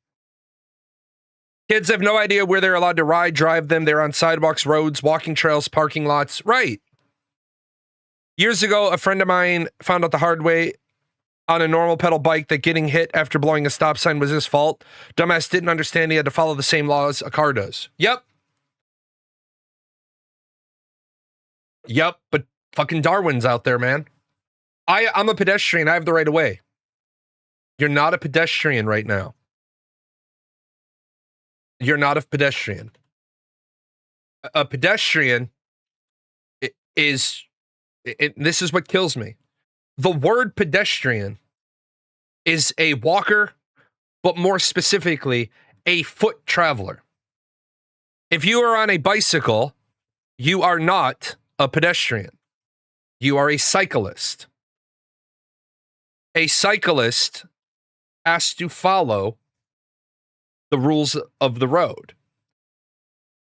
Kids have no idea where they're allowed to ride, drive them. They're on sidewalks, roads, walking trails, parking lots. Right. Years ago, a friend of mine found out the hard way on a normal pedal bike that getting hit after blowing a stop sign was his fault. Dumbass didn't understand he had to follow the same laws a car does. Yep. Yep, but fucking Darwin's out there, man. I'm a pedestrian. I have the right of way. You're not a pedestrian right now. You're not a pedestrian. A pedestrian is... this is what kills me. The word pedestrian is a walker, but more specifically, a foot traveler. If you are on a bicycle, you are not a pedestrian. You are a cyclist. A cyclist has to follow the rules of the road.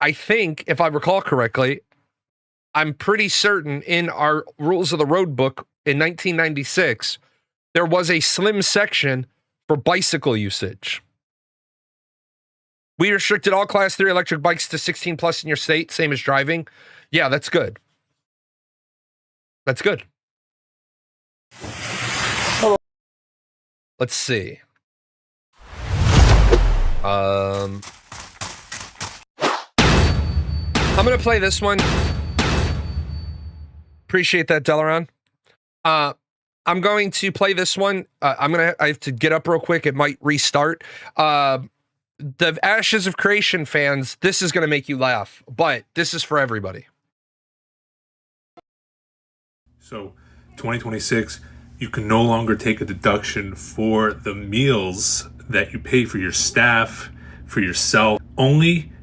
I think, if I recall correctly, I'm pretty certain in our Rules of the Road book in 1996, there was a slim section for bicycle usage. We restricted all Class 3 electric bikes to 16 plus in your state, same as driving. Yeah, that's good. That's good. Let's see. I'm going to play this one. Appreciate that, Delaron. I'm going to play this one. I have to get up real quick. It might restart. The Ashes of Creation fans, this is going to make you laugh, but this is for everybody. So 2026, you can no longer take a deduction for the meals that you pay for your staff, for yourself. Only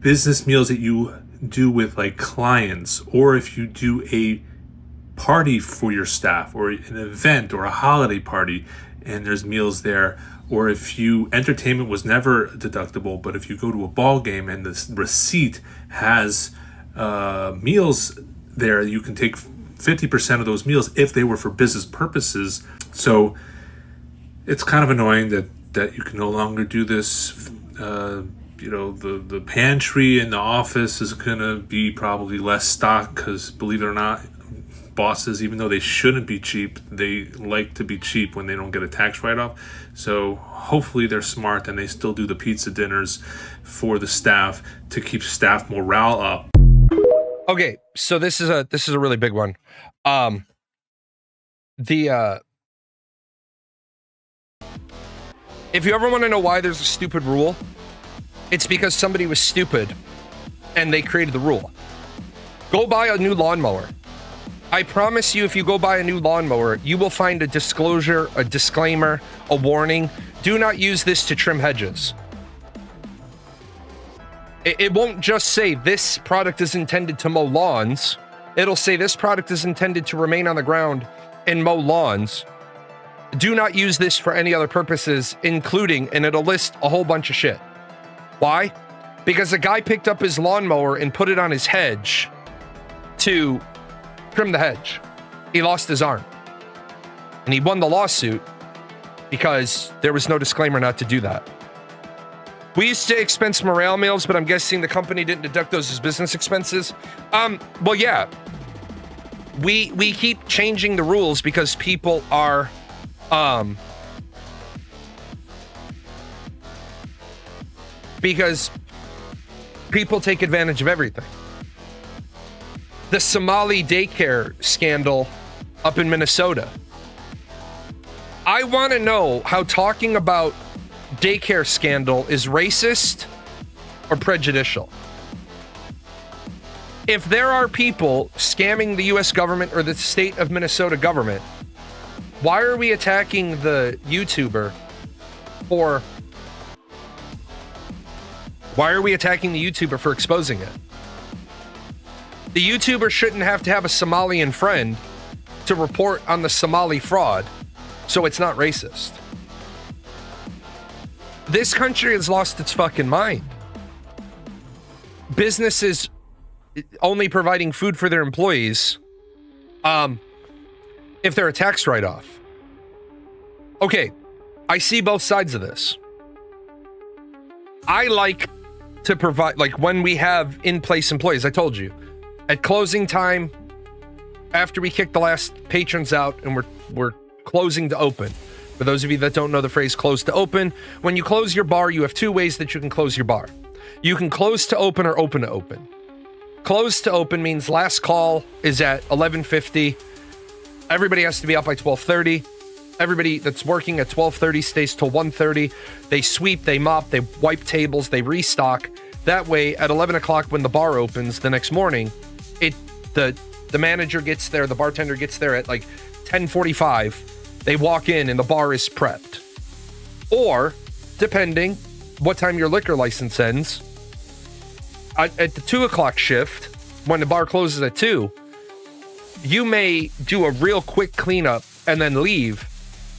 business meals that you do with like clients, or if you do a party for your staff or an event or a holiday party and there's meals there, or if you entertainment was never deductible, but if you go to a ball game and the receipt has meals there, you can take 50% of those meals if they were for business purposes. So it's kind of annoying that you can no longer do this. The pantry in the office is gonna be probably less stock because, believe it or not, bosses, even though they shouldn't be cheap, they like to be cheap when they don't get a tax write-off. So hopefully they're smart and they still do the pizza dinners for the staff to keep staff morale up. Okay, so this is a really big one. If you ever want to know why there's a stupid rule, it's because somebody was stupid and they created the rule. Go buy a new lawnmower. I promise you, if you go buy a new lawnmower, you will find a disclosure, a disclaimer, a warning. Do not use this to trim hedges. It won't just say this product is intended to mow lawns. It'll say this product is intended to remain on the ground and mow lawns. Do not use this for any other purposes, including, and it'll list a whole bunch of shit. Why? Because a guy picked up his lawnmower and put it on his hedge to trim the hedge. He lost his arm. And he won the lawsuit because there was no disclaimer not to do that. We used to expense morale meals, but I'm guessing the company didn't deduct those as business expenses. Well, yeah. We keep changing the rules because people are because people take advantage of everything. The Somali daycare scandal up in Minnesota. I want to know how talking about daycare scandal is racist or prejudicial. If there are people scamming the US government or the state of Minnesota government, why are we attacking the YouTuber for exposing it? The YouTuber shouldn't have to have a Somalian friend to report on the Somali fraud, so it's not racist. This country has lost its fucking mind. Businesses only providing food for their employees if they're a tax write-off. Okay, I see both sides of this. I like to provide, like when we have in-place employees, I told you, at closing time, after we kick the last patrons out and we're closing to open. For those of you that don't know the phrase close to open, when you close your bar, you have two ways that you can close your bar. You can close to open or open to open. Close to open means last call is at 11:50. Everybody has to be out by 12:30. Everybody that's working at 12:30 stays till 1:30. They sweep, they mop, they wipe tables, they restock. That way, at 11 o'clock when the bar opens the next morning, the manager gets there, the bartender gets there at like 10:45. They walk in and the bar is prepped. Or, depending what time your liquor license ends, at the 2 o'clock shift, when the bar closes at 2, you may do a real quick cleanup and then leave.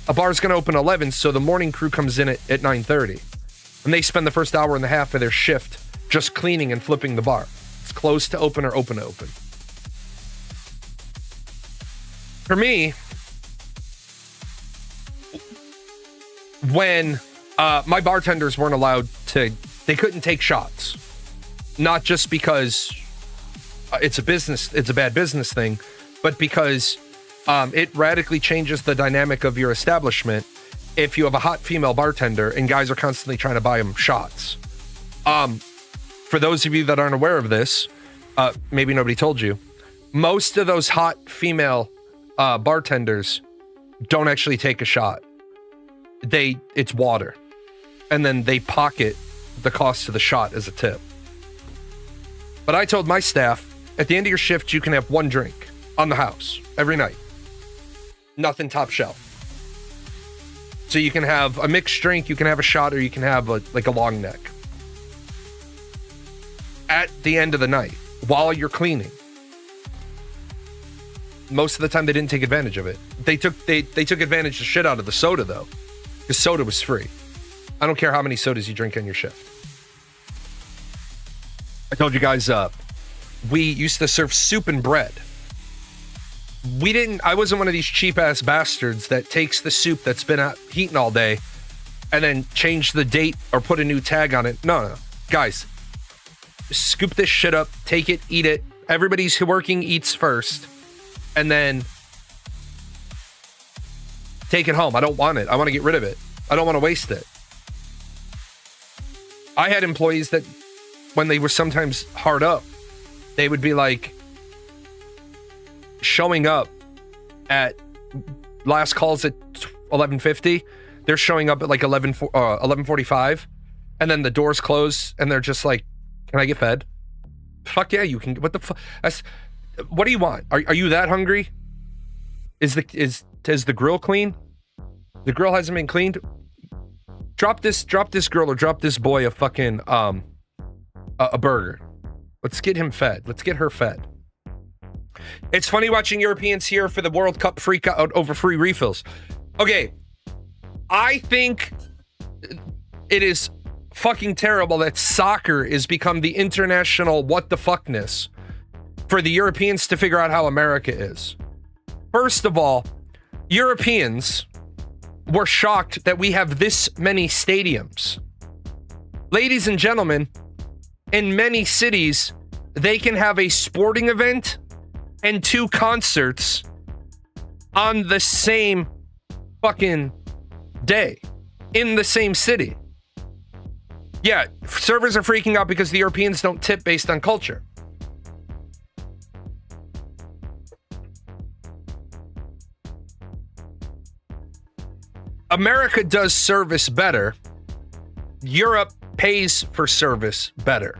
A bar's going to open 11, so the morning crew comes in at 9:30. And they spend the first hour and a half of their shift just cleaning and flipping the bar. It's closed to open or open to open. For me, when my bartenders weren't allowed to, they couldn't take shots. Not just because it's a bad business thing, but because it radically changes the dynamic of your establishment if you have a hot female bartender and guys are constantly trying to buy them shots. For those of you that aren't aware of this, maybe nobody told you, most of those hot female bartenders don't actually take a shot. It's water, and then they pocket the cost of the shot as a tip. But I told my staff, at the end of your shift, you can have one drink on the house every night. Nothing top shelf. So you can have a mixed drink, you can have a shot, or you can have a long neck. At the end of the night, while you're cleaning. Most of the time, they didn't take advantage of it. They took advantage of the shit out of the soda, though. Because soda was free. I don't care how many sodas you drink on your shift. I told you guys, we used to serve soup and bread. I wasn't one of these cheap ass bastards that takes the soup that's been out heating all day and then change the date or put a new tag on it. No. Guys, scoop this shit up, take it, eat it. Everybody's working eats first. and then take it home. I don't want it. I want to get rid of it. I don't want to waste it. I had employees that when they were sometimes hard up, they would be like showing up at last calls at 11:50. They're showing up at like 11:45, and then the doors close, and they're just like, "Can I get fed?" Fuck yeah, you can. What the fuck? What do you want? Are you that hungry? Is the grill clean? The grill hasn't been cleaned. Drop this girl or drop this boy a fucking a burger. Let's get him fed. Let's get her fed. It's funny watching Europeans here for the World Cup freak out over free refills. Okay, I think it is fucking terrible that soccer has become the international what the fuckness for the Europeans to figure out how America is. First of all, Europeans were shocked that we have this many stadiums. Ladies and gentlemen, in many cities, they can have a sporting event and 2 concerts on the same fucking day in the same city. Yeah, servers are freaking out because the Europeans don't tip based on culture. America does service better. Europe pays for service better.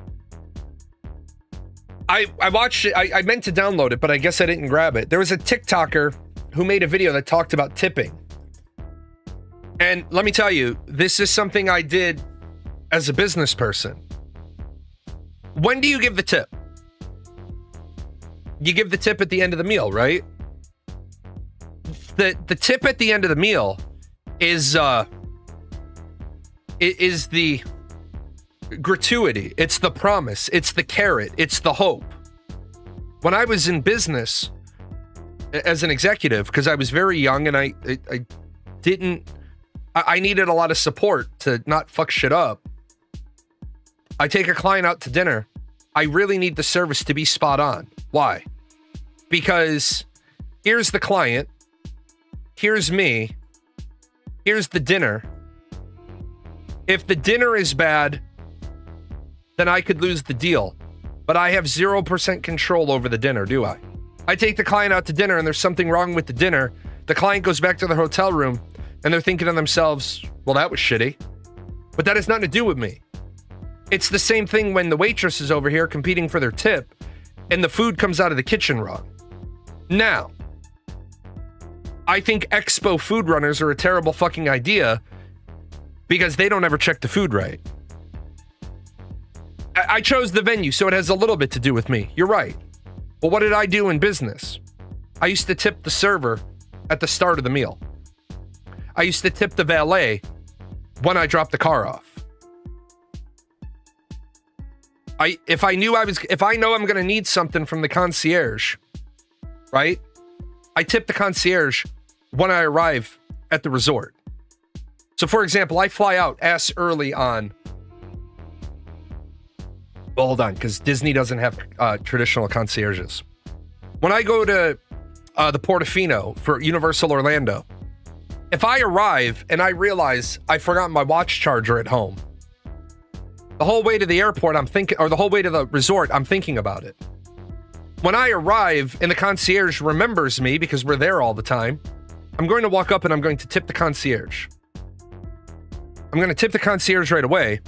I watched it. I meant to download it, but I guess I didn't grab it. There was a TikToker who made a video that talked about tipping. And let me tell you, this is something I did as a business person. When do you give the tip? You give the tip at the end of the meal, right? The tip at the end of the meal is the gratuity. It's the promise. It's the carrot. It's the hope. When I was in business as an executive, because I was very young and I needed a lot of support to not fuck shit up. I take a client out to dinner. I really need the service to be spot on. Why? Because here's the client. Here's me. Here's the dinner. If the dinner is bad, then I could lose the deal. But I have 0% control over the dinner, do I? I take the client out to dinner and there's something wrong with the dinner. The client goes back to the hotel room and they're thinking to themselves, well, that was shitty. But that has nothing to do with me. It's the same thing when the waitress is over here competing for their tip and the food comes out of the kitchen wrong. Now, I think expo food runners are a terrible fucking idea because they don't ever check the food right. I chose the venue, so it has a little bit to do with me. You're right. But what did I do in business? I used to tip the server at the start of the meal. I used to tip the valet when I dropped the car off. If I know I'm going to need something from the concierge, right? I tip the concierge when I arrive at the resort. So for example, I fly out ass early on. Well, hold on, because Disney doesn't have traditional concierges. When I go to the Portofino for Universal Orlando, if I arrive and I realize I forgot my watch charger at home, the whole way to the airport, the whole way to the resort, I'm thinking about it. When I arrive and the concierge remembers me because we're there all the time, I'm going to walk up and I'm going to tip the concierge. I'm going to tip the concierge right away.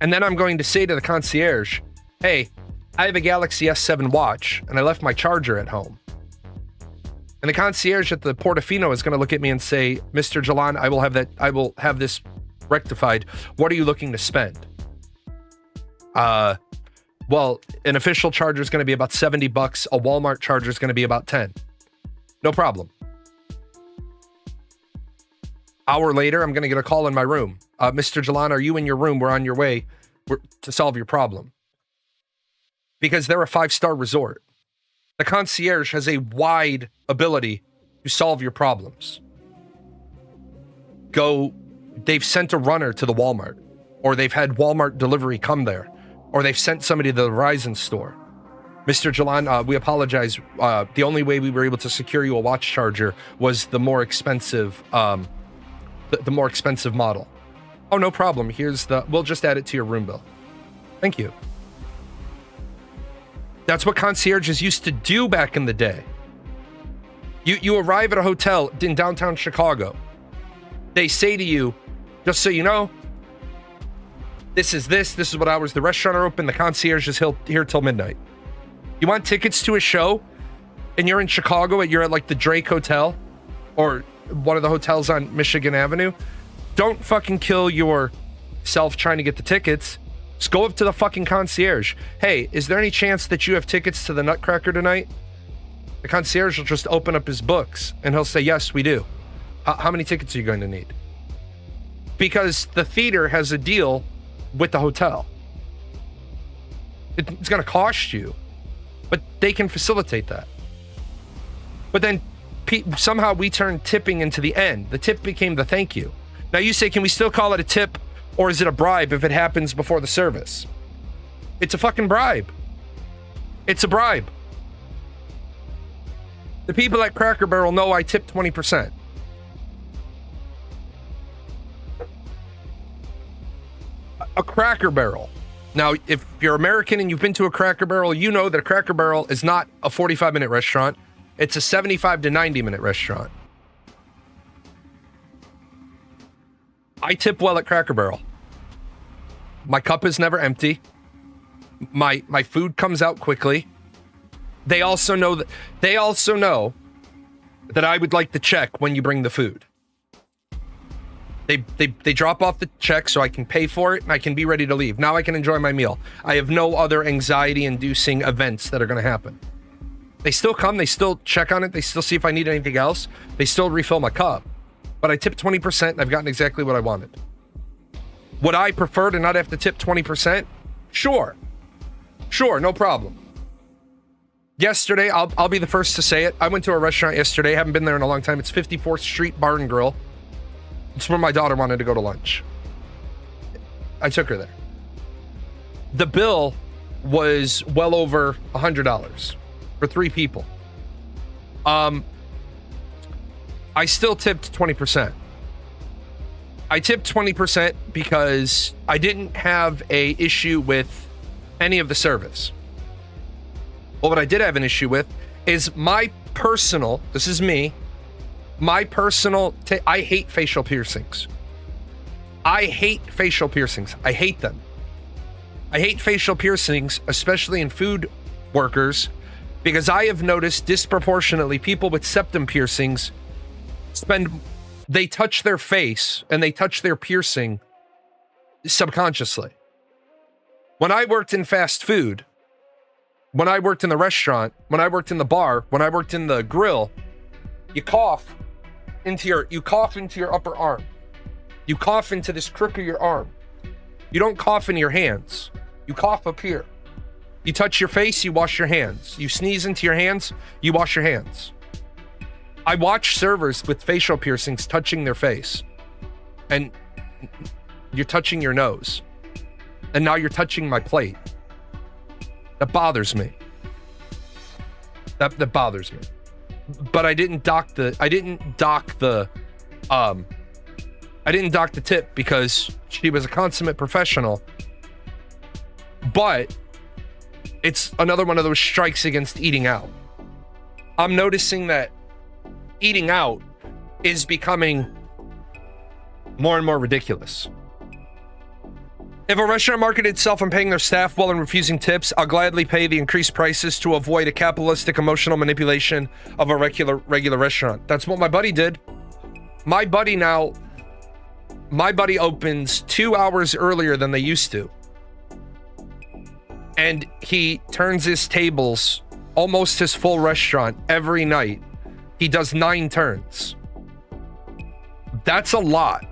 And then I'm going to say to the concierge, hey, I have a Galaxy S7 watch and I left my charger at home. And the concierge at the Portofino is going to look at me and say, Mr. Jalan, I will have this rectified. What are you looking to spend? Well, an official charger is going to be about $70. A Walmart charger is going to be about 10. No problem. Hour later, I'm going to get a call in my room. Mr. Jalan, are you in your room? We're on your way to solve your problem. Because they're a 5-star resort. The concierge has a wide ability to solve your problems. They've sent a runner to the Walmart, or they've had Walmart delivery come there, or they've sent somebody to the Verizon store. Mr. Jalan, we apologize. The only way we were able to secure you a watch charger was the more expensive, the more expensive model. Oh, no problem. We'll just add it to your room bill. Thank you. That's what concierges used to do back in the day. You arrive at a hotel in downtown Chicago. They say to you, just so you know, this is what hours the restaurant are open. The concierge is here till midnight. You want tickets to a show and you're in Chicago and you're at like the Drake Hotel or one of the hotels on Michigan Avenue. Don't fucking kill yourself trying to get the tickets. Just go up to the fucking concierge. Hey, is there any chance that you have tickets to the Nutcracker tonight? The concierge will just open up his books and he'll say, yes, we do. How many tickets are you going to need? Because the theater has a deal with the hotel. It's going to cost you, but they can facilitate that. But then somehow we turned tipping into the end. The tip became the thank you. Now you say, can we still call it a tip or is it a bribe if it happens before the service? It's a fucking bribe. It's a bribe. The people at Cracker Barrel know I tip 20%. A Cracker Barrel. Now, if you're American and you've been to a Cracker Barrel, you know that a Cracker Barrel is not a 45-minute restaurant. It's a 75 to 90-minute restaurant. I tip well at Cracker Barrel. My cup is never empty. My food comes out quickly. They also know that I would like the check when you bring the food. They drop off the check so I can pay for it and I can be ready to leave. Now I can enjoy my meal. I have no other anxiety-inducing events that are going to happen. They still come, they still check on it, they still see if I need anything else, they still refill my cup. But I tipped 20% and I've gotten exactly what I wanted. Would I prefer to not have to tip 20%? Sure, no problem. Yesterday, I'll be the first to say it. I went to a restaurant yesterday, haven't been there in a long time. It's 54th Street Bar and Grill. It's where my daughter wanted to go to lunch. I took her there. The bill was well over $100 for 3 people. I still tipped 20%. I tipped 20% because I didn't have an issue with any of the service. Well, what I did have an issue with is my personal, this is me, my personal, I hate facial piercings. I hate facial piercings. I hate them. I hate facial piercings, especially in food workers, because I have noticed disproportionately people with septum piercings they touch their face and they touch their piercing subconsciously. When I worked in fast food, when I worked in the restaurant, when I worked in the bar, when I worked in the grill, you cough into your upper arm. You cough into this crook of your arm. You don't cough in your hands. You cough up here. You touch your face, you wash your hands. You sneeze into your hands, you wash your hands. I watch servers with facial piercings touching their face. And you're touching your nose. And now you're touching my plate. That bothers me. That bothers me. But I didn't dock the tip because she was a consummate professional. But it's another one of those strikes against eating out. I'm noticing that eating out is becoming more and more ridiculous. If a restaurant marketed itself on paying their staff well and refusing tips, I'll gladly pay the increased prices to avoid a capitalistic emotional manipulation of a regular restaurant. That's what my buddy did. My buddy opens 2 hours earlier than they used to. And he turns his tables, almost his full restaurant, every night. He does 9 turns. That's a lot.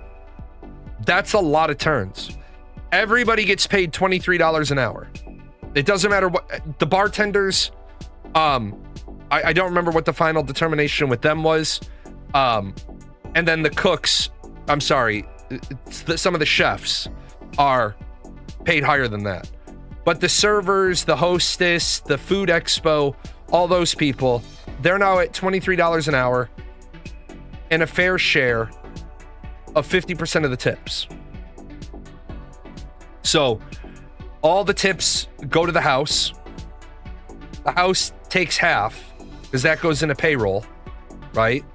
That's a lot of turns. Everybody gets paid $23 an hour. It doesn't matter what the bartenders. I don't remember what the final determination with them was. And then the cooks. I'm sorry. Some of the chefs are paid higher than that. But the servers, the hostess, the food expo, all those people, they're now at $23 an hour and a fair share of 50% of the tips. So all the tips go to the house. The house takes half because that goes into payroll, right?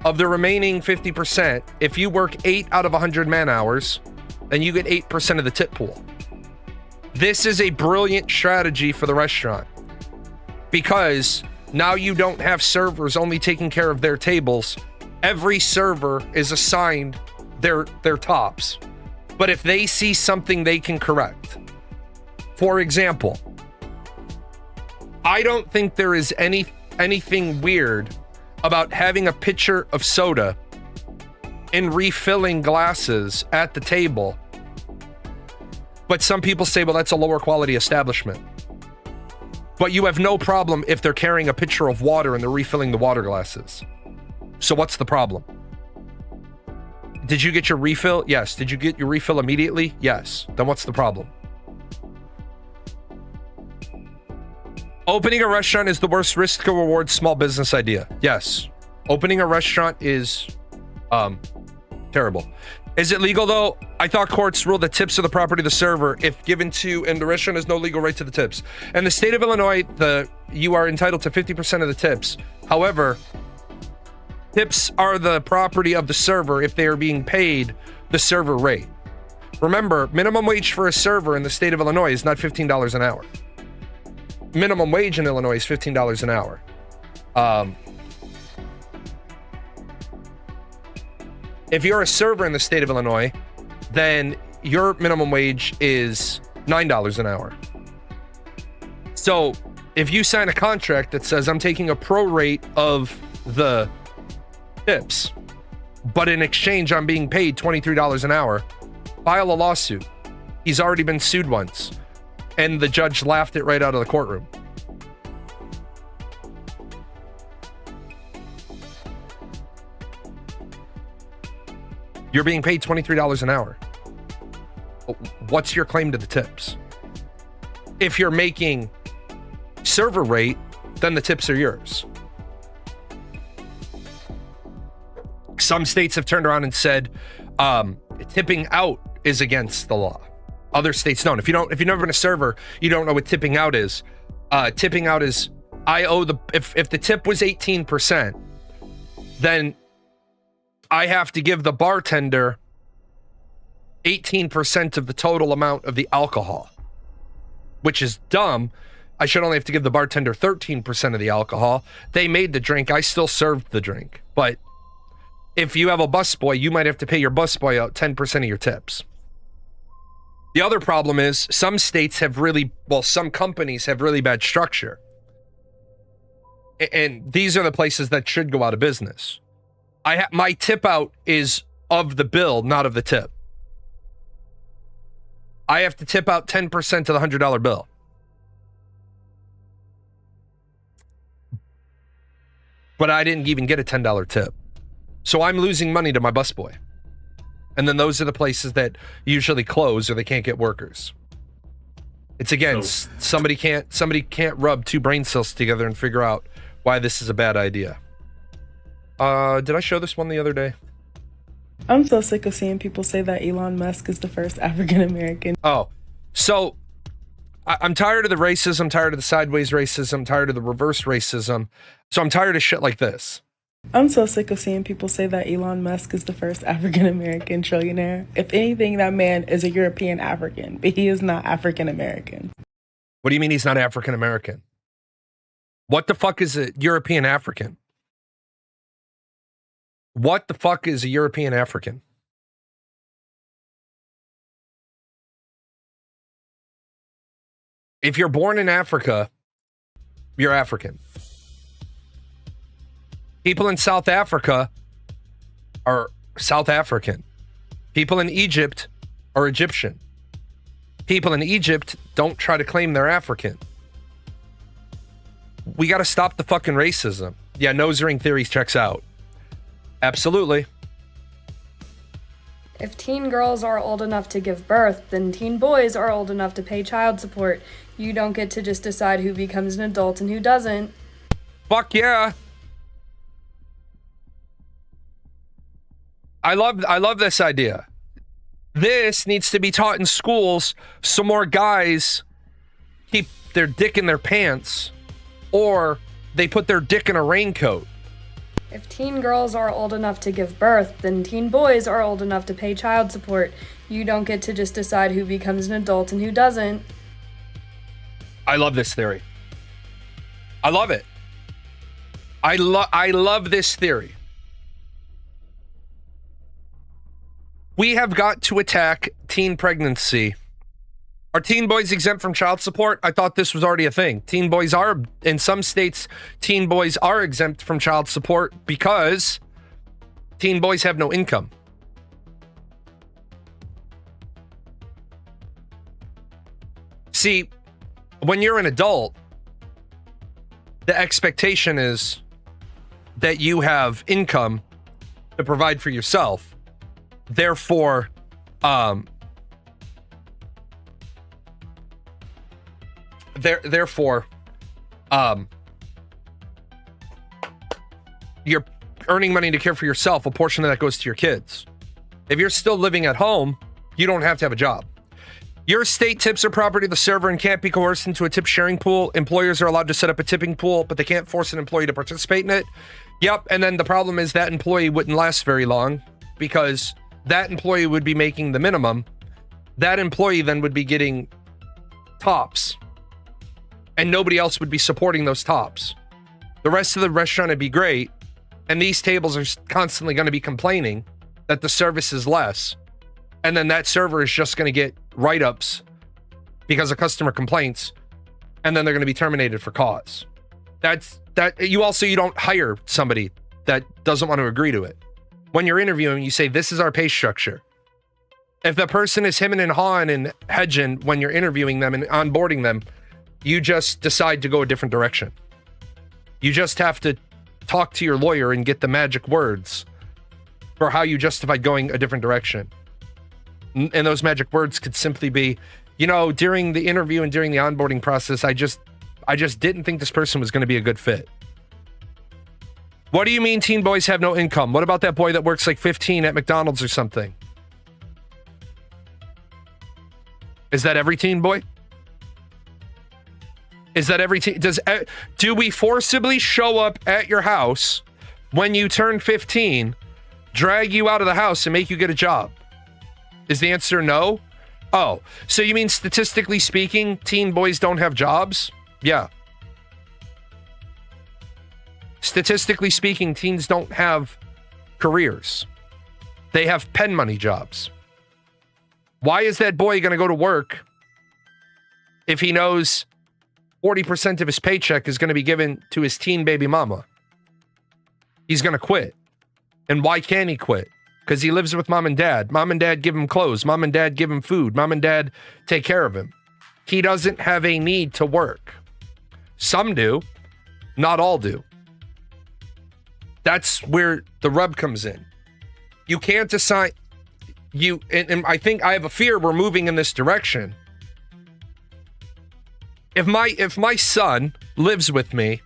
Of the remaining 50%, if you work 8 out of 100 man hours, then you get 8% of the tip pool. This is a brilliant strategy for the restaurant because now you don't have servers only taking care of their tables. Every server is assigned their tops. But if they see something they can correct, for example, I don't think there is anything weird about having a pitcher of soda and refilling glasses at the table. But some people say, well, that's a lower quality establishment. But you have no problem if they're carrying a pitcher of water and they're refilling the water glasses. So what's the problem? Did you get your refill? Yes. Did you get your refill immediately? Yes. Then what's the problem? Opening a restaurant is the worst risk to reward small business idea. Yes. Opening a restaurant is terrible. Is it legal though? I thought courts ruled that tips are the property of the server if given to, and the restaurant has no legal right to the tips. In the state of Illinois, you are entitled to 50% of the tips. However, tips are the property of the server if they are being paid the server rate. Remember, minimum wage for a server in the state of Illinois is not $15 an hour. Minimum wage in Illinois is $15 an hour. If you're a server in the state of Illinois, then your minimum wage is $9 an hour. So if you sign a contract that says I'm taking a pro rate of the tips, but in exchange I'm being paid $23 an hour, file a lawsuit. He's already been sued once, and the judge laughed it right out of the courtroom. You're being paid $23 an hour. What's your claim to the tips? If you're making server rate, then the tips are yours. Some states have turned around and said tipping out is against the law. Other states don't. If you've never been a server, you don't know what tipping out is. Tipping out is if the tip was 18%, then I have to give the bartender 18% of the total amount of the alcohol, which is dumb. I should only have to give the bartender 13% of the alcohol. They made the drink. I still served the drink. But if you have a busboy, you might have to pay your busboy out 10% of your tips. The other problem is some states have some companies have really bad structure. And these are the places that should go out of business. My tip out is of the bill, not of the tip. I have to tip out 10% of the $100 bill. But I didn't even get a $10 tip. So I'm losing money to my busboy. And then those are the places that usually close or they can't get workers. It's again, somebody can't rub two brain cells together and figure out why this is a bad idea. Did I show this one the other day? I'm so sick of seeing people say that Elon Musk is the first African American. Oh, so I'm tired of the racism. I'm tired of the sideways racism. I'm tired of the reverse racism. So I'm tired of shit like this. I'm so sick of seeing people say that Elon Musk is the first African American trillionaire. If anything, that man is a European African, but he is not African American. What do you mean he's not African American? What the fuck is a European African? What the fuck is a European African? If you're born in Africa, you're African. People in South Africa are South African. People in Egypt are Egyptian. People in Egypt don't try to claim they're African. We got to stop the fucking racism. Yeah, nose ring theories checks out. Absolutely. If teen girls are old enough to give birth, then teen boys are old enough to pay child support. You don't get to just decide who becomes an adult and who doesn't. Fuck yeah. I love this idea. This needs to be taught in schools so more guys keep their dick in their pants or they put their dick in a raincoat. If teen girls are old enough to give birth, then teen boys are old enough to pay child support. You don't get to just decide who becomes an adult and who doesn't. I love this theory. I love it. I love this theory. We have got to attack teen pregnancy. Are teen boys exempt from child support? I thought this was already a thing. Teen boys are, in some states, teen boys are exempt from child support because teen boys have no income. See, when you're an adult, the expectation is that you have income to provide for yourself. Therefore, you're earning money to care for yourself. A portion of that goes to your kids. If you're still living at home, you don't have to have a job. Your state tips are property of the server and can't be coerced into a tip sharing pool. Employers are allowed to set up a tipping pool, but they can't force an employee to participate in it. Yep, and then the problem is that employee wouldn't last very long because that employee would be making the minimum. That employee then would be getting tops, and nobody else would be supporting those tops. The rest of the restaurant would be great, and these tables are constantly going to be complaining that the service is less, and then that server is just going to get write-ups because of customer complaints, and then they're going to be terminated for cause. You don't hire somebody that doesn't want to agree to it. When you're interviewing, you say, this is our pay structure. If the person is hemming and hawing and hedging when you're interviewing them and onboarding them, you just decide to go a different direction. You just have to talk to your lawyer and get the magic words for how you justified going a different direction. And those magic words could simply be, during the interview and during the onboarding process, I just didn't think this person was going to be a good fit. What do you mean teen boys have no income? What about that boy that works like 15 at McDonald's or something? Is that every teen boy? Is that every teen? Do we forcibly show up at your house when you turn 15, drag you out of the house and make you get a job? Is the answer no? Oh, so you mean statistically speaking, teen boys don't have jobs? Yeah. Statistically speaking, teens don't have careers. They have pen money jobs. Why is that boy going to go to work if he knows 40% of his paycheck is going to be given to his teen baby mama? He's going to quit. And why can't he quit? Because he lives with mom and dad. Mom and dad give him clothes. Mom and dad give him food. Mom and dad take care of him. He doesn't have a need to work. Some do. Not all do. That's where the rub comes in. You can't assign... And I think I have a fear we're moving in this direction. If my son lives with me,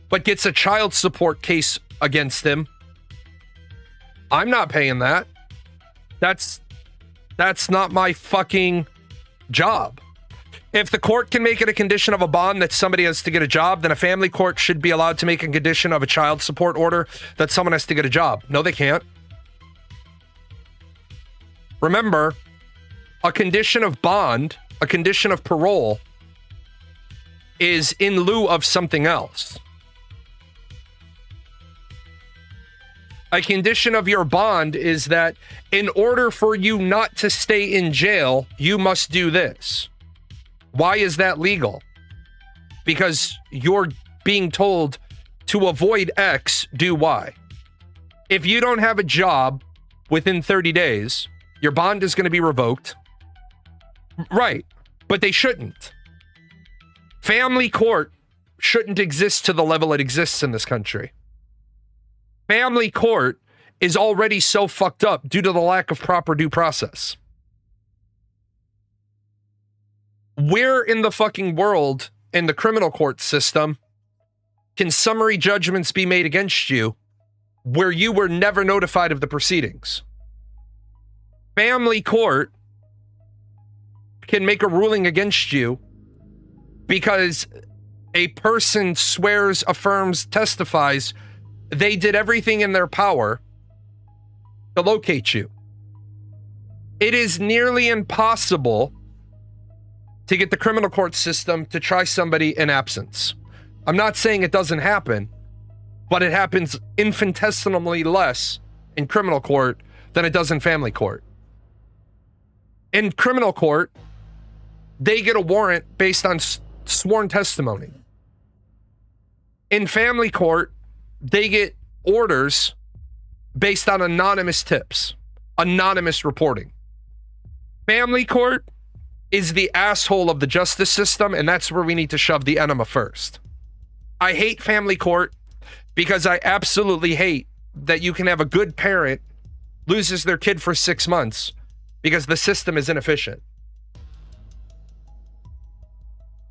but gets a child support case against him, I'm not paying that. That's not my fucking job. If the court can make it a condition of a bond that somebody has to get a job, then a family court should be allowed to make a condition of a child support order that someone has to get a job. No, they can't. Remember, a condition of bond, a condition of parole, is in lieu of something else. A condition of your bond is that in order for you not to stay in jail, you must do this. Why is that legal? Because you're being told to avoid X, do Y. If you don't have a job within 30 days, your bond is going to be revoked. Right, but they shouldn't. Family court shouldn't exist to the level it exists in this country. Family court is already so fucked up due to the lack of proper due process. Where in the fucking world in the criminal court system can summary judgments be made against you where you were never notified of the proceedings? Family court can make a ruling against you because a person swears, affirms, testifies they did everything in their power to locate you. It is nearly impossible to get the criminal court system to try somebody in absence. I'm not saying it doesn't happen, but it happens infinitesimally less in criminal court than it does in family court. In criminal court, they get a warrant based on sworn testimony. In family court, they get orders based on anonymous tips, anonymous reporting. Family court is the asshole of the justice system, and that's where we need to shove the enema first. I hate family court because I absolutely hate that you can have a good parent loses their kid for 6 months because the system is inefficient.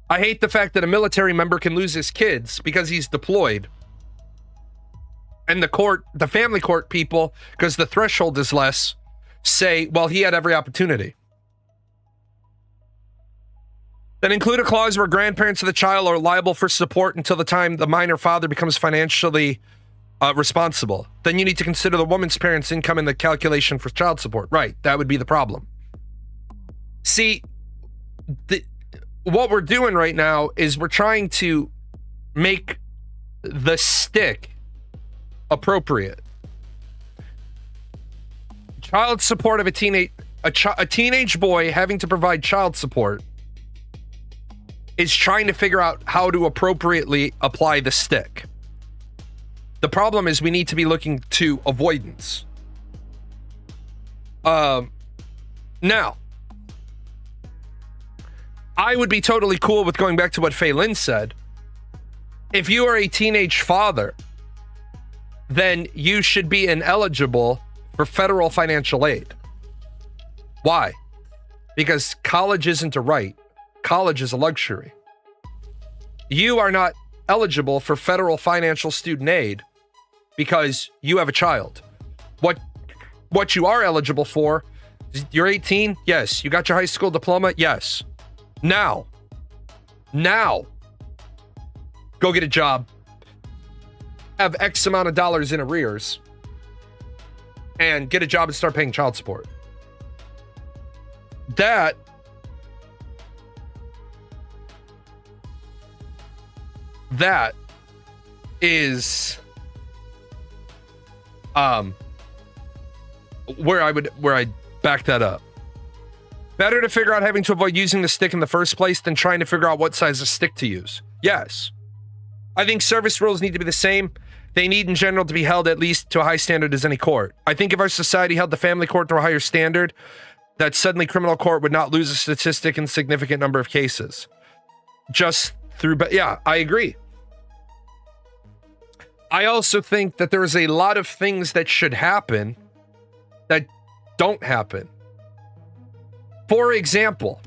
I hate the fact that a military member can lose his kids because he's deployed. And the family court people, because the threshold is less, say, well, he had every opportunity. Then include a clause where grandparents of the child are liable for support until the time the minor father becomes financially responsible. Then you need to consider the woman's parents' income in the calculation for child support. Right, that would be the problem. See, what we're doing right now is we're trying to make the stick appropriate. Child support of a teenage boy having to provide child support is trying to figure out how to appropriately apply the stick. The problem is we need to be looking to avoidance. Now, I would be totally cool with going back to what Faye Lynn said. If you are a teenage father, then you should be ineligible for federal financial aid. Why? Because college isn't a right. College is a luxury. You are not eligible for federal financial student aid because you have a child. What you are eligible for, you're 18? Yes. You got your high school diploma? Yes. Now, go get a job, have X amount of dollars in arrears, and get a job and start paying child support. That is where I'd back that up. Better to figure out having to avoid using the stick in the first place than trying to figure out what size of stick to use. Yes. I think service rules need to be the same. They need in general to be held at least to a high standard as any court. I think if our society held the family court to a higher standard, that suddenly criminal court would not lose a statistic in significant number of cases. Yeah, I agree. I also think that there's a lot of things that should happen that don't happen. For example,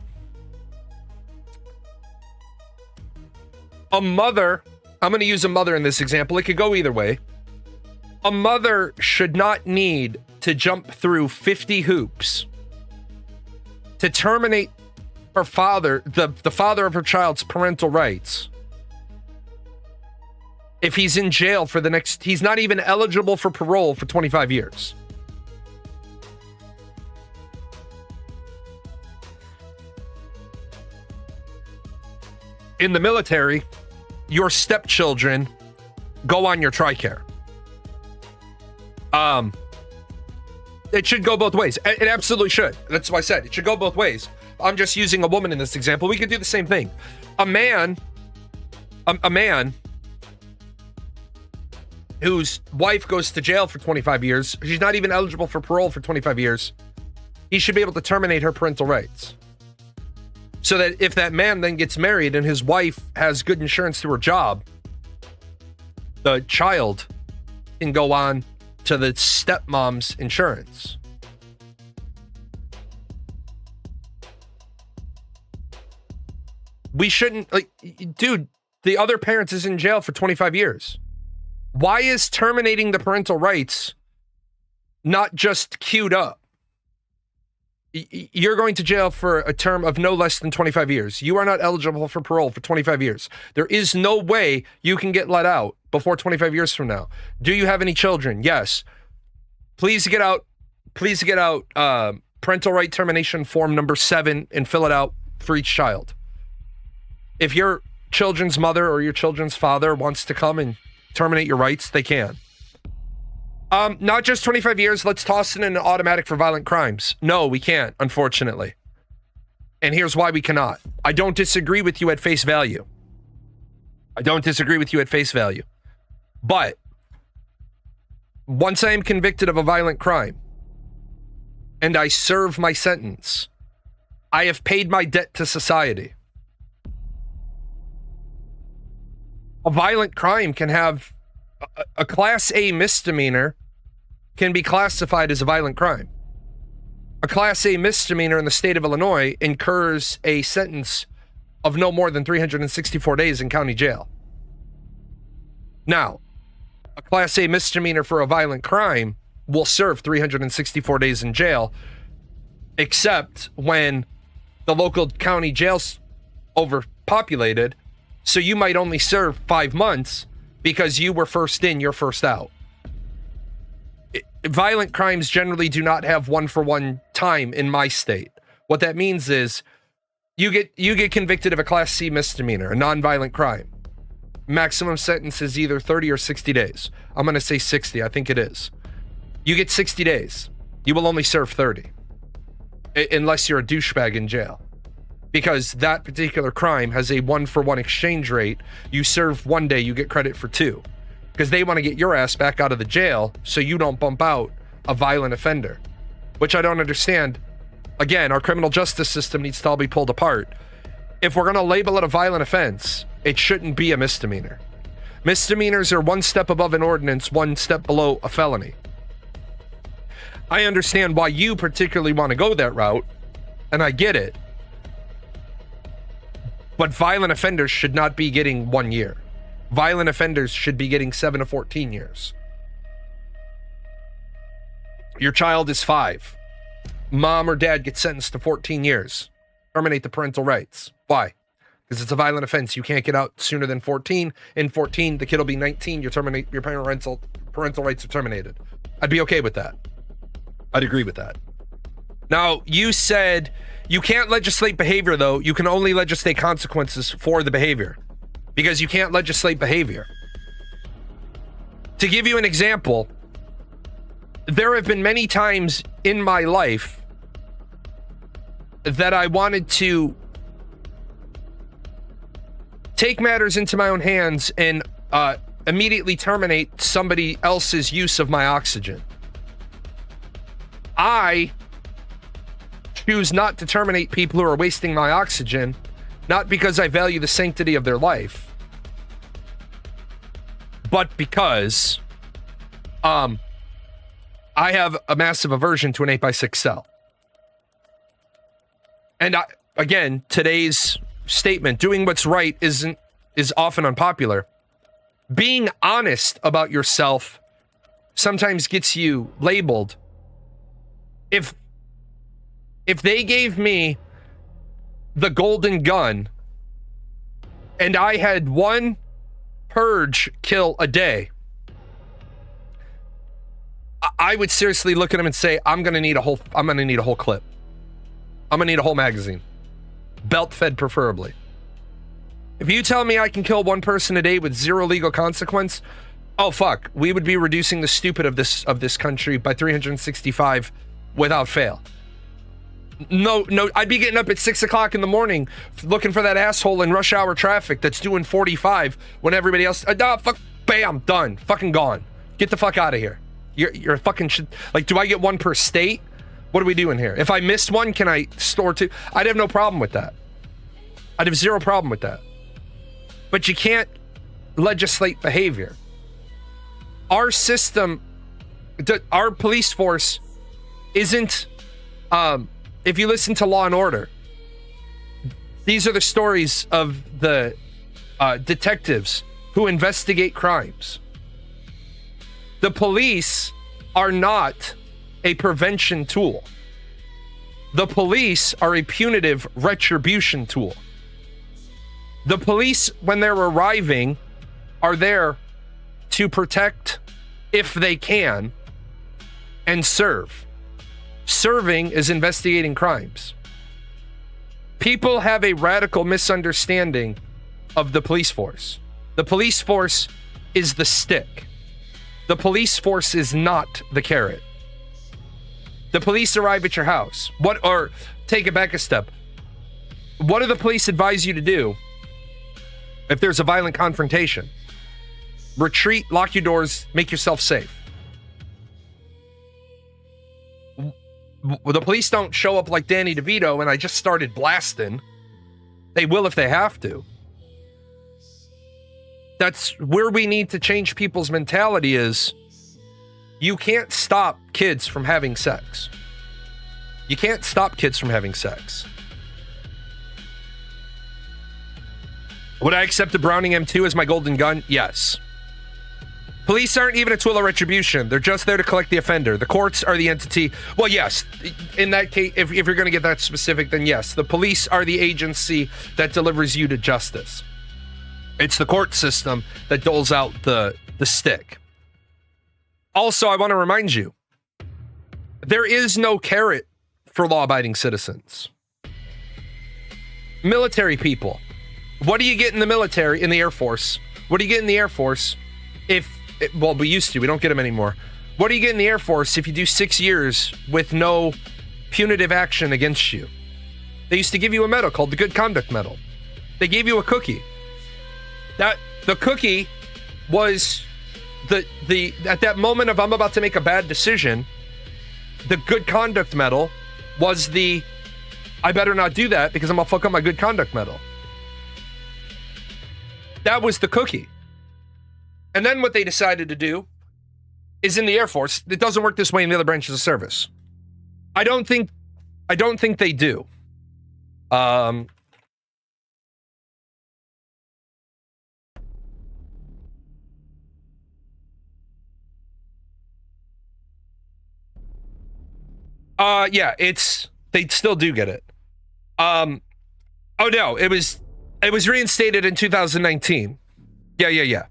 a mother, I'm going to use a mother in this example. It could go either way. A mother should not need to jump through 50 hoops to terminate her father, the father of her child's parental rights. If he's in jail for he's not even eligible for parole for 25 years. In the military, your stepchildren go on your TRICARE. It should go both ways. It absolutely should. That's why I said it should go both ways. I'm just using a woman in this example. We could do the same thing. A man whose wife goes to jail for 25 years, she's not even eligible for parole for 25 years, he should be able to terminate her parental rights. So that if that man then gets married and his wife has good insurance through her job, the child can go on to the stepmom's insurance. We shouldn't, like, dude, the other parent is in jail for 25 years. Why is terminating the parental rights not just queued up? You're going to jail for a term of no less than 25 years. You are not eligible for parole for 25 years. There is no way you can get let out before 25 years from now. Do you have any children? Yes. Please get out. Please get out parental right termination form number 7 and fill it out for each child. If your children's mother or your children's father wants to come and terminate your rights, they can. Not just 25 years, let's toss it in an automatic for violent crimes. No, we can't, unfortunately. And here's why we cannot. I don't disagree with you at face value. But once I am convicted of a violent crime and I serve my sentence, I have paid my debt to society. A violent crime can have a Class A misdemeanor can be classified as a violent crime. A Class A misdemeanor in the state of Illinois incurs a sentence of no more than 364 days in county jail. Now, a Class A misdemeanor for a violent crime will serve 364 days in jail, except when the local county jail's overpopulated, so you might only serve 5 months because you were first in, you're first out. Violent crimes generally do not have 1-for-1 time in my state. What that means is you get convicted of a Class C misdemeanor, a non-violent crime. Maximum sentence is either 30 or 60 days. I'm going to say 60. I think it is. You get 60 days. You will only serve 30. Unless you're a douchebag in jail. Because that particular crime has a 1-for-1 exchange rate. You serve 1 day, you get credit for 2. Because they want to get your ass back out of the jail so you don't bump out a violent offender. Which I don't understand. Again, our criminal justice system needs to all be pulled apart. If we're going to label it a violent offense, it shouldn't be a misdemeanor. Misdemeanors are 1 step above an ordinance, 1 step below a felony. I understand why you particularly want to go that route, and I get it. But violent offenders should not be getting 1 year. Violent offenders should be getting 7 to 14 years. Your child is 5. Mom or dad gets sentenced to 14 years. Terminate the parental rights. Why? Because it's a violent offense. You can't get out sooner than 14. In 14, the kid will be 19. Your parental rights are terminated. I'd be okay with that. I'd agree with that. Now, you said you can't legislate behavior, though. You can only legislate consequences for the behavior. Because you can't legislate behavior. To give you an example, there have been many times in my life that I wanted to take matters into my own hands and immediately terminate somebody else's use of my oxygen. I choose not to terminate people who are wasting my oxygen, not because I value the sanctity of their life, but because I have a massive aversion to an 8x6 cell. And again, today's statement, doing what's right is often unpopular. Being honest about yourself sometimes gets you labeled. If they gave me the golden gun and I had 1 purge kill a day, I would seriously look at them and say, I'm gonna need a whole clip. I'm gonna need a whole magazine. Belt fed preferably. If you tell me I can kill 1 person a day with 0 legal consequence, oh fuck, we would be reducing the stupid of this country by 365 without fail. No, I'd be getting up at 6 o'clock in the morning looking for that asshole in rush hour traffic that's doing 45 when everybody else, fuck, bam, done, fucking gone. Get the fuck out of here. You're a fucking shit. Like, do I get 1 per state? What are we doing here? If I missed 1, can I store 2? I'd have no problem with that. I'd have 0 problem with that. But you can't legislate behavior. Our system Our police force isn't, if you listen to Law and Order, these are the stories of the detectives who investigate crimes. The police are not a prevention tool. The police are a punitive retribution tool. The police, when they're arriving, are there to protect if they can and serve. Serving is investigating crimes. People have a radical misunderstanding of the police force. The police force is the stick. The police force is not the carrot. The police arrive at your house. Or take it back a step. What do the police advise you to do if there's a violent confrontation? Retreat, lock your doors, make yourself safe. The police don't show up like Danny DeVito and I just started blasting. They will if they have to. That's where we need to change people's mentality is you can't stop kids from having sex. You can't stop kids from having sex. Would I accept a Browning M2 as my golden gun? Yes. Police aren't even a tool of retribution. They're just there to collect the offender. The courts are the entity. Well, yes. In that case, if you're going to get that specific, then yes. The police are the agency that delivers you to justice. It's the court system that doles out the stick. Also, I want to remind you, there is no carrot for law-abiding citizens. Military people. What do you get in the military, in the Air Force? What do you get in the Air Force well, we used to. We don't get them anymore. What do you get in the Air Force if you do 6 years with no punitive action against you? They used to give you a medal called the Good Conduct Medal. They gave you a cookie. The cookie was the at that moment of I'm about to make a bad decision, the Good Conduct Medal was the I better not do that because I'm gonna fuck up my Good Conduct Medal. That was the cookie. And then what they decided to do is in the Air Force, it doesn't work this way in the other branches of service. I don't think they do. Yeah, they still do get it. Oh no, it was reinstated in 2019. Yeah.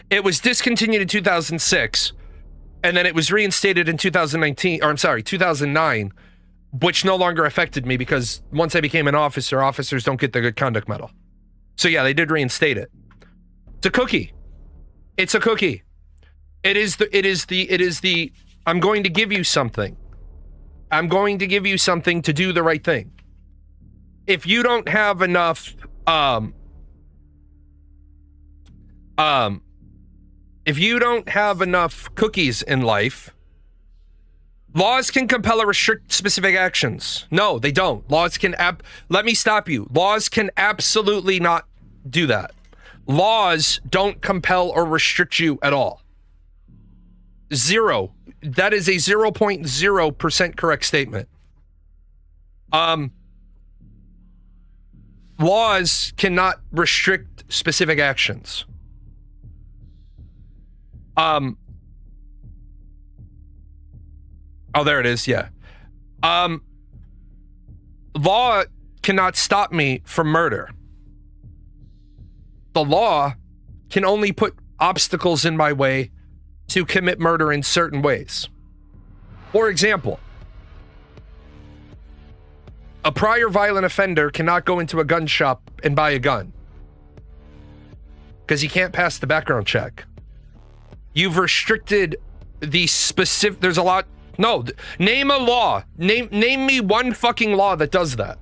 It was discontinued in 2006, and then it was reinstated in 2009, which no longer affected me because once I became an officer, officers don't get the Good Conduct Medal. So yeah, they did reinstate it. It's a cookie. It's a cookie. It is the I'm going to give you something. I'm going to give you something to do the right thing. If you don't have enough if you don't have enough cookies in life, laws can compel or restrict specific actions. No, they don't. Laws can let me stop you. Laws can absolutely not do that. Laws don't compel or restrict you at all. Zero. That is a 0.0% correct statement. Laws cannot restrict specific actions. Oh, there it is. Yeah. Law cannot stop me from murder. The law can only put obstacles in my way to commit murder in certain ways. For example, a prior violent offender cannot go into a gun shop and buy a gun because he can't pass the background check. You've restricted the specific. There's a lot. No, name a law. Name me one fucking law that does that.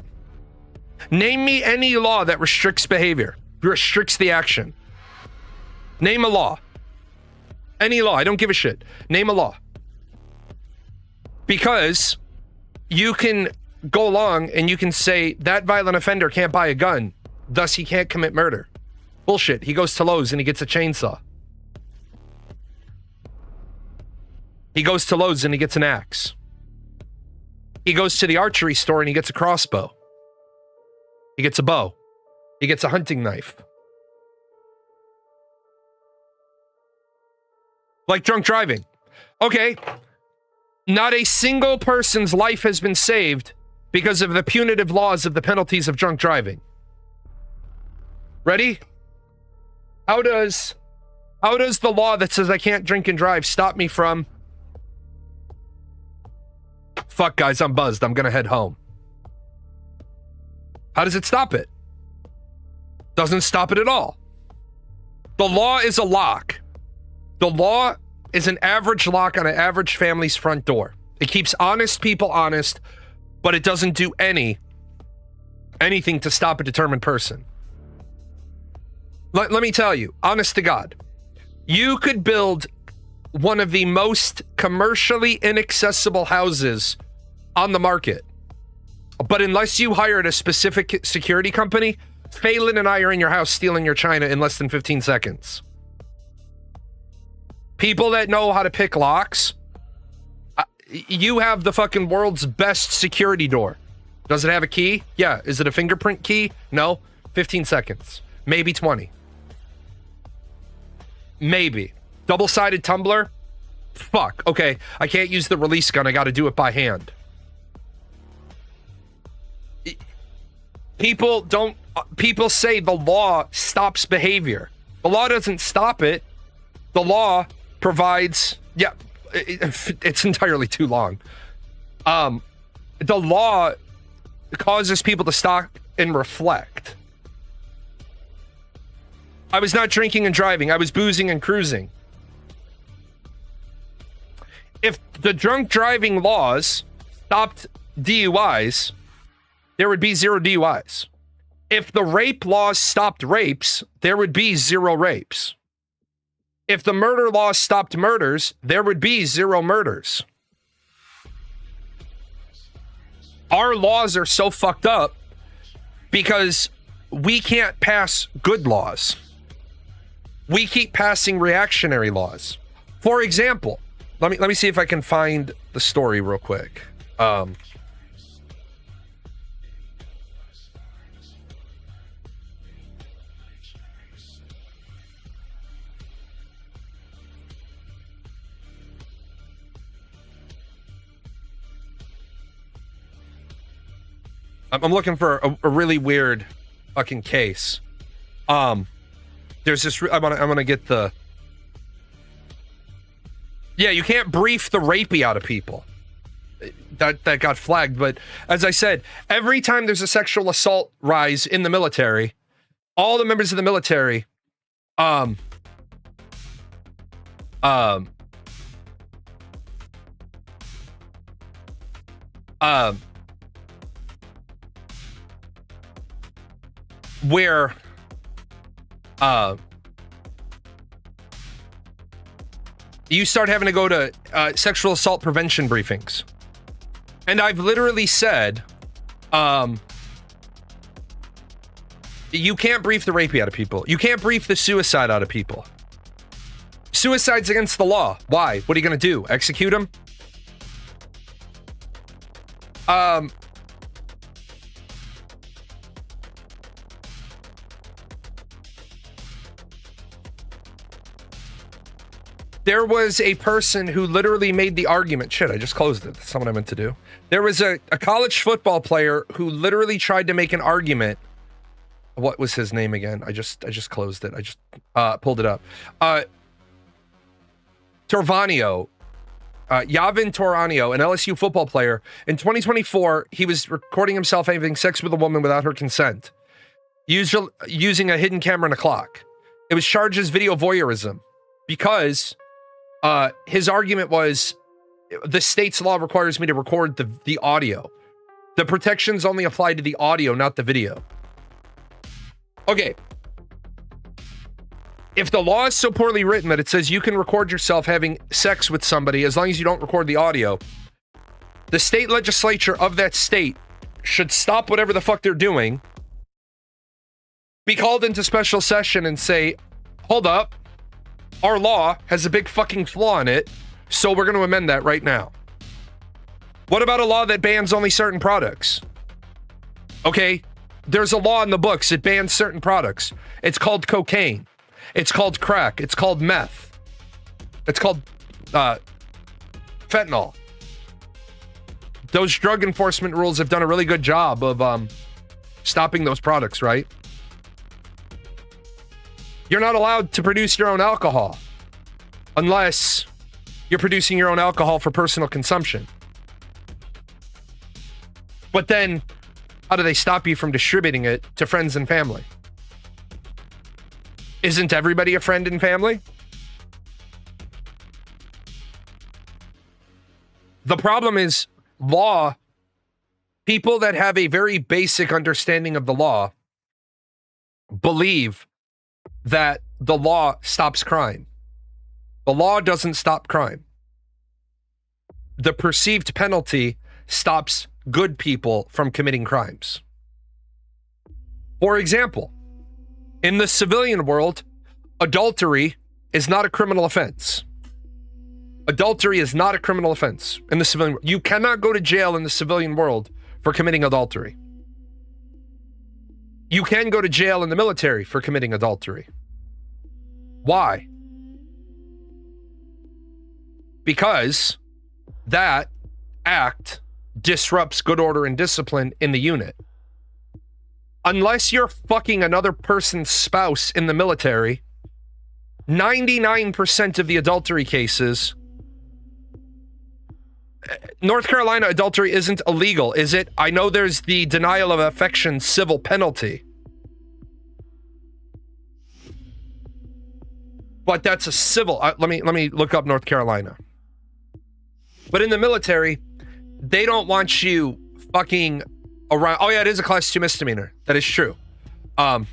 Name me any law that restricts behavior, restricts the action. Name a law. Any law. I don't give a shit. Name a law. Because you can go along and you can say that violent offender can't buy a gun, thus he can't commit murder. Bullshit. He goes to Lowe's and he gets a chainsaw. He goes to Lowe's and he gets an axe. He goes to the archery store and he gets a crossbow. He gets a bow. He gets a hunting knife. Like drunk driving. Okay. Not a single person's life has been saved because of the punitive laws of the penalties of drunk driving. Ready? How does the law that says I can't drink and drive stop me from... Fuck, guys, I'm buzzed. I'm gonna head home. How does it stop it? Doesn't stop it at all. The law is a lock. The law is an average lock on an average family's front door. It keeps honest people honest, but it doesn't do anything to stop a determined person. Let me tell you, honest to God, you could build one of the most commercially inaccessible houses on the market, but unless you hired a specific security company, Phelan and I are in your house stealing your china in less than 15 seconds. People that know how to pick locks, you have the fucking world's best security door. Does it have a key? Yeah. Is it a fingerprint key? No. 15 seconds. Maybe 20. Maybe. Double-sided tumbler? Fuck. Okay, I can't use the release gun. I got to do it by hand. People say the law stops behavior. The law doesn't stop it. The law provides... Yeah, it's entirely too long. The law causes people to stop and reflect. I was not drinking and driving. I was boozing and cruising. If the drunk driving laws stopped DUIs, there would be 0 DUIs. If the rape laws stopped rapes, there would be 0 rapes. If the murder laws stopped murders, there would be 0 murders. Our laws are so fucked up because we can't pass good laws. We keep passing reactionary laws. For example, let me see if I can find the story real quick. I'm looking for a really weird fucking case. There's this. I'm gonna get the. Yeah, you can't brief the rapey out of people. That got flagged, but as I said, every time there's a sexual assault rise in the military, all the members of the military, where you start having to go to sexual assault prevention briefings. And I've literally said, you can't brief the rapey out of people. You can't brief the suicide out of people. Suicide's against the law. Why? What are you going to do? Execute him? There was a person who literally made the argument. Shit, I just closed it. That's not what I meant to do. There was a college football player who literally tried to make an argument. What was his name again? I just closed it. I just pulled it up. Torvanio. Yavin Toranio, an LSU football player. In 2024, he was recording himself having sex with a woman without her consent, using a hidden camera and a clock. It was charged as video voyeurism because his argument was the state's law requires me to record the audio. The protections only apply to the audio, not the video. Okay. If the law is so poorly written that it says you can record yourself having sex with somebody as long as you don't record the audio, the state legislature of that state should stop whatever the fuck they're doing, be called into special session and say, hold up, our law has a big fucking flaw in it. So we're going to amend that right now. What about a law that bans only certain products? Okay, there's a law in the books that bans certain products. It's called cocaine. It's called crack. It's called meth. It's called fentanyl. Those drug enforcement rules have done a really good job of stopping those products, right? You're not allowed to produce your own alcohol unless you're producing your own alcohol for personal consumption. But then, how do they stop you from distributing it to friends and family? Isn't everybody a friend and family? The problem is law. People that have a very basic understanding of the law believe that the law stops crime. The law doesn't stop crime. The perceived penalty stops good people from committing crimes. For example, in the civilian world, adultery is not a criminal offense. Adultery is not a criminal offense in the civilian world. You cannot go to jail in the civilian world for committing adultery. You can go to jail in the military for committing adultery. Why? Because that act disrupts good order and discipline in the unit. Unless you're fucking another person's spouse in the military, 99% of the adultery cases, North Carolina adultery isn't illegal, is it? I know there's the denial of affection civil penalty. But that's a civil. Let me look up North Carolina. But in the military, they don't want you fucking around. Oh yeah, it is a class 2 misdemeanor. That is true. But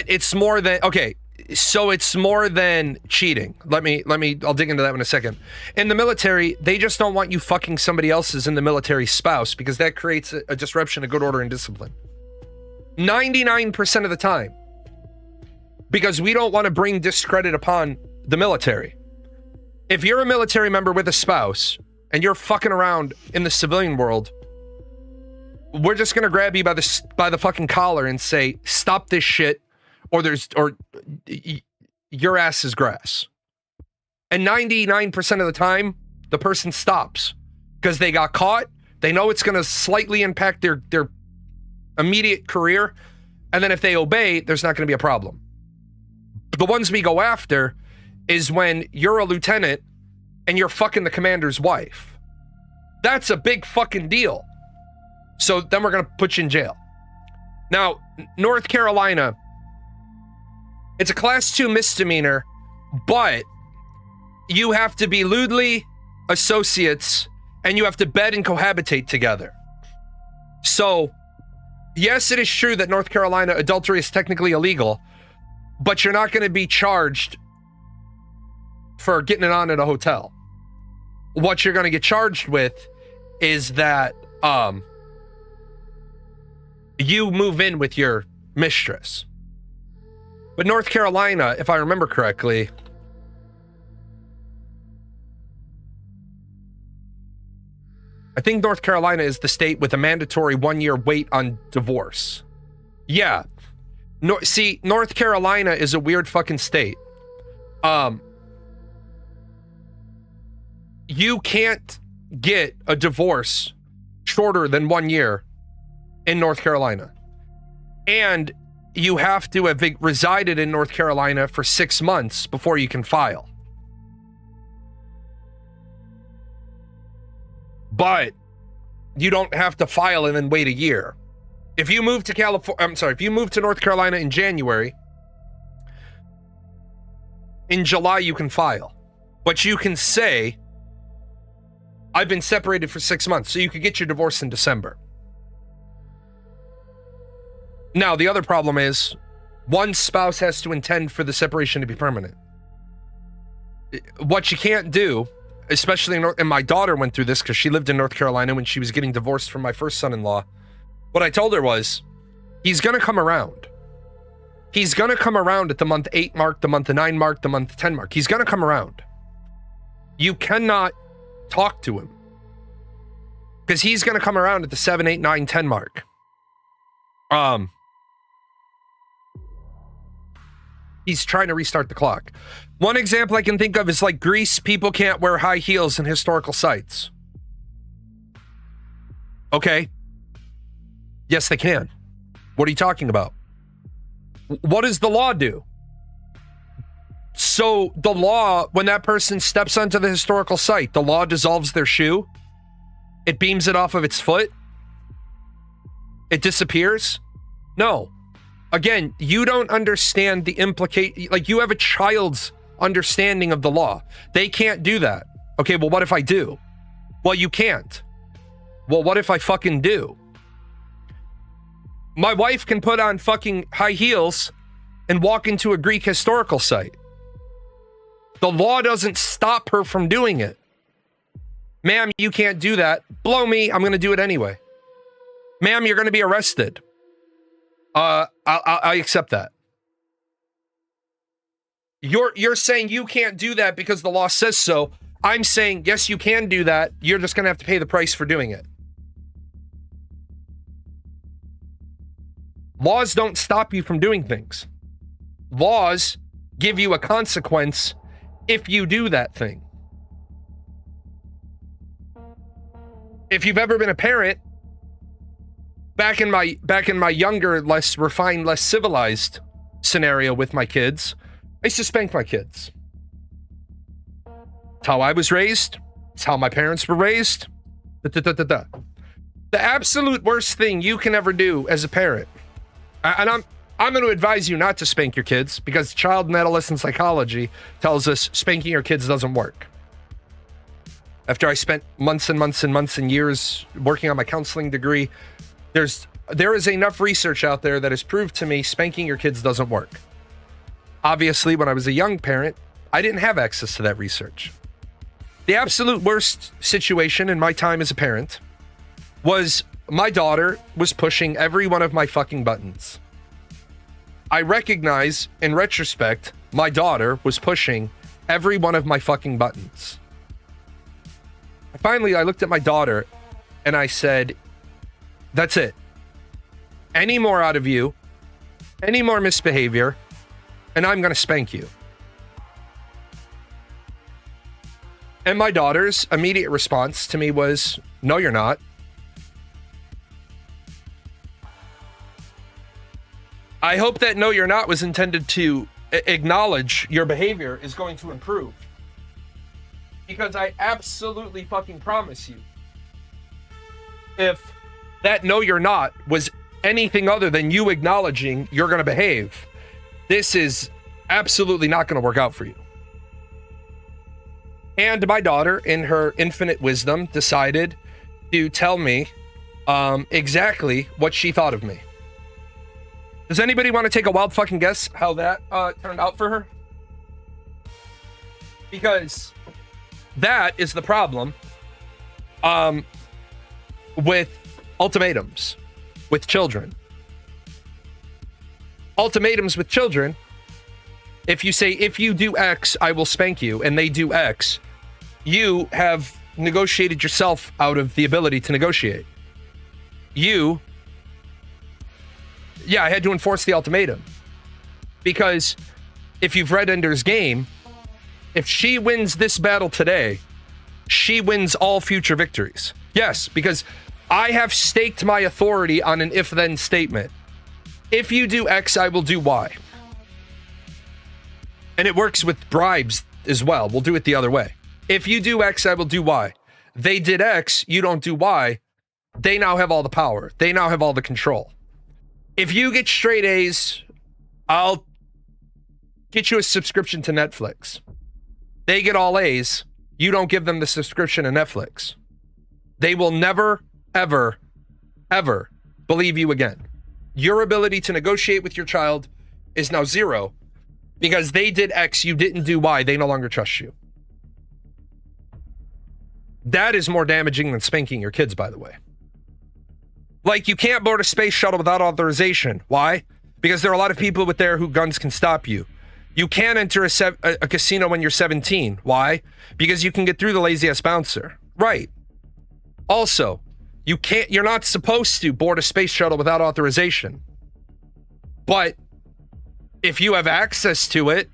it's more than, okay, so it's more than cheating. I'll dig into that in a second. In the military, they just don't want you fucking somebody else's in the military spouse because that creates a disruption of good order and discipline. 99% of the time. Because we don't want to bring discredit upon the military. If you're a military member with a spouse and you're fucking around in the civilian world, we're just going to grab you by the fucking collar and say, stop this shit, or your ass is grass. And 99% of the time, the person stops because they got caught. They know it's going to slightly impact their immediate career. And then if they obey, there's not going to be a problem. The ones we go after is when you're a lieutenant and you're fucking the commander's wife. That's a big fucking deal. So then we're going to put you in jail. Now, North Carolina, it's a class 2 misdemeanor, but you have to be lewdly associates and you have to bed and cohabitate together. So, yes, it is true that North Carolina adultery is technically illegal, but you're not going to be charged for getting it on at a hotel. What you're going to get charged with is that you move in with your mistress. But North Carolina, if I remember correctly, I think North Carolina is the state with a mandatory 1-year wait on divorce. Yeah. See, North Carolina is a weird fucking state. You can't get a divorce shorter than 1 year in North Carolina. And you have to have resided in North Carolina for 6 months before you can file. But you don't have to file and then wait a year. If you move to if you move to North Carolina in January, in July you can file. But you can say, I've been separated for 6 months, so you could get your divorce in December. Now, the other problem is, one spouse has to intend for the separation to be permanent. What you can't do, especially and my daughter went through this because she lived in North Carolina when she was getting divorced from my first son-in-law. What I told her was, he's going to come around. He's going to come around at the month 8 mark, the month 9 mark, the month 10 mark. He's going to come around. You cannot talk to him because he's going to come around at the 7, 8, 9, 10 mark. He's trying to restart the clock. One example I can think of is like Greece. People can't wear high heels in historical sites. Okay. Yes, they can. What are you talking about? What does the law do? So the law, when that person steps onto the historical site, the law dissolves their shoe. It beams it off of its foot. It disappears. No. Again, you don't understand the like you have a child's understanding of the law. They can't do that. Okay, well, what if I do? Well, you can't. Well, what if I fucking do? My wife can put on fucking high heels and walk into a Greek historical site. The law doesn't stop her from doing it. Ma'am, you can't do that. Blow me, I'm going to do it anyway. Ma'am, you're going to be arrested. I accept that. You're saying you can't do that because the law says so. I'm saying, yes, you can do that. You're just going to have to pay the price for doing it. Laws don't stop you from doing things. Laws give you a consequence if you do that thing. If you've ever been a parent, back in my younger, less refined, less civilized scenario with my kids, I used to spank my kids. It's how I was raised. It's how my parents were raised. The absolute worst thing you can ever do as a parent, and I'm going to advise you not to spank your kids because child and adolescent psychology tells us spanking your kids doesn't work. After I spent months and months and months and years working on my counseling degree, there is enough research out there that has proved to me spanking your kids doesn't work. Obviously, when I was a young parent, I didn't have access to that research. The absolute worst situation in my time as a parent was my daughter was pushing every one of my fucking buttons. I recognize, in retrospect, my daughter was pushing every one of my fucking buttons. Finally, I looked at my daughter and I said, that's it. Any more out of you, any more misbehavior, and I'm going to spank you. And my daughter's immediate response to me was, no, you're not. I hope that no, you're not was intended to acknowledge your behavior is going to improve. Because I absolutely fucking promise you, if that no, you're not was anything other than you acknowledging you're going to behave, this is absolutely not going to work out for you. And my daughter, in her infinite wisdom, decided to tell me exactly what she thought of me. Does anybody want to take a wild fucking guess how that turned out for her? Because that is the problem with ultimatums with children. Ultimatums with children, if you say, if you do X, I will spank you, and they do X, you have negotiated yourself out of the ability to negotiate. I had to enforce the ultimatum. Because if you've read Ender's Game, if she wins this battle today, she wins all future victories. Yes, because I have staked my authority on an if-then statement. If you do X, I will do Y. And it works with bribes as well. We'll do it the other way. If you do X, I will do Y. They did X, you don't do Y. They now have all the power. They now have all the control. If you get straight A's, I'll get you a subscription to Netflix. They get all A's, you don't give them the subscription to Netflix. They will never, ever, ever believe you again. Your ability to negotiate with your child is now zero because they did X, you didn't do Y, they no longer trust you. That is more damaging than spanking your kids, by the way. Like, you can't board a space shuttle without authorization. Why? because there are a lot of people with there who guns can stop you. You can't enter a casino when you're 17. Why? Because you can get through the lazy-ass bouncer. Right. Also, you're not supposed to board a space shuttle without authorization. But if you have access to it,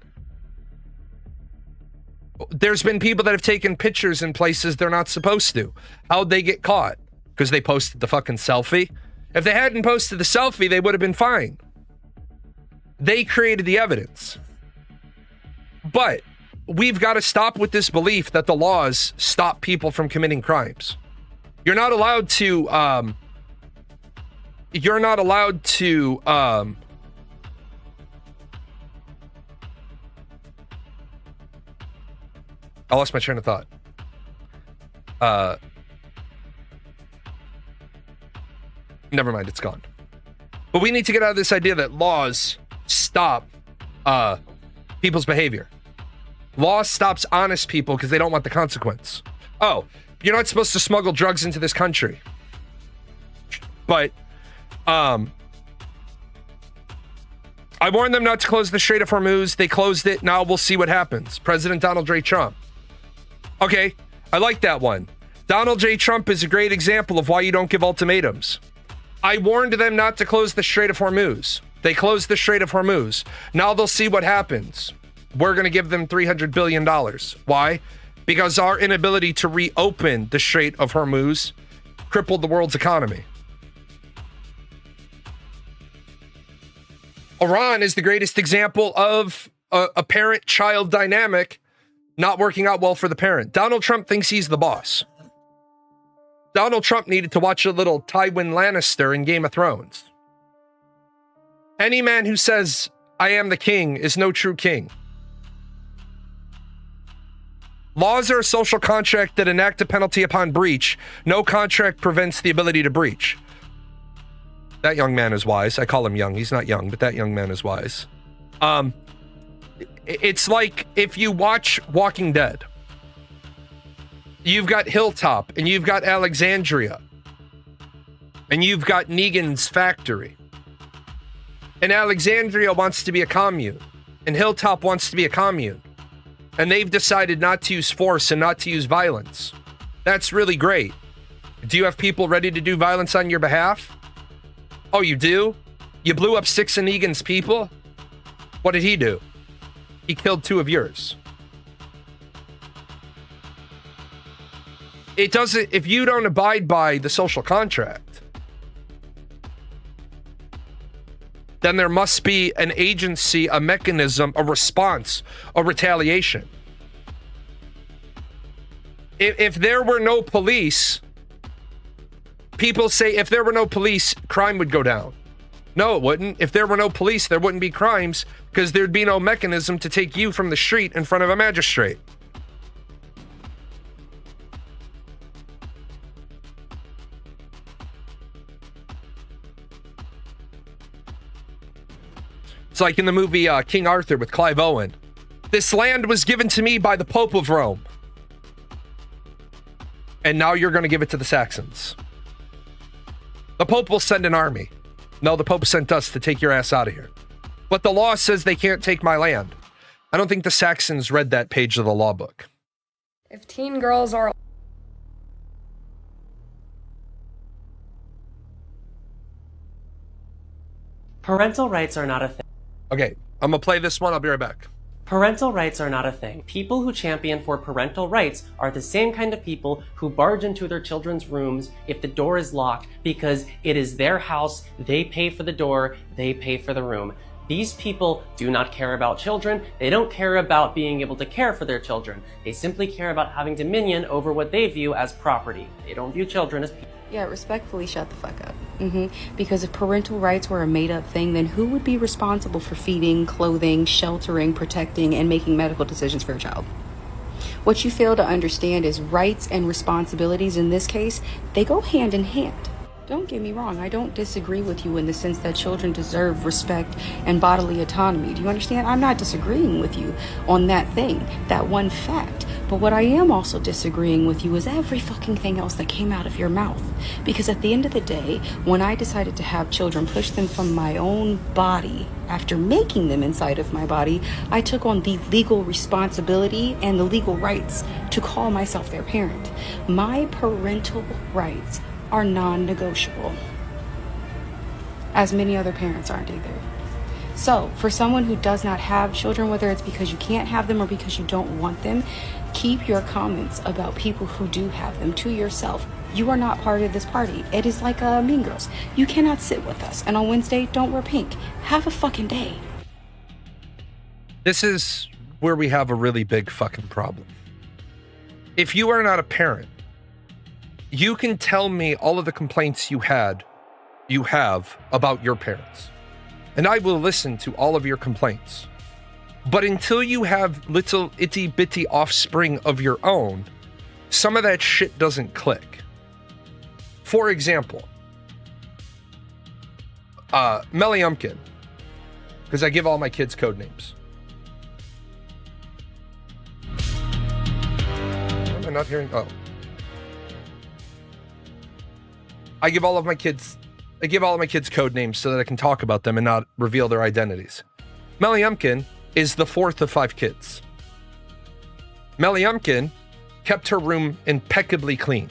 there's been people that have taken pictures in places they're not supposed to. How'd they get caught? Because they posted the fucking selfie? If they hadn't posted the selfie, they would have been fine. They created the evidence. But we've got to stop with this belief that the laws stop people from committing crimes. You're not allowed to, I lost my train of thought. Never mind, it's gone. But we need to get out of this idea that laws stop people's behavior. Law stops honest people because they don't want the consequence. Oh, you're not supposed to smuggle drugs into this country. But I warned them not to close the Strait of Hormuz. They closed it. Now we'll see what happens. President Donald J. Trump. Okay, I like that one. Donald J. Trump is a great example of why you don't give ultimatums. I warned them not to close the Strait of Hormuz. They closed the Strait of Hormuz. Now they'll see what happens. We're going to give them $300 billion. Why? Because our inability to reopen the Strait of Hormuz crippled the world's economy. Iran is the greatest example of a parent-child dynamic not working out well for the parent. Donald Trump thinks he's the boss. Donald Trump needed to watch a little Tywin Lannister in Game of Thrones. Any man who says, I am the king, is no true king. Laws are a social contract that enact a penalty upon breach. No contract prevents the ability to breach. That young man is wise. I call him young. He's not young, but that young man is wise. It's like if you watch Walking Dead. You've got Hilltop, and you've got Alexandria, and you've got Negan's factory. And Alexandria wants to be a commune, and Hilltop wants to be a commune. And they've decided not to use force and not to use violence. That's really great. Do you have people ready to do violence on your behalf? Oh, you do? You blew up 6 of Negan's people? What did he do? He killed 2 of yours. It doesn't, if you don't abide by the social contract, then there must be an agency, a mechanism, a response, a retaliation. If there were no police, people say if there were no police, crime would go down. No, it wouldn't. If there were no police, there wouldn't be crimes because there'd be no mechanism to take you from the street in front of a magistrate. It's like in the movie King Arthur with Clive Owen. This land was given to me by the Pope of Rome. And now you're going to give it to the Saxons. The Pope will send an army. No, the Pope sent us to take your ass out of here. But the law says they can't take my land. I don't think the Saxons read that page of the law book. If teen girls are... Parental rights are not a thing. Okay, I'm gonna play this one. I'll be right back. Parental rights are not a thing. People who champion for parental rights are the same kind of people who barge into their children's rooms if the door is locked because it is their house, they pay for the door, they pay for the room. These people do not care about children. They don't care about being able to care for their children. They simply care about having dominion over what they view as property. They don't view children as people. Yeah, respectfully, shut the fuck up. Because if parental rights were a made-up thing, then who would be responsible for feeding, clothing, sheltering, protecting, and making medical decisions for a child? What you fail to understand is rights and responsibilities in this case, they go hand in hand. Don't get me wrong, I don't disagree with you in the sense that children deserve respect and bodily autonomy. Do you understand? I'm not disagreeing with you on that thing, that one fact. But what I am also disagreeing with you is every fucking thing else that came out of your mouth. Because at the end of the day, when I decided to have children, push them from my own body, after making them inside of my body, I took on the legal responsibility and the legal rights to call myself their parent. My parental rights are non-negotiable, as many other parents aren't either. So for someone who does not have children, whether it's because you can't have them or because you don't want them, keep your comments about people who do have them to yourself. You are not part of this party. It is like Mean Girls. You cannot sit with us, and on Wednesday, don't wear pink. Have a fucking day. This is where we have a really big fucking problem. If you are not a parent, you can tell me all of the complaints you have about your parents, and I will listen to all of your complaints. But until you have little itty bitty offspring of your own, some of that shit doesn't click. For example, Meliumpkin, because I give all my kids code names. Am I not hearing? Oh. I give all of my kids code names so that I can talk about them and not reveal their identities. Meliumpkin is the fourth of 5 kids. Meliumpkin kept her room impeccably clean.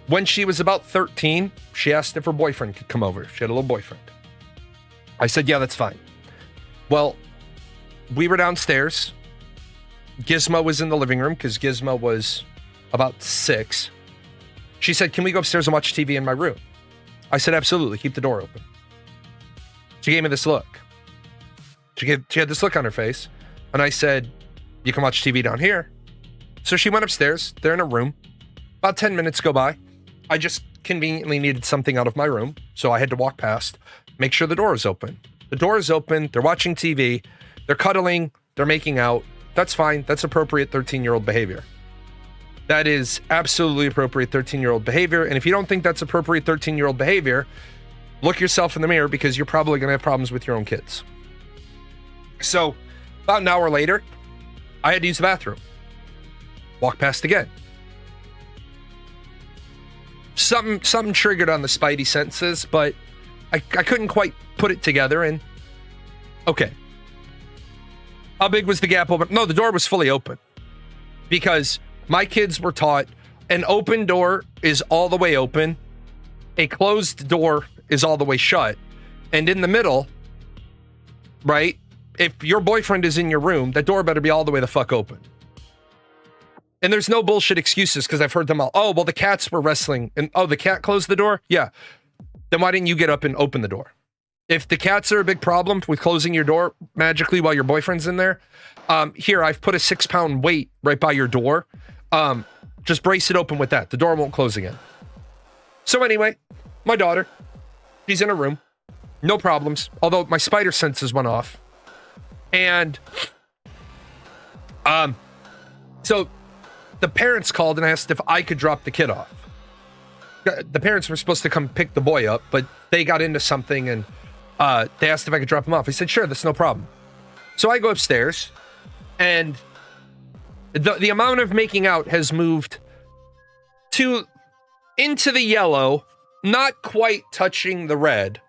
When she was about 13, she asked if her boyfriend could come over. She had a little boyfriend. I said, yeah, that's fine. Well, we were downstairs. Gizmo was in the living room because Gizmo was about 6. She said, can we go upstairs and watch TV in my room? I said, absolutely. Keep the door open. She gave me this look. She had this look on her face. And I said, you can watch TV down here. So she went upstairs. They're in a room. About 10 minutes go by. I just conveniently needed something out of my room. So I had to walk past, make sure the door is open. The door is open. They're watching TV. They're cuddling. They're making out. That's fine. That's appropriate 13-year-old behavior. That is absolutely appropriate 13-year-old behavior. And if you don't think that's appropriate 13-year-old behavior, look yourself in the mirror because you're probably going to have problems with your own kids. So about an hour later, I had to use the bathroom. Walk past again. Something triggered on the spidey senses, but I couldn't quite put it together. And okay. How big was the gap open? No, the door was fully open because my kids were taught an open door is all the way open, a closed door is all the way shut, and in the middle, right, if your boyfriend is in your room, that door better be all the way the fuck open. And there's no bullshit excuses because I've heard them all. Oh, well, the cats were wrestling, and oh, the cat closed the door? Yeah. Then why didn't you get up and open the door? If the cats are a big problem with closing your door magically while your boyfriend's in there, here, I've put a 6-pound weight right by your door. Just brace it open with that. The door won't close again. So anyway, my daughter, she's in her room. No problems. Although my spider senses went off. And, so the parents called and asked if I could drop the kid off. The parents were supposed to come pick the boy up, but they got into something and, they asked if I could drop him off. I said, sure, that's no problem. So I go upstairs and the amount of making out has moved into the yellow, not quite touching the red.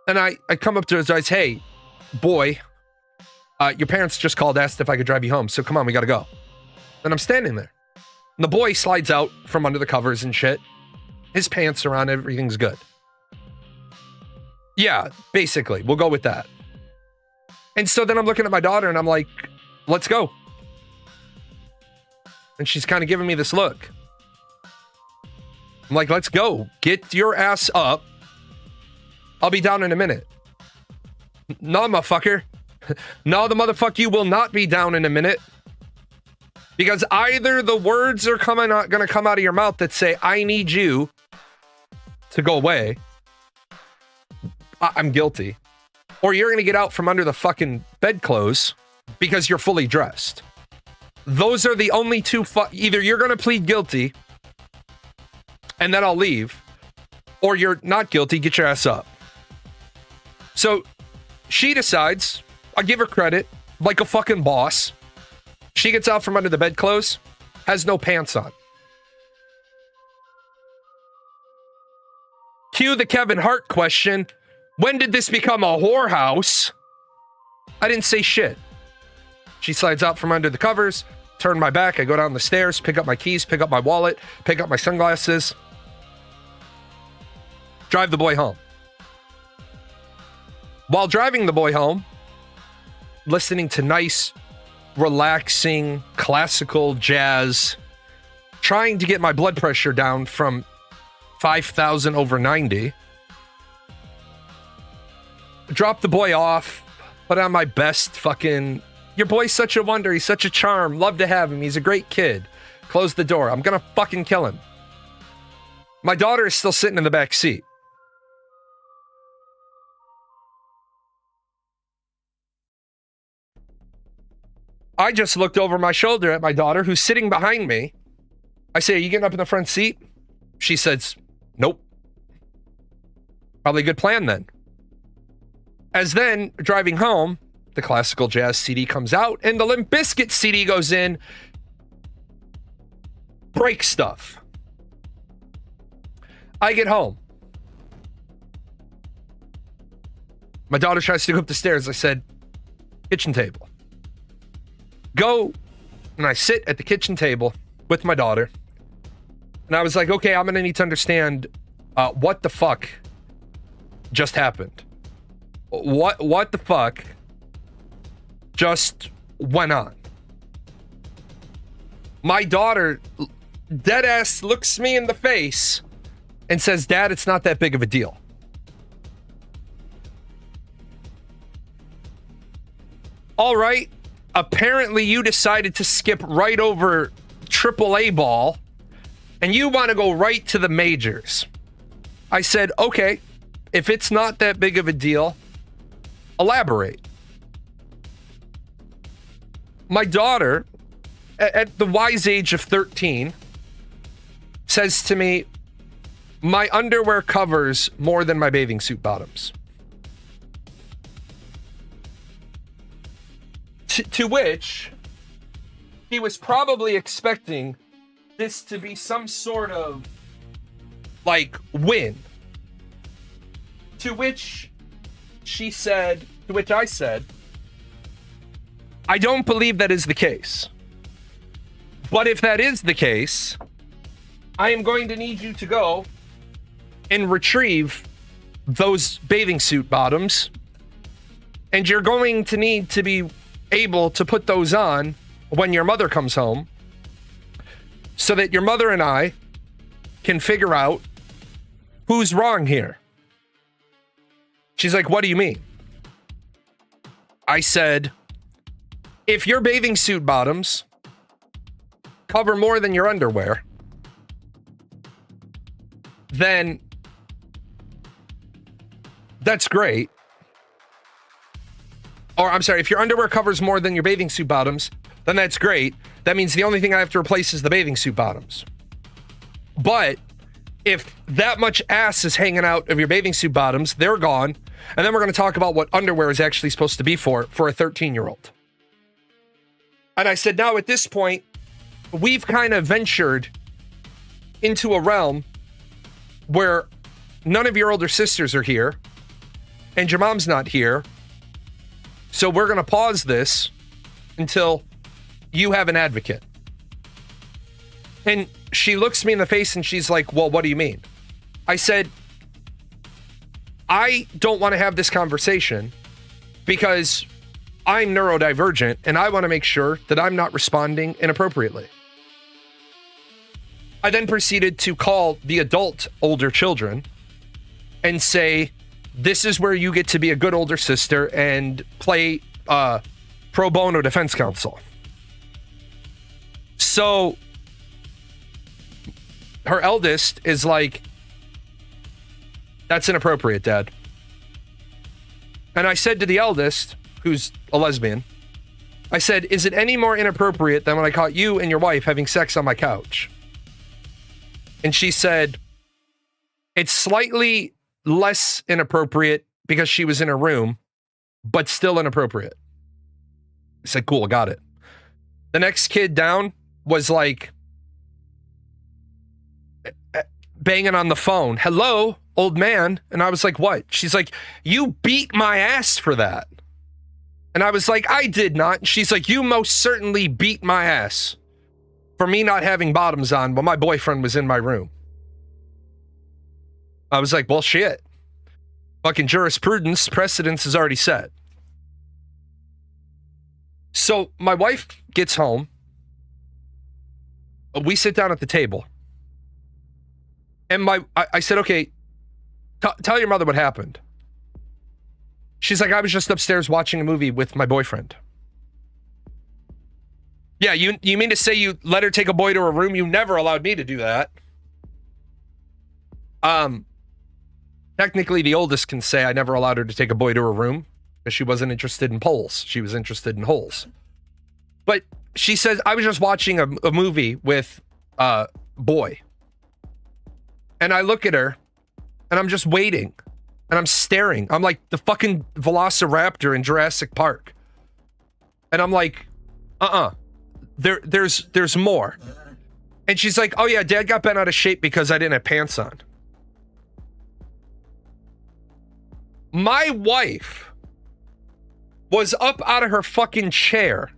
And I come up to his eyes, hey, boy, your parents just called, asked if I could drive you home. So come on, we got to go. And I'm standing there. And the boy slides out from under the covers and shit. His pants are on, everything's good. Yeah, basically, we'll go with that. And so then I'm looking at my daughter and I'm like, let's go. And she's kind of giving me this look. I'm like, let's go. Get your ass up. I'll be down in a minute. No, motherfucker. No, the motherfucker, you will not be down in a minute. Because either the words are going to come out of your mouth that say, I need you to go away. I'm guilty. Or you're going to get out from under the fucking bedclothes because you're fully dressed. Those are the only two. Either you're going to plead guilty and then I'll leave. Or you're not guilty, get your ass up. So she decides, I give her credit, like a fucking boss. She gets out from under the bedclothes, has no pants on. Cue the Kevin Hart question. When did this become a whorehouse? I didn't say shit. She slides out from under the covers, turn my back, I go down the stairs, pick up my keys, pick up my wallet, pick up my sunglasses, drive the boy home. While driving the boy home, listening to nice, relaxing, classical jazz, trying to get my blood pressure down from 5,000 over 90. Drop the boy off, put on my best fucking, your boy's such a wonder, he's such a charm, love to have him, he's a great kid. Close the door, I'm gonna fucking kill him. My daughter is still sitting in the back seat. I just looked over my shoulder at my daughter who's sitting behind me. I say, are you getting up in the front seat? She says, nope. Probably a good plan then. As then, driving home, the classical jazz CD comes out and the Limp Bizkit CD goes in. Break stuff. I get home. My daughter tries to go up the stairs. I said, kitchen table. Go. And I sit at the kitchen table with my daughter. And I was like, okay, I'm going to need to understand what the fuck just happened. What the fuck just went on? My daughter dead ass looks me in the face and says, Dad, it's not that big of a deal. All right. Apparently you decided to skip right over AAA ball and you want to go right to the majors. I said, okay, if it's not that big of a deal, elaborate. My daughter, at the wise age of 13, says to me, my underwear covers more than my bathing suit bottoms. To which he was probably expecting this to be some sort of like win. To which she said, to which I said, I don't believe that is the case. But if that is the case, I am going to need you to go and retrieve those bathing suit bottoms. And you're going to need to be able to put those on when your mother comes home so that your mother and I can figure out who's wrong here. She's like, what do you mean? I said, if your bathing suit bottoms cover more than your underwear, then that's great. Or I'm sorry, if your underwear covers more than your bathing suit bottoms, then that's great. That means the only thing I have to replace is the bathing suit bottoms. But if that much ass is hanging out of your bathing suit bottoms, they're gone. And then we're going to talk about what underwear is actually supposed to be for a 13-year-old. And I said, now at this point, we've kind of ventured into a realm where none of your older sisters are here and your mom's not here. So we're going to pause this until you have an advocate. And she looks me in the face and she's like, well, what do you mean? I said, I don't want to have this conversation because I'm neurodivergent and I want to make sure that I'm not responding inappropriately. I then proceeded to call the adult older children and say, this is where you get to be a good older sister and play pro bono defense counsel. So her eldest is like, that's inappropriate, Dad. And I said to the eldest, who's a lesbian, I said, is it any more inappropriate than when I caught you and your wife having sex on my couch? And she said, It's slightly less inappropriate because she was in her room, but still inappropriate. I said, cool, got it. The next kid down was like banging on the phone. Hello, old man. And I was like, what? She's like, you beat my ass for that. And I was like, I did not. And she's like, you most certainly beat my ass for me not having bottoms on when my boyfriend was in my room. I was like, well, shit. Fucking jurisprudence, precedence is already set. So my wife gets home. We sit down at the table. And I said, okay, tell your mother what happened. She's like, I was just upstairs watching a movie with my boyfriend. Yeah, you mean to say you let her take a boy to her room? You never allowed me to do that. Technically, the oldest can say I never allowed her to take a boy to her room because she wasn't interested in poles. She was interested in holes. But she says, I was just watching a movie with boy. And I look at her and I'm just waiting and I'm staring. I'm like the fucking Velociraptor in Jurassic Park. And I'm like, there's more. And she's like, oh yeah, Dad got bent out of shape because I didn't have pants on. My wife was up out of her fucking chair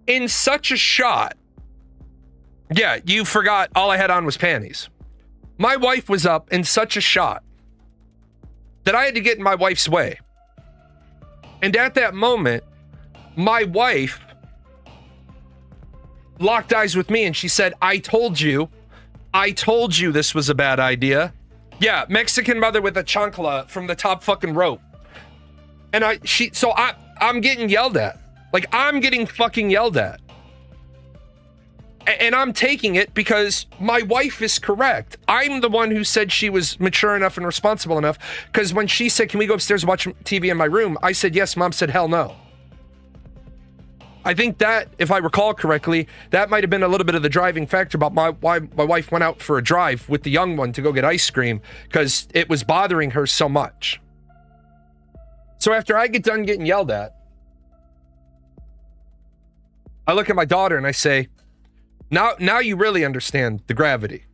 in such a shot. Yeah, you forgot all I had on was panties. My wife was up in such a shot that I had to get in my wife's way. And at that moment, my wife locked eyes with me and she said, I told you this was a bad idea. Yeah, Mexican mother with a chancla from the top fucking rope. And I'm getting yelled at. Like, I'm getting fucking yelled at. And I'm taking it because my wife is correct. I'm the one who said she was mature enough and responsible enough. Because when she said, can we go upstairs and watch TV in my room? I said, yes. Mom said, hell no. I think that, if I recall correctly, that might have been a little bit of the driving factor about why my wife went out for a drive with the young one to go get ice cream, because it was bothering her so much. So after I get done getting yelled at, I look at my daughter and I say, now you really understand the gravity.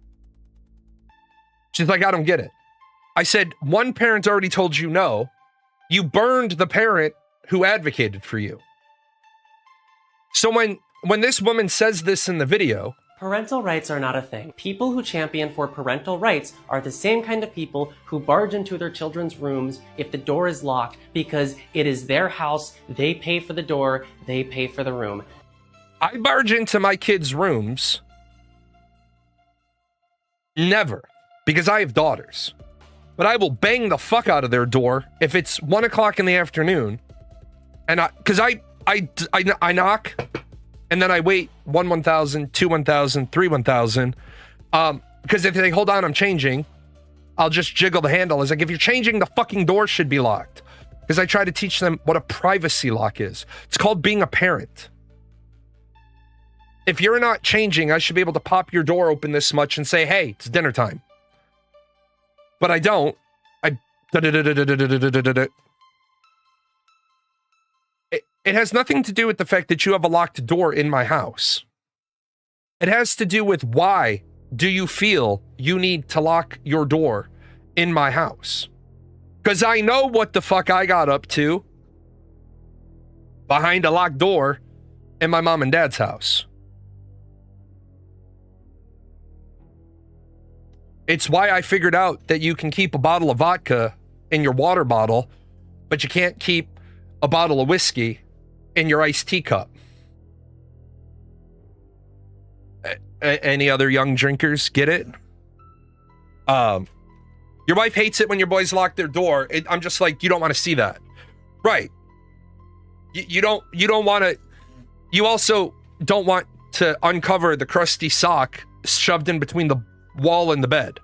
She's like, I don't get it. I said, one parent already told you no. You burned the parent who advocated for you. So when this woman says this in the video, parental rights are not a thing. People who champion for parental rights are the same kind of people who barge into their children's rooms if the door is locked because it is their house, they pay for the door, they pay for the room. I barge into my kids' rooms. Never, because I have daughters. But I will bang the fuck out of their door if it's 1 o'clock in the afternoon. And I knock, and then I wait 1,000, 2 1,000, 3 1,000. Because if they hold on, I'm changing, I'll just jiggle the handle. It's like, if you're changing, the fucking door should be locked. Because I try to teach them what a privacy lock is. It's called being a parent. If you're not changing, I should be able to pop your door open this much and say, hey, it's dinner time. But I don't. It has nothing to do with the fact that you have a locked door in my house. It has to do with, why do you feel you need to lock your door in my house? Because I know what the fuck I got up to behind a locked door in my mom and dad's house. It's why I figured out that you can keep a bottle of vodka in your water bottle, but you can't keep a bottle of whiskey in your iced tea cup. Any other young drinkers get it? Your wife hates it when your boys lock their door. I'm just like, you don't want to see that. Right. You don't want to, you also don't want to uncover the crusty sock shoved in between the wall and the bed.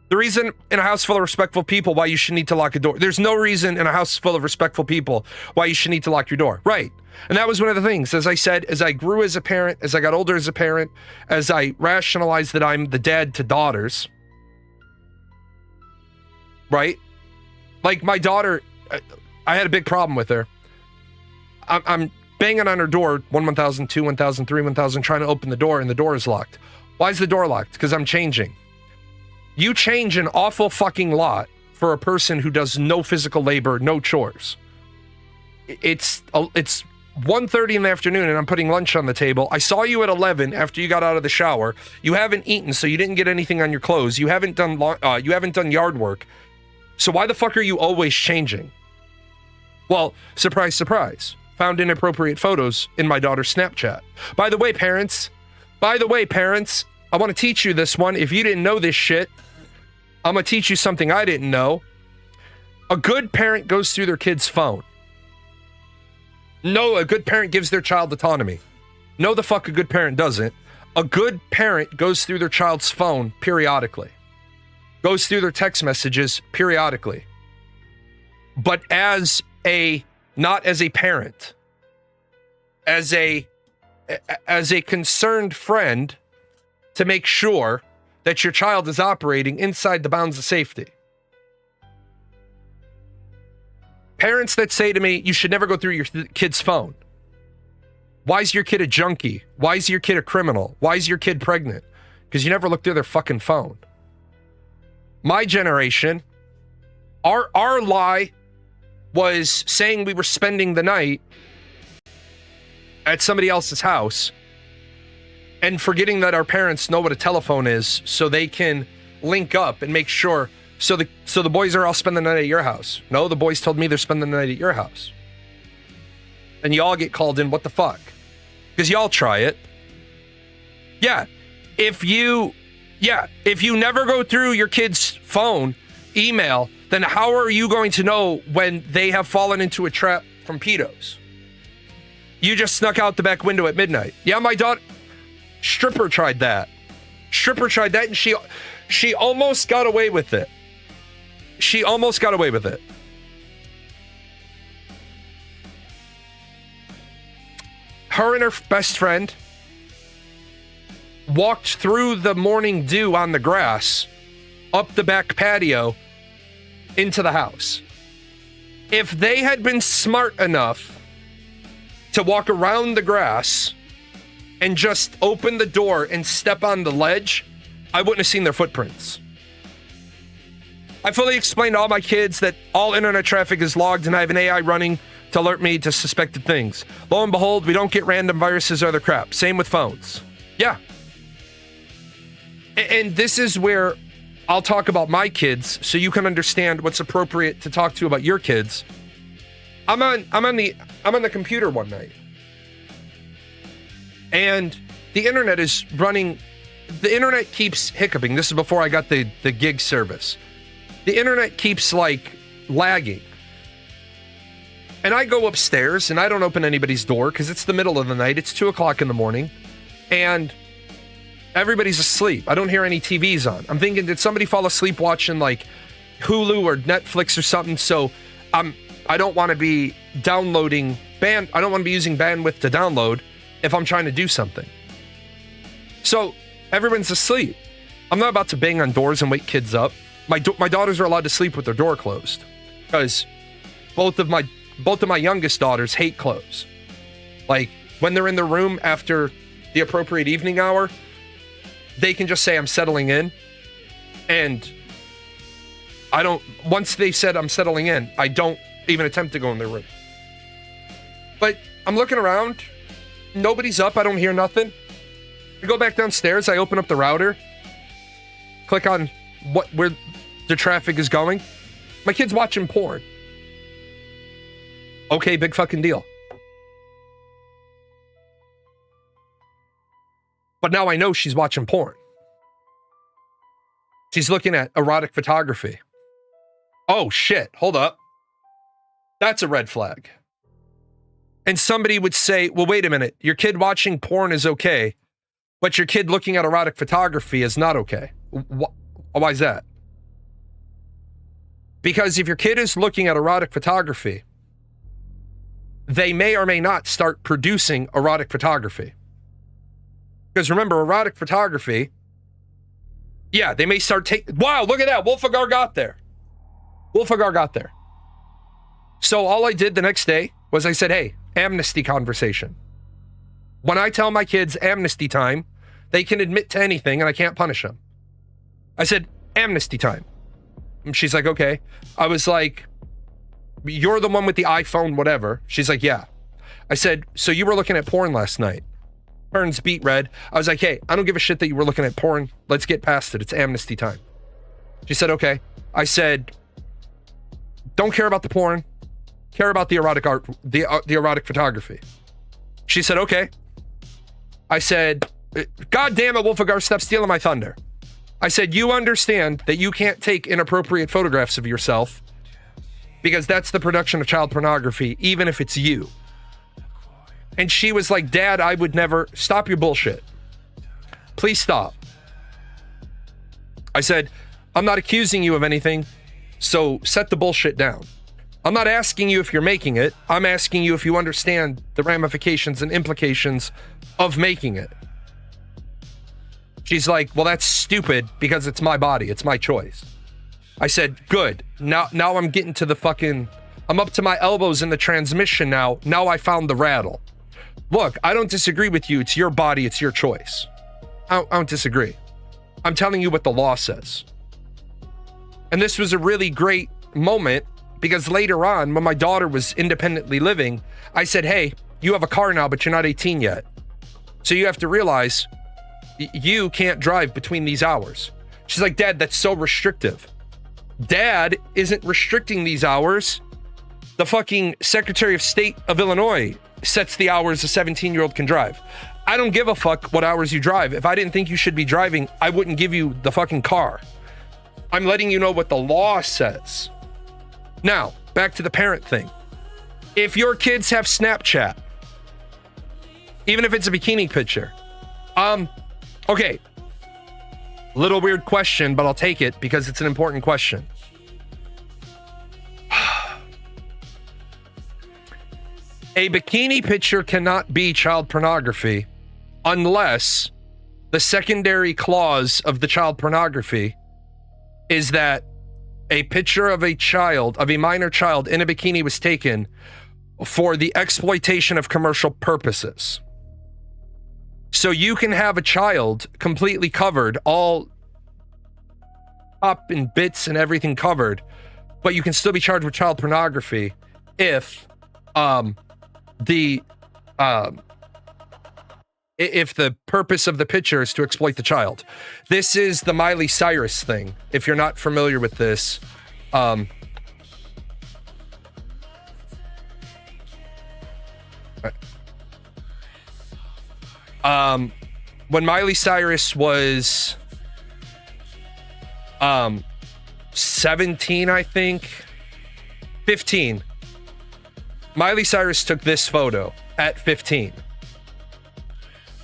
The reason in a house full of respectful people why you should need to lock a door. There's no reason in a house full of respectful people why you should need to lock your door. Right. And that was one of the things, as I said, as I grew as a parent, as I got older as a parent, as I rationalized that I'm the dad to daughters, right? Like my daughter, I had a big problem with her. I'm banging on her door, 1,000, 2, 1,000, 3, 1,000, trying to open the door, and the door is locked. Why is the door locked? Because I'm changing. You change an awful fucking lot for a person who does no physical labor, no chores. It's 1:30 in the afternoon and I'm putting lunch on the table. I saw you at 11 after you got out of the shower. You haven't eaten, so you didn't get anything on your clothes. You haven't done yard work. So why the fuck are you always changing? Well, surprise, surprise. Found inappropriate photos in my daughter's Snapchat. By the way, parents, I want to teach you this one. If you didn't know this shit, I'm going to teach you something I didn't know. A good parent goes through their kid's phone. No, a good parent gives their child autonomy. No, the fuck a good parent doesn't. A good parent goes through their child's phone periodically. Goes through their text messages periodically. But not as a parent. As a concerned friend to make sure that your child is operating inside the bounds of safety. Parents that say to me, you should never go through your kid's phone. Why is your kid a junkie? Why is your kid a criminal? Why is your kid pregnant? Because you never looked through their fucking phone. My generation, our lie was saying we were spending the night at somebody else's house and forgetting that our parents know what a telephone is so they can link up and make sure. So the boys are all spending the night at your house. No, the boys told me they're spending the night at your house. And y'all get called in, what the fuck? Because y'all try it. Yeah. If you never go through your kid's phone, email, then how are you going to know when they have fallen into a trap from pedos? You just snuck out the back window at midnight. Yeah, my daughter, stripper tried that. And she almost got away with it. Her and her best friend walked through the morning dew on the grass, up the back patio, into the house. If they had been smart enough to walk around the grass and just open the door and step on the ledge, I wouldn't have seen their footprints. I fully explained to all my kids that all internet traffic is logged and I have an AI running to alert me to suspected things. Lo and behold, we don't get random viruses or other crap. Same with phones. Yeah. And this is where I'll talk about my kids so you can understand what's appropriate to talk to about your kids. I'm on the computer one night. And the internet is running. The internet keeps hiccuping. This is before I got the gig service. The internet keeps lagging. And I go upstairs and I don't open anybody's door because it's the middle of the night. It's 2:00 in the morning and everybody's asleep. I don't hear any TVs on. I'm thinking, did somebody fall asleep watching Hulu or Netflix or something? So I don't want to be downloading I don't want to be using bandwidth to download if I'm trying to do something. So everyone's asleep. I'm not about to bang on doors and wake kids up. My daughters are allowed to sleep with their door closed because both of my youngest daughters hate clothes. When they're in their room after the appropriate evening hour, they can just say, I'm settling in. And once they've said I'm settling in, I don't even attempt to go in their room. But I'm looking around. Nobody's up. I don't hear nothing. I go back downstairs. I open up the router. Click on where the traffic is going. My kid's watching porn. Okay, big fucking deal. But now I know she's watching porn. She's looking at erotic photography. Oh shit, hold up. That's a red flag. And somebody would say, well, wait a minute. Your kid watching porn is okay, but your kid looking at erotic photography is not okay. Why is that? Because if your kid is looking at erotic photography, they may or may not start producing erotic photography. Because remember, erotic photography, yeah, they may start wow, look at that. Wolfgar got there. Wolfgar got there. So all I did the next day was I said, hey, amnesty conversation. When I tell my kids amnesty time, they can admit to anything and I can't punish them. I said, amnesty time. And she's like, okay. I was like, you're the one with the iPhone, whatever. She's like, yeah. I said, so you were looking at porn last night. Turns beat red. I was like, hey, I don't give a shit that you were looking at porn. Let's get past it. It's amnesty time. She said, okay. I said, don't care about the porn. Care about the erotic art, the erotic photography. She said, okay. I said, God damn it, Wolfgar, stop stealing my thunder. I said, you understand that you can't take inappropriate photographs of yourself because that's the production of child pornography, even if it's you. And she was like, Dad, I would never. Stop your bullshit. Please stop. I said, I'm not accusing you of anything, so set the bullshit down. I'm not asking you if you're making it. I'm asking you if you understand the ramifications and implications of making it. She's like, well, that's stupid because it's my body. It's my choice. I said, good. Now I'm getting to the fucking... I'm up to my elbows in the transmission now. Now I found the rattle. Look, I don't disagree with you. It's your body. It's your choice. I don't disagree. I'm telling you what the law says. And this was a really great moment because later on, when my daughter was independently living, I said, hey, you have a car now, but you're not 18 yet. So you have to realize you can't drive between these hours. She's like, Dad, that's so restrictive. Dad isn't restricting these hours. The fucking Secretary of State of Illinois sets the hours a 17-year-old can drive. I don't give a fuck what hours you drive. If I didn't think you should be driving, I wouldn't give you the fucking car. I'm letting you know what the law says. Now, back to the parent thing. If your kids have Snapchat, even if it's a bikini picture, okay, little weird question, but I'll take it because it's an important question. A bikini picture cannot be child pornography unless the secondary clause of the child pornography is that a picture of a child, of a minor child in a bikini was taken for the exploitation of commercial purposes. So you can have a child completely covered, all up in bits and everything covered, but you can still be charged with child pornography if the purpose of the picture is to exploit the child. This is the Miley Cyrus thing. If you're not familiar with this, when Miley Cyrus was 17, I think 15, Miley Cyrus took this photo at 15.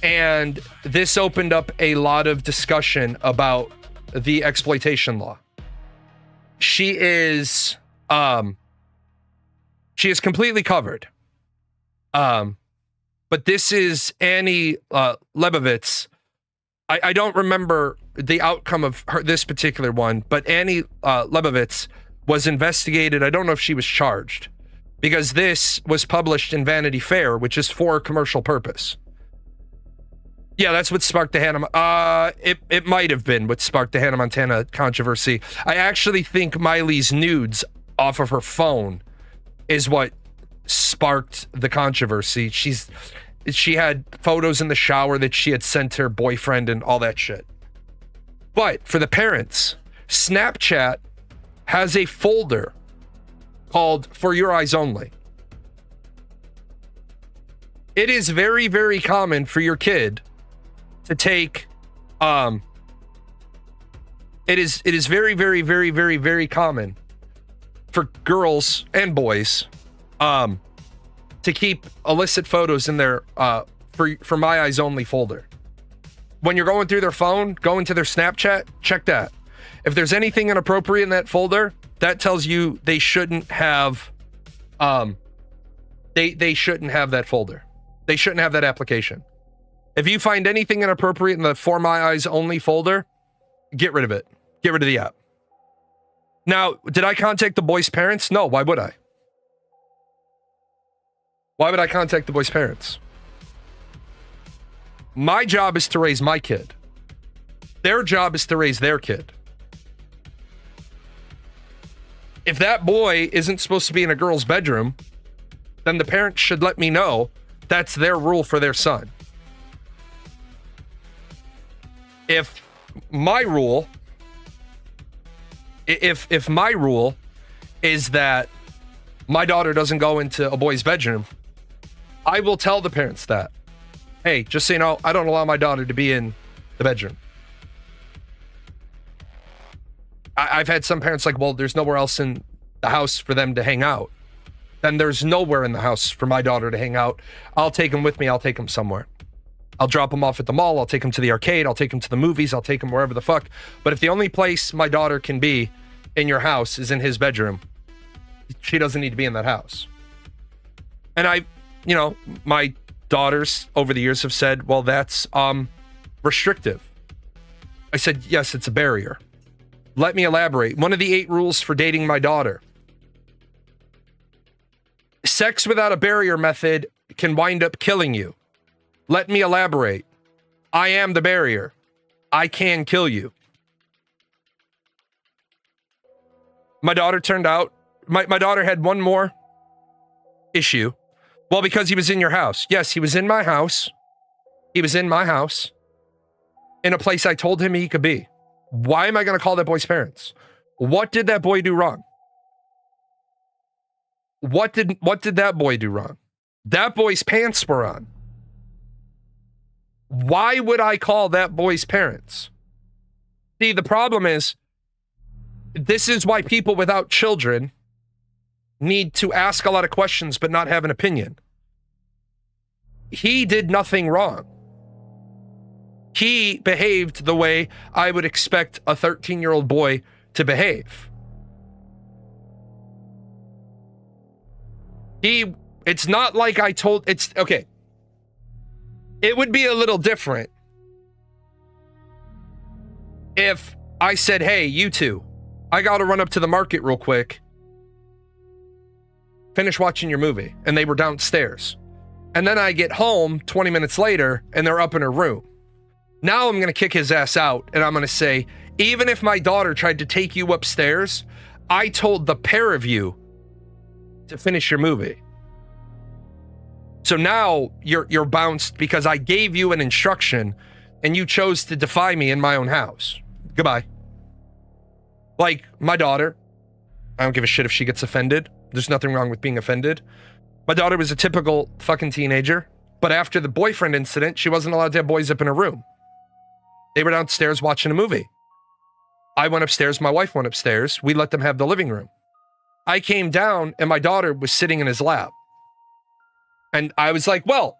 And this opened up a lot of discussion about the exploitation law. She is completely covered. But this is Annie Leibovitz. I don't remember the outcome of this particular one, but Annie Leibovitz was investigated. I don't know if she was charged because this was published in Vanity Fair, which is for commercial purpose. Yeah, that's what sparked the Hannah. It might have been what sparked the Hannah Montana controversy. I actually think Miley's nudes off of her phone is what sparked the controversy. She had photos in the shower that she had sent her boyfriend and all that shit. But for the parents, Snapchat has a folder called For Your Eyes Only. It is very, very common for your kid to take it is very, very, very, very, very common for girls and boys to keep illicit photos in their for My Eyes Only folder. When you're going through their phone, go into their Snapchat, check that. If there's anything inappropriate in that folder, that tells you they shouldn't have they shouldn't have that folder. They shouldn't have that application. If you find anything inappropriate in the For My Eyes Only folder, get rid of it. Get rid of the app. Now, did I contact the boy's parents? No, why would I? Why would I contact the boy's parents? My job is to raise my kid. Their job is to raise their kid. If that boy isn't supposed to be in a girl's bedroom, then the parents should let me know that's their rule for their son. If my rule is that my daughter doesn't go into a boy's bedroom, I will tell the parents that. Hey, just so you know, I don't allow my daughter to be in the bedroom. I've had some parents like, well, there's nowhere else in the house for them to hang out. Then there's nowhere in the house for my daughter to hang out. I'll take them with me. I'll take them somewhere. I'll drop them off at the mall. I'll take them to the arcade. I'll take them to the movies. I'll take them wherever the fuck. But if the only place my daughter can be in your house is in his bedroom, she doesn't need to be in that house. And my daughters over the years have said, well, that's restrictive. I said, yes, it's a barrier. Let me elaborate. One of the 8 rules for dating my daughter. Sex without a barrier method can wind up killing you. Let me elaborate. I am the barrier. I can kill you. My daughter turned out, my daughter had one more issue. Well, because he was in your house. Yes, he was in my house. He was in my house. In a place I told him he could be. Why am I going to call that boy's parents? What did that boy do wrong? What did that boy do wrong? That boy's pants were on. Why would I call that boy's parents? See, the problem is, this is why people without children need to ask a lot of questions but not have an opinion. He did nothing wrong. He behaved the way I would expect a 13-year-old boy to behave. It's not like okay. It would be a little different if I said, hey, you two, I got to run up to the market real quick, finish watching your movie, and they were downstairs. And then I get home 20 minutes later, and they're up in her room. Now I'm going to kick his ass out, and I'm going to say, even if my daughter tried to take you upstairs, I told the pair of you to finish your movie. So now you're bounced because I gave you an instruction, and you chose to defy me in my own house. Goodbye. Like, my daughter, I don't give a shit if she gets offended. There's nothing wrong with being offended. My daughter was a typical fucking teenager, but after the boyfriend incident, she wasn't allowed to have boys up in her room. They were downstairs watching a movie. I went upstairs, my wife went upstairs, we let them have the living room. I came down and my daughter was sitting in his lap. And I was like, well,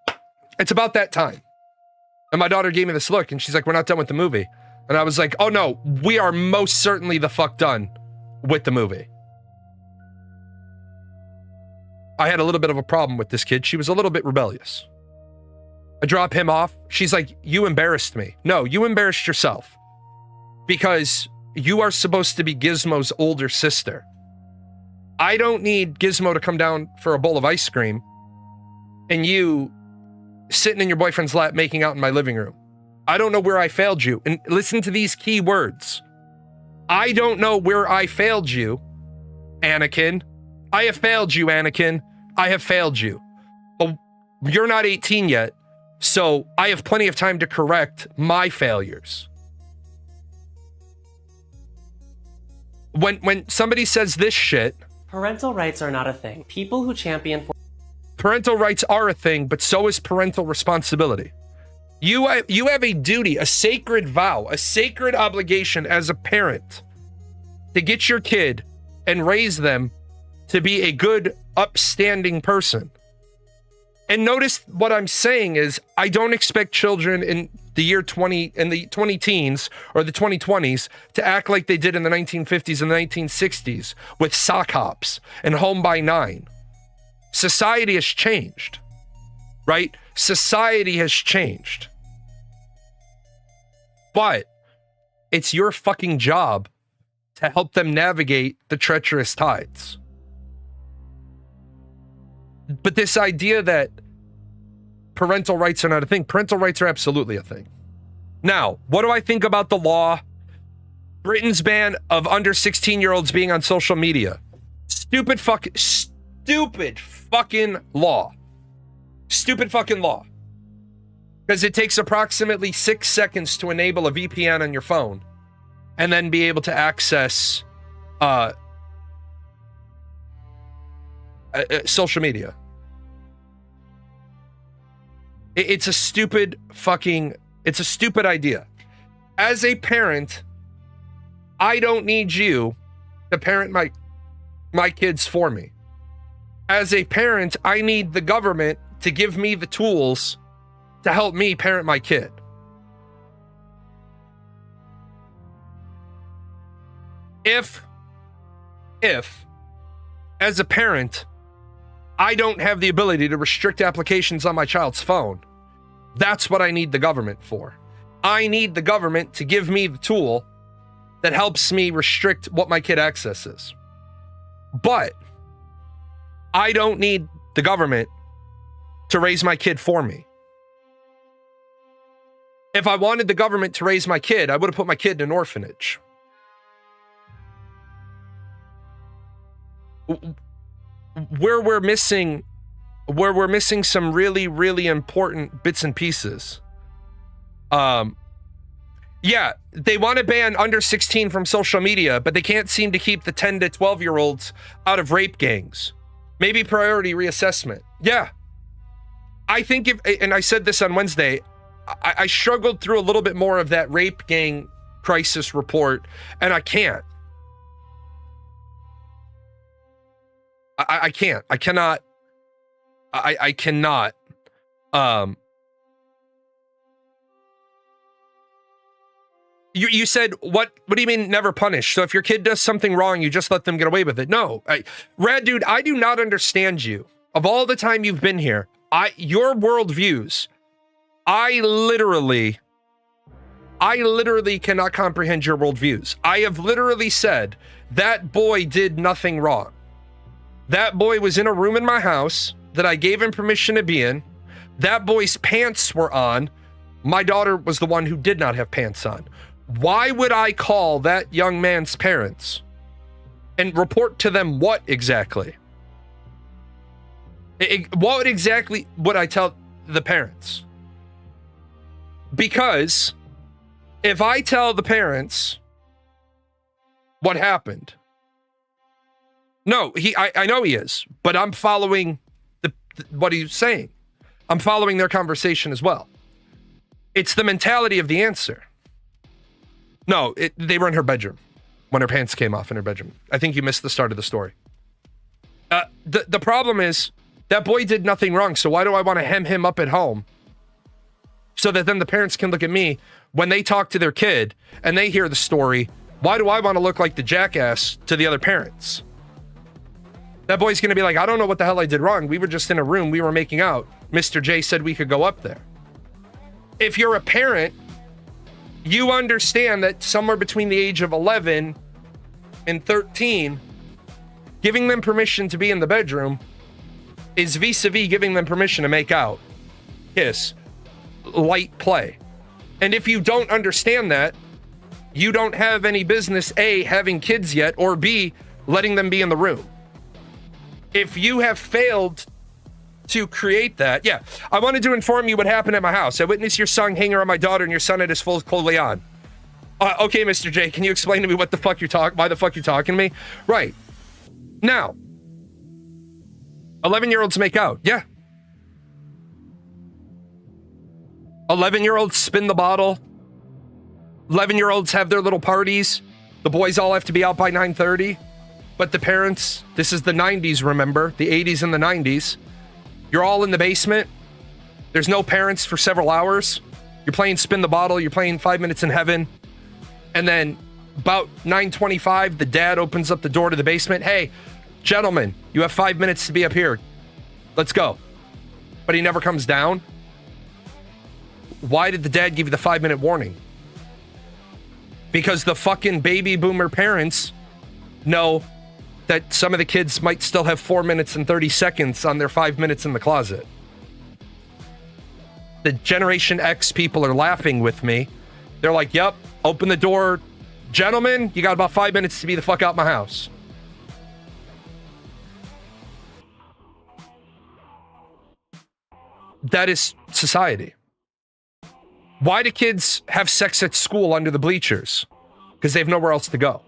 it's about that time. And my daughter gave me this look and she's like, we're not done with the movie. And I was like, oh no, we are most certainly the fuck done with the movie. I had a little bit of a problem with this kid. She was a little bit rebellious. I drop him off. She's like, you embarrassed me. No, you embarrassed yourself. Because you are supposed to be Gizmo's older sister. I don't need Gizmo to come down for a bowl of ice cream and you sitting in your boyfriend's lap making out in my living room. I don't know where I failed you. And listen to these key words. I don't know where I failed you, Anakin. I have failed you, Anakin. I have failed you. But you're not 18 yet, so I have plenty of time to correct my failures. When somebody says this shit... Parental rights are not a thing. People who champion for... Parental rights are a thing, but so is parental responsibility. You have a duty, a sacred vow, a sacred obligation as a parent to get your kid and raise them to be a good, upstanding person. And notice what I'm saying is I don't expect children in the year 20, in the 20 teens or the 2020s to act like they did in the 1950s and the 1960s with sock hops and home by 9. Society has changed, right? Society has changed. But it's your fucking job to help them navigate the treacherous tides. But this idea that parental rights are not a thing, parental rights are absolutely a thing. Now, what do I think about the law? Britain's ban of under 16-year-olds being on social media. Stupid fucking law. Stupid fucking law. Because it takes approximately 6 seconds to enable a VPN on your phone and then be able to access social media. It's a stupid idea. As a parent, I don't need you to parent my kids for me. As a parent, I need the government to give me the tools to help me parent my kid. If as a parent, I don't have the ability to restrict applications on my child's phone, that's what I need the government for. I need the government to give me the tool that helps me restrict what my kid accesses. But I don't need the government to raise my kid for me. If I wanted the government to raise my kid, I would have put my kid in an orphanage. Where we're missing some really, really important bits and pieces. Yeah, they want to ban under 16 from social media, but they can't seem to keep the 10 to 12-year-olds out of rape gangs. Maybe priority reassessment. Yeah. I think and I said this on Wednesday, I struggled through a little bit more of that rape gang crisis report, and I can't. I can't. I cannot. I cannot. You said, what do you mean never punish? So if your kid does something wrong, you just let them get away with it? No. Rad dude, I do not understand you. Of all the time you've been here, your worldviews, I literally cannot comprehend your worldviews. I have literally said, that boy did nothing wrong. That boy was in a room in my house that I gave him permission to be in. That boy's pants were on. My daughter was the one who did not have pants on. Why would I call that young man's parents and report to them what exactly? What exactly would I tell the parents? Because if I tell the parents what happened, no, I know he is, but I'm following what he's saying. I'm following their conversation as well. It's the mentality of the answer. No, they were in her bedroom when her pants came off in her bedroom. I think you missed the start of the story. The problem is that boy did nothing wrong, so why do I want to hem him up at home so that then the parents can look at me when they talk to their kid and they hear the story? Why do I want to look like the jackass to the other parents? That boy's going to be like, I don't know what the hell I did wrong. We were just in a room. We were making out. Mr. J said we could go up there. If you're a parent, you understand that somewhere between the age of 11 and 13, giving them permission to be in the bedroom is vis-a-vis giving them permission to make out, kiss, light play. And if you don't understand that, you don't have any business, A, having kids yet, or B, letting them be in the room. If you have failed to create that, yeah, I wanted to inform you what happened at my house. I witnessed your son hanging around my daughter and your son had his full clothing on. Okay, Mr. J, can you explain to me why the fuck you're talking to me? Right. Now, 11-year-olds make out. Yeah. 11-year-olds spin the bottle. 11-year-olds have their little parties. The boys all have to be out by 9:30. But the parents, this is the 90s, remember? The 80s and the 90s. You're all in the basement. There's no parents for several hours. You're playing spin the bottle. You're playing 5 Minutes in Heaven. And then about 9:25, the dad opens up the door to the basement. Hey, gentlemen, you have 5 minutes to be up here. Let's go. But he never comes down. Why did the dad give you the 5-minute warning? because the fucking baby boomer parents know that some of the kids might still have 4 minutes and 30 seconds on their 5 minutes in the closet. The Generation X people are laughing with me. They're like, yep, open the door. Gentlemen, you got about 5 minutes to be the fuck out my house. That is society. Why do kids have sex at school under the bleachers? Because they have nowhere else to go.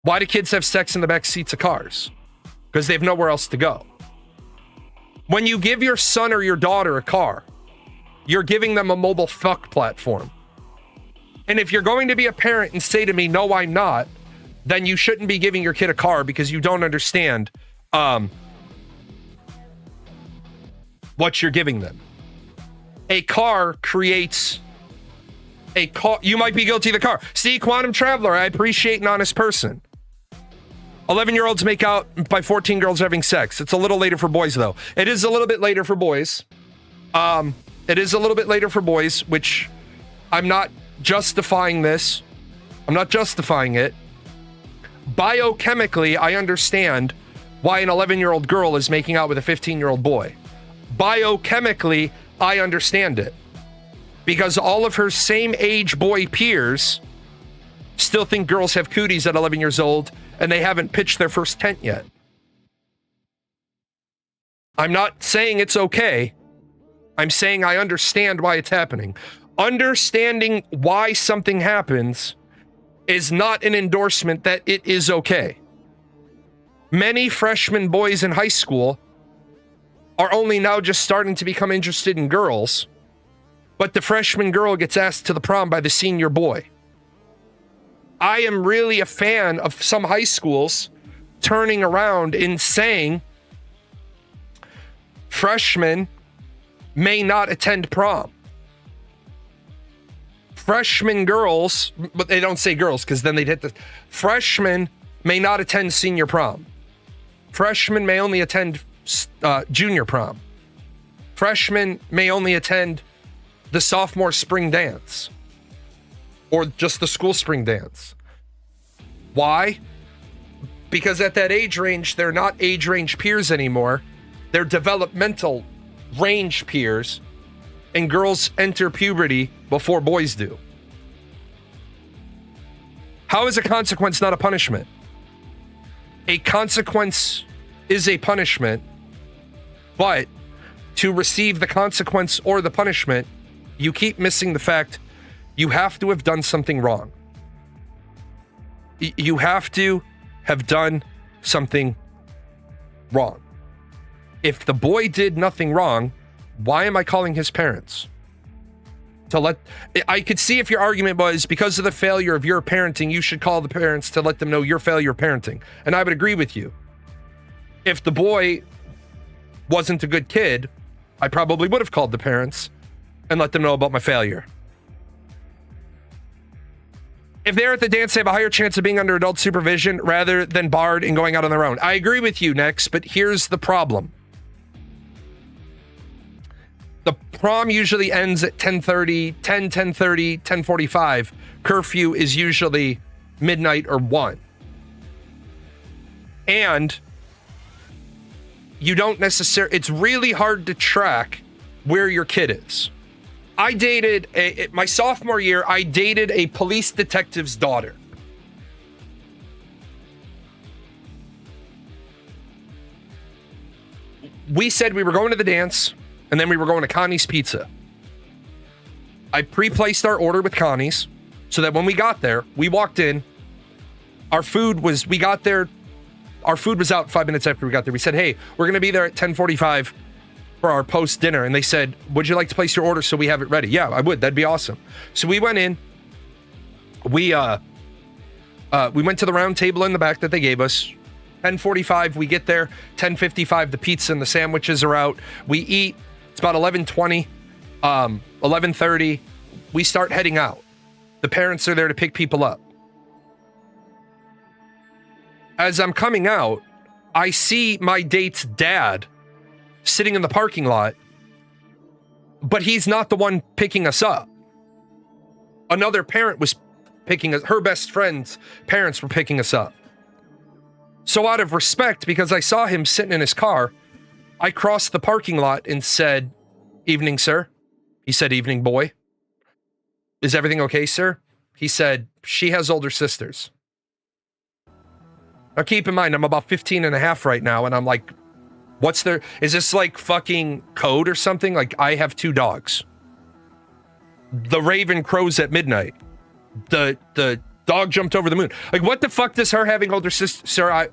Why do kids have sex in the back seats of cars? Because they have nowhere else to go. When you give your son or your daughter a car, you're giving them a mobile fuck platform. And if you're going to be a parent and say to me, no, I'm not, then you shouldn't be giving your kid a car because you don't understand what you're giving them. A car creates a car. You might be guilty of the car. See, Quantum Traveler, I appreciate an honest person. 11-year-olds make out by 14 girls having sex. It's a little later for boys, though. It is a little bit later for boys. It is a little bit later for boys, which I'm not justifying this. I'm not justifying it. Biochemically, I understand why an 11-year-old girl is making out with a 15-year-old boy. Biochemically, I understand it. Because all of her same age boy peers still think girls have cooties at 11 years old and they haven't pitched their first tent yet. I'm not saying it's okay. I'm saying I understand why it's happening. Understanding why something happens is not an endorsement that it is okay. Many freshman boys in high school are only now just starting to become interested in girls, but the freshman girl gets asked to the prom by the senior boy. I am really a fan of some high schools turning around and saying freshmen may not attend prom. Freshman girls, but they don't say girls because then they'd hit the... Freshmen may not attend senior prom. Freshmen may only attend junior prom. Freshmen may only attend the sophomore spring dance or just the school spring dance. Why? Because at that age range, they're not age range peers anymore. They're developmental range peers, and girls enter puberty before boys do. How is a consequence not a punishment? A consequence is a punishment, but to receive the consequence or the punishment, you keep missing the fact you have to have done something wrong. You have to have done something wrong. If the boy did nothing wrong, why am I calling his parents? I could see if your argument was because of the failure of your parenting, you should call the parents to let them know your failure of parenting. And I would agree with you. If the boy wasn't a good kid, I probably would have called the parents and let them know about my failure. If they're at the dance, they have a higher chance of being under adult supervision rather than barred and going out on their own. I agree with you, Nex, but here's the problem. The prom usually ends at 10:30, 10:30, 10:45. Curfew is usually midnight or 1. And you don't necessarily... It's really hard to track where your kid is. I dated... my sophomore year, I dated a police detective's daughter. We said we were going to the dance, and then we were going to Connie's Pizza. I pre-placed our order with Connie's so that when we got there, we walked in, our food was out 5 minutes after we got there. We said, hey, we're going to be there at 10:45 for our post-dinner. And they said, would you like to place your order so we have it ready? Yeah, I would. That'd be awesome. So we went in. We went to the round table in the back that they gave us. 10:45, we get there. 10:55, the pizza and the sandwiches are out. We eat. It's about 11:20, 11:30. We start heading out. The parents are there to pick people up. As I'm coming out, I see my date's dad sitting in the parking lot, but he's not the one picking us up. Another parent was picking us, her best friend's parents were picking us up. So out of respect, because I saw him sitting in his car, I crossed the parking lot and said, "Evening, sir." He said, "Evening, boy." "Is everything okay, sir?" He said, "She has older sisters." Now keep in mind, I'm about 15 and a half right now, and I'm like, is this like fucking code or something? Like, I have 2 dogs. The raven crows at midnight. The dog jumped over the moon. Like, what the fuck does her having older sisters? Sir,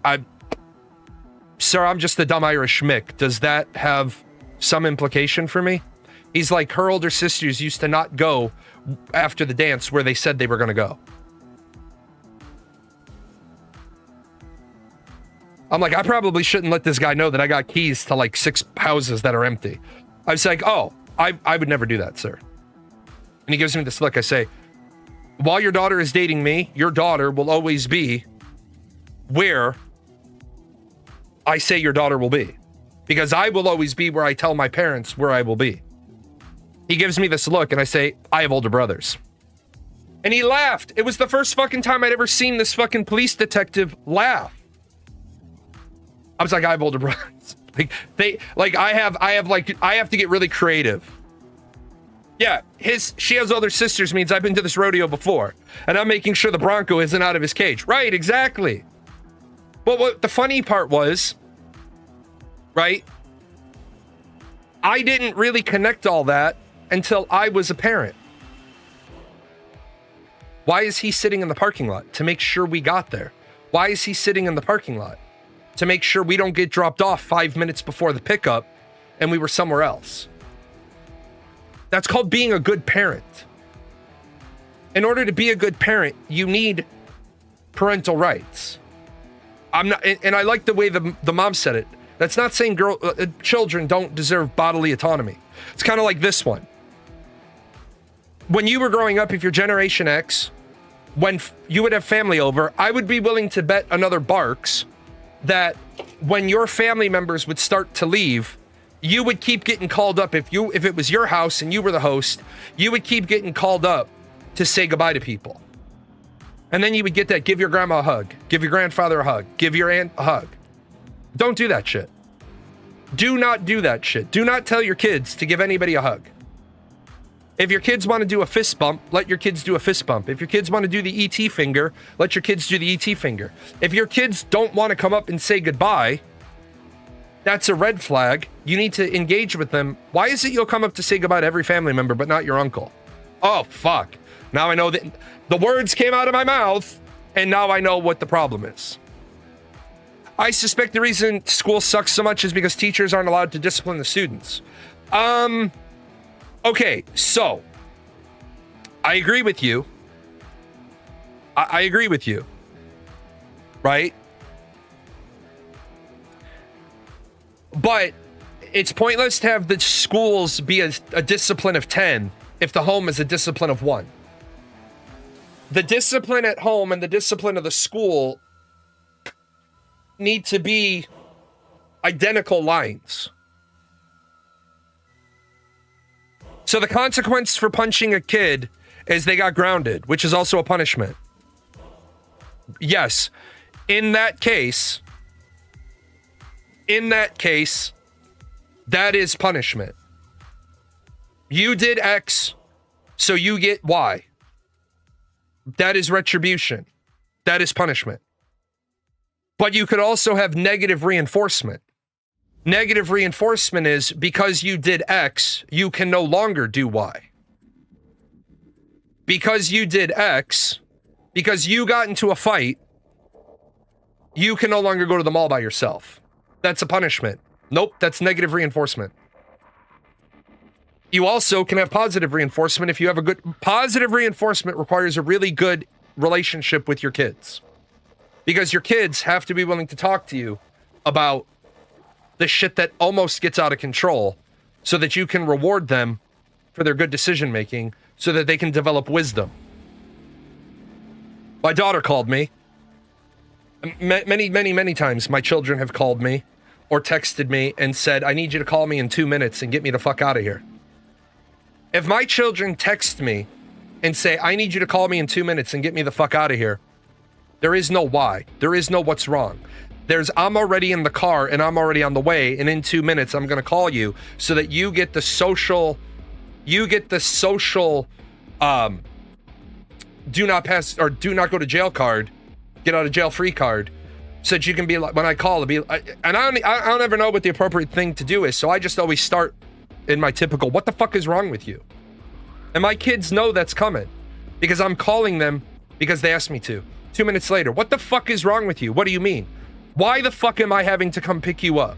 Sir, I'm just a dumb Irish Mick. Does that have some implication for me? He's like, her older sisters used to not go after the dance where they said they were going to go. I'm like, I probably shouldn't let this guy know that I got keys to like 6 houses that are empty. I was like, oh, I would never do that, sir. And he gives me this look. I say, while your daughter is dating me, your daughter will always be where I say your daughter will be. Because I will always be where I tell my parents where I will be. He gives me this look and I say, I have older brothers. And he laughed. It was the first fucking time I'd ever seen this fucking police detective laugh. I was like, I have older brothers. I have to get really creative. Yeah, she has older sisters means I've been to this rodeo before. And I'm making sure the Bronco isn't out of his cage. Right, exactly. But what the funny part was, right? I didn't really connect all that until I was a parent. Why is he sitting in the parking lot? To make sure we got there. Why is he sitting in the parking lot? To make sure we don't get dropped off 5 minutes before the pickup and we were somewhere else. That's called being a good parent. In order to be a good parent, you need parental rights. And I like the way the mom said it. That's not saying children don't deserve bodily autonomy. It's kind of like this one. When you were growing up, if you're Generation X, when you would have family over, I would be willing to bet another Barks that when your family members would start to leave, you would keep getting called up. If it was your house and you were the host, you would keep getting called up to say goodbye to people. And then you would get that, give your grandma a hug, give your grandfather a hug, give your aunt a hug. Don't do that shit. Do not do that shit. Do not tell your kids to give anybody a hug. If your kids want to do a fist bump, let your kids do a fist bump. If your kids want to do the ET finger, let your kids do the ET finger. If your kids don't want to come up and say goodbye, that's a red flag. You need to engage with them. Why is it you'll come up to say goodbye to every family member, but not your uncle? Oh, fuck. Now I know that the words came out of my mouth, and now I know what the problem is. I suspect the reason school sucks so much is because teachers aren't allowed to discipline the students. Okay, so I agree with you. I agree with you. Right? But it's pointless to have the schools be a discipline of 10 if the home is a discipline of 1. The discipline at home and the discipline of the school need to be identical lines. So the consequence for punching a kid is they got grounded, which is also a punishment. Yes, in that case, that is punishment. You did X, so you get Y. That is retribution. That is punishment. But you could also have negative reinforcement. Negative reinforcement is because you did X, you can no longer do Y. Because you did X, because you got into a fight, you can no longer go to the mall by yourself. That's a punishment. Nope, that's negative reinforcement. You also can have positive reinforcement if you have a good... Positive reinforcement requires a really good relationship with your kids. Because your kids have to be willing to talk to you about the shit that almost gets out of control so that you can reward them for their good decision making so that they can develop wisdom. My daughter called me. Many times my children have called me or texted me and said, I need you to call me in 2 minutes and get me the fuck out of here. If my children text me and say, I need you to call me in 2 minutes and get me the fuck out of here, there is no why. There is no what's wrong. There's, I'm already in the car and I'm already on the way, and in 2 minutes I'm going to call you so that you get the social, do not pass or do not go to jail card, get out of jail free card, so that you can be like, when I call, it'll be, and I don't ever know what the appropriate thing to do is, so I just always start in my typical, what the fuck is wrong with you? And my kids know that's coming because I'm calling them because they asked me to. 2 minutes later, what the fuck is wrong with you? What do you mean? Why the fuck am I having to come pick you up?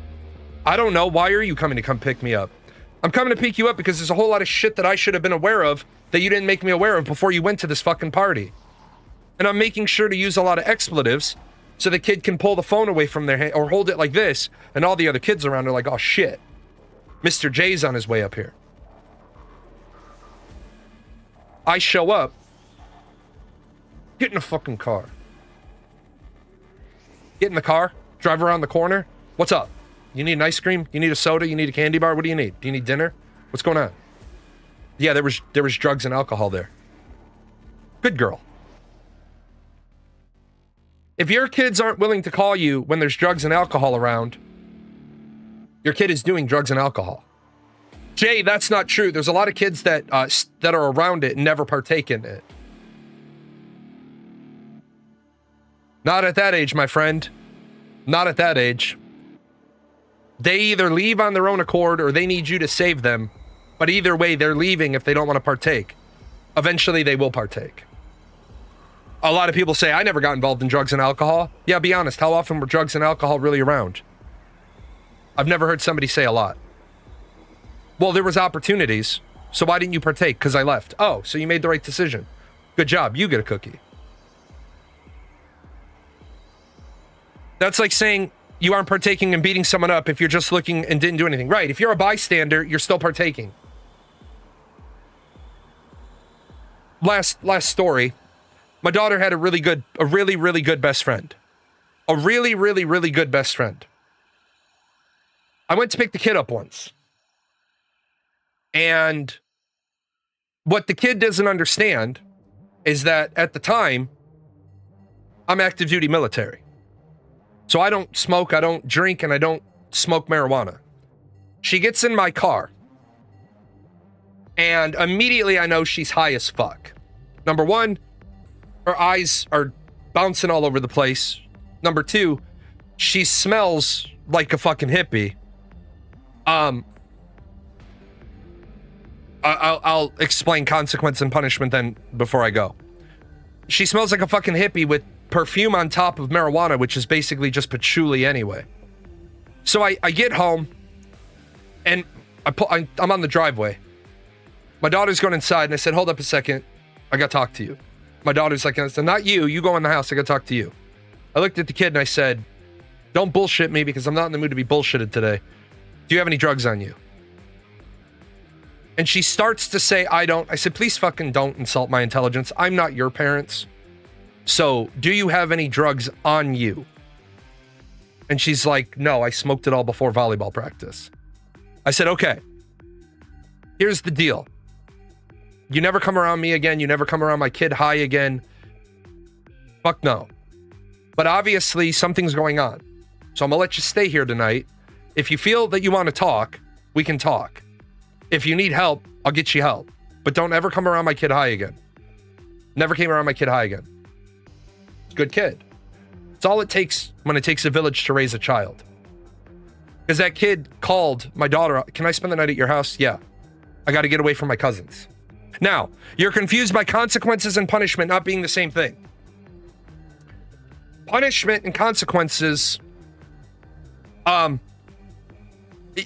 I don't know. Why are you coming to come pick me up? I'm coming to pick you up because there's a whole lot of shit that I should have been aware of that you didn't make me aware of before you went to this fucking party. And I'm making sure to use a lot of expletives so the kid can pull the phone away from their hand or hold it like this, and all the other kids around are like, oh shit, Mr. J's on his way up here. I show up, get in the fucking car. Get in the car, drive around the corner. What's up? You need an ice cream? You need a soda? You need a candy bar? What do you need? Do you need dinner? What's going on? Yeah, there was drugs and alcohol there. Good girl. If your kids aren't willing to call you when there's drugs and alcohol around, your kid is doing drugs and alcohol. Jay, that's not true. There's a lot of kids that are around it and never partake in it. Not at that age, my friend. Not at that age. They either leave on their own accord or they need you to save them. But either way, they're leaving if they don't want to partake. Eventually, they will partake. A lot of people say, I never got involved in drugs and alcohol. Yeah, be honest. How often were drugs and alcohol really around? I've never heard somebody say a lot. Well, there was opportunities. So why didn't you partake? Because I left. Oh, so you made the right decision. Good job. You get a cookie. That's like saying you aren't partaking in beating someone up if you're just looking and didn't do anything. Right. If you're a bystander, you're still partaking. Last story. My daughter had a really, really good best friend. A really, really good best friend. I went to pick the kid up once. And what the kid doesn't understand is that at the time, I'm active duty military. So I don't smoke, I don't drink, and I don't smoke marijuana. She gets in my car. And immediately I know she's high as fuck. Number one, her eyes are bouncing all over the place. Number two, she smells like a fucking hippie. I'll explain consequence and punishment then before I go. She smells like a fucking hippie with perfume on top of marijuana, which is basically just patchouli anyway. So I get home and I'm on the driveway. My daughter's going inside and I said, hold up a second. I got to talk to you. My daughter's like, I said, not you. You go in the house. I got to talk to you. I looked at the kid and I said, don't bullshit me because I'm not in the mood to be bullshitted today. Do you have any drugs on you? And she starts to say, I don't. I said, please fucking don't insult my intelligence. I'm not your parents. So, do you have any drugs on you? And she's like, no, I smoked it all before volleyball practice. I said, okay. Here's the deal. You never come around me again. You never come around my kid high again. Fuck no. But obviously, something's going on. So I'm going to let you stay here tonight. If you feel that you want to talk, we can talk. If you need help, I'll get you help. But don't ever come around my kid high again. Never came around my kid high again. Good kid. It's all it takes when it takes a village to raise a child. Because that kid called my daughter, can I spend the night at your house? Yeah. I got to get away from my cousins. Now, you're confused by consequences and punishment not being the same thing. Punishment and consequences,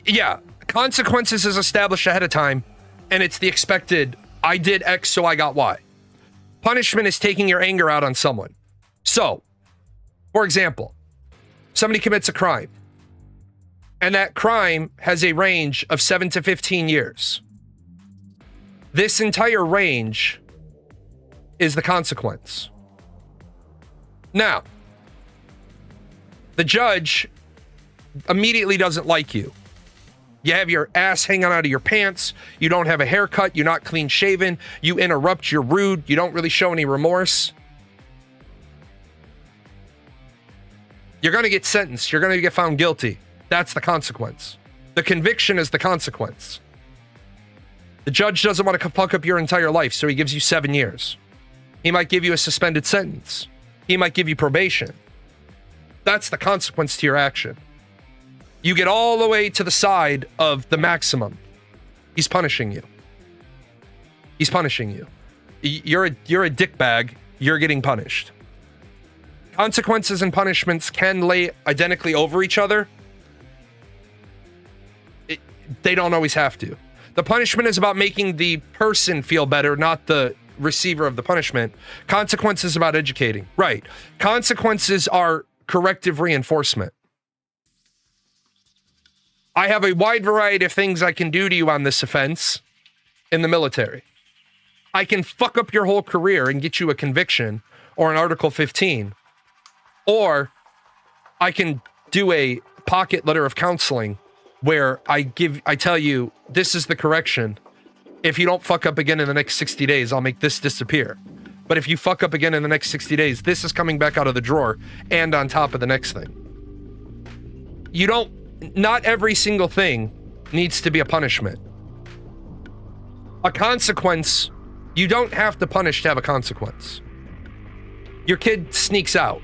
yeah, consequences is established ahead of time, and it's the expected, I did X, so I got Y. Punishment is taking your anger out on someone. So, for example, somebody commits a crime, and that crime has a range of 7 to 15 years. This entire range is the consequence. Now, the judge immediately doesn't like you. You have your ass hanging out of your pants. You don't have a haircut. You're not clean shaven. You interrupt. You're rude. You don't really show any remorse. You're going to get sentenced. You're going to get found guilty. That's the consequence. The conviction is the consequence. The judge doesn't want to fuck up your entire life, so he gives you 7 years. He might give you a suspended sentence. He might give you probation. That's the consequence to your action. You get all the way to the side of the maximum. He's punishing you. He's punishing you. You're a dickbag. You're getting punished. Consequences and punishments can lay identically over each other. They don't always have to. The punishment is about making the person feel better, not the receiver of the punishment. Consequences about educating. Right. Consequences are corrective reinforcement. I have a wide variety of things I can do to you on this offense in the military. I can fuck up your whole career and get you a conviction or an Article 15. Or I can do a pocket letter of counseling where I tell you, this is the correction. If you don't fuck up again in the next 60 days, I'll make this disappear. But if you fuck up again in the next 60 days, this is coming back out of the drawer and on top of the next thing. Not every single thing needs to be a punishment. A consequence, you don't have to punish to have a consequence. Your kid sneaks out.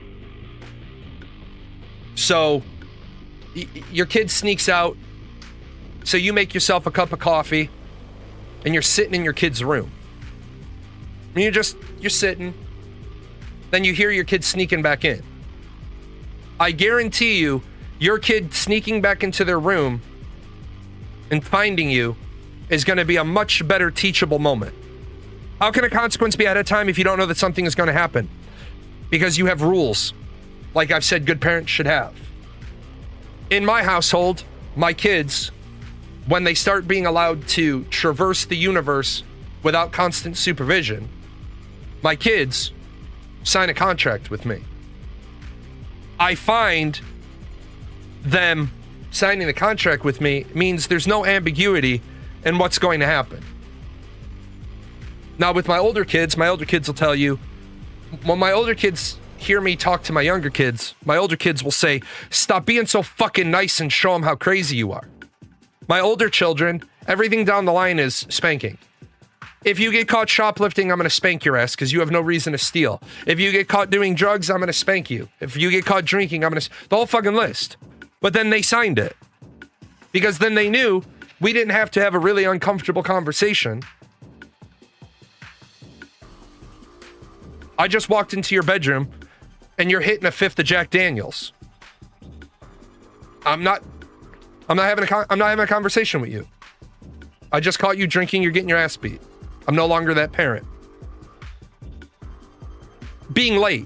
So, your kid sneaks out, so you make yourself a cup of coffee, and you're sitting in your kid's room. And you're sitting, then you hear your kid sneaking back in. I guarantee you, your kid sneaking back into their room and finding you is going to be a much better teachable moment. How can a consequence be ahead of time if you don't know that something is going to happen? Because you have rules, like I've said good parents should have. In my household, my kids, when they start being allowed to traverse the universe without constant supervision, my kids sign a contract with me. I find them signing the contract with me means there's no ambiguity in what's going to happen. Now, with my older kids will tell you, when my older kids hear me talk to my younger kids, my older kids will say, stop being so fucking nice and show them how crazy you are. My older children, everything down the line is spanking. If you get caught shoplifting, I'm going to spank your ass because you have no reason to steal. If you get caught doing drugs, I'm going to spank you. If you get caught drinking, I'm going to... The whole fucking list. But then they signed it. Because then they knew we didn't have to have a really uncomfortable conversation. I just walked into your bedroom and you're hitting a fifth of Jack Daniels. I'm not having a conversation with you. I just caught you drinking, you're getting your ass beat. I'm no longer that parent. Being late.